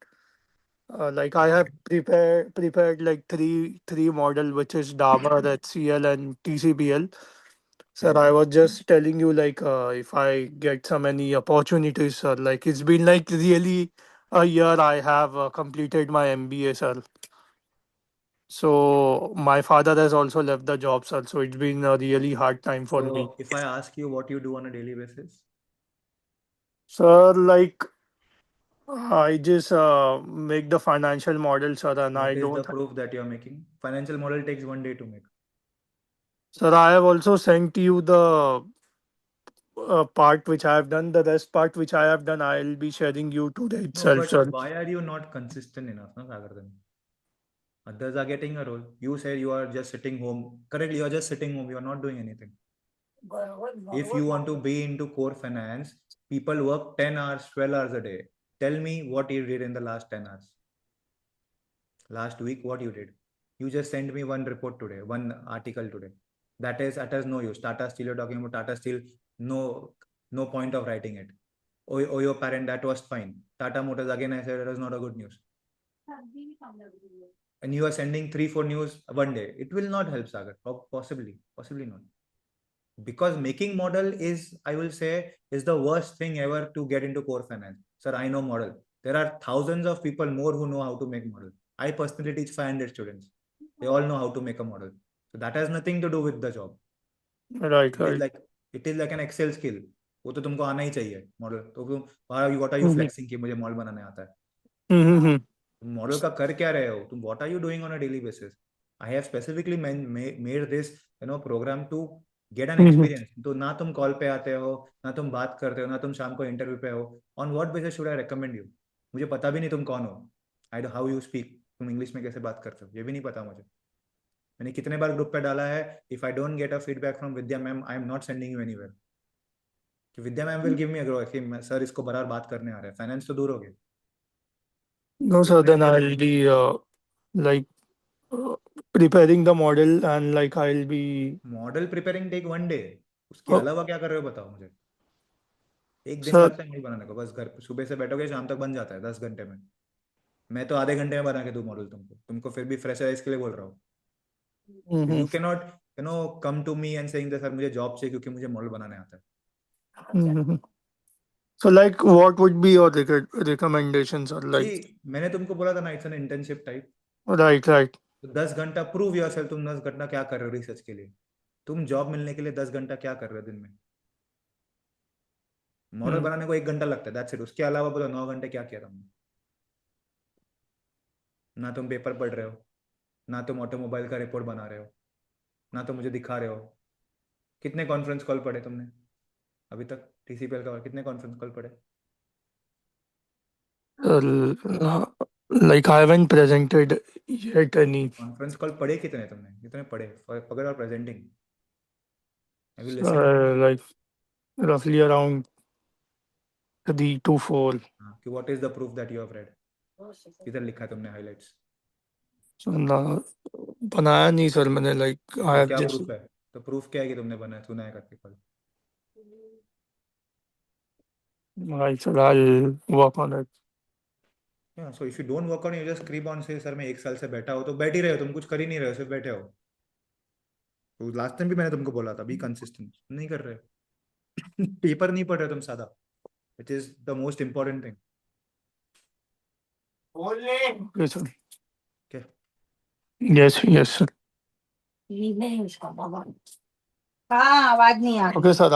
Like I have prepared like three model, which is Dabur, HCL, and TCPL. Sir, I was just telling you like if I get some any opportunities, sir. Like it's been like really a year I have completed my MBA, sir. So my father has also left the job, sir. So it's been a really hard time for me. So if I ask you what you do on a daily basis, Sir, like I just make the financial model, sir, and I what is the don't. proof that you are making? Financial model takes 1 day to make. Sir, I have also sent you the part which I have done. The rest part which I have done, I'll be sharing you today No, itself, but sir. why are you not consistent enough, no, Sagar? Then others are getting a role. You say you are just sitting home. Correctly, you are just sitting home. You are not doing anything. If you want to be into core finance, people work 10 hours, 12 hours a day. Tell me what you did in the last 10 hours. Last week, what you did? You just sent me one report today, one article today. That has no use. Tata Steel, you're talking about Tata Steel, no point of writing it. Your parent, that was fine. Tata Motors, again, I said it was not a good news. And you are sending 3-4 news one day. It will not help, Sagar. Possibly not. Because making model is, I will say, is the worst thing ever to get into core finance. Sir, I know model. There are thousands of people more who know how to make model. I personally teach 500 students. They all know how to make a model. So that has nothing to do with the job. Right, It right. is like an Excel skill. वो तो तुमको आना ही चाहिए model. तो तुम what are you flexing कि मुझे model बनाने आता है. तुम मॉडल का कर क्या रहे हो? तुम what are you doing on a daily basis? I have specifically made this program to get an experience. तो ना तुम कॉल पे आते हो, ना तुम बात करते हो, ना तुम शाम को इंटरव्यू पे हो. On what basis should I recommend you? मुझे पता भी नहीं तुम कौन हो. I know how you speak. तुम इंग्लिश में कैसे बात करते हो ये भी नहीं पता मुझे. मैंने कितने बार ग्रुप पे डाला है, if I don't get a feedback from Vidya ma'am, I am not sending you anywhere. कि Vidya ma'am will give me a growth कि सर इसको बराबर बात करने आ रहा है. फाइनेंस तो दूर हो गया. No, sir. Then I'll be like preparing the model and like I'll be. Model preparing take 1 day, उसके Oh, अलावा क्या कर रहे हो बताओ मुझे। एक दिन sir. लगता है मॉडल बनाने को, बस घर सुबह से बैठोगे शाम तक बन जाता है 10 घंटे में। मैं तो आधे घंटे में बना के दूं मॉडल तुमको फिर भी फ्रेशर है इसके लिए बोल रहा हूँ। Mhm. You can not come to me and saying that sir मुझे जॉब चाहिए क्योंकि मुझे मॉडल बनाने आता है। Mhm. So like what would be your recommendations or like मैंने तुमको बोला था ना, it's an internship type. right. तो 10 घंटा प्रूव योरसेल्फ, तुम 10 घंटा क्या कर रहे हो रिसर्च के लिए, तुम जॉब मिलने के लिए 10 घंटा क्या कर रहे हो दिन में। मॉडल बनाने को 1 घंटा लगता है, दैट्स इट। उसके अलावा बोलो 9 घंटे क्या किया तुमने। ना तुम पेपर पढ़ रहे हो, ना तुम ऑटोमोबाइल का रिपोर्ट बना रहे हो, ना तो मुझे दिखा रहे हो। कितने कॉन्फ्रेंस कॉल पढ़े तुमने अभी तक, TCPL का कितने कॉन्फ्रेंस कॉल पढ़े। Like I haven't presented yet any. Conference call पढ़े कितने पढ़े फॉर और presenting. Have you listened? Like roughly around 3 to 4. कि what is the proof that you have read, किधर लिखा है तुमने हाइलाइट्स। So ना बनाया नहीं सर मैंने like I तो have क्या just. प्रूफ है, तो प्रूफ क्या है कि तुमने बनाया, सुना है करके call. Right, sir, I'll work on it. So if you don't work on, you just creep on say sir मैं 1 साल से बैठा हो, तो बैठ ही रहे हो तुम, कुछ कर ही नहीं रहे हो, सिर्फ बैठे हो। तो लास्ट टाइम भी मैंने तुमको बोला था बी कंसिस्टेंट, नहीं कर रहे। पेपर नहीं पढ़ रहे तुम सादा, it is the most important thing. Okay, sir. Okay. Yes, sir. हाँ, आवाज नहीं आ रही। Okay, sir.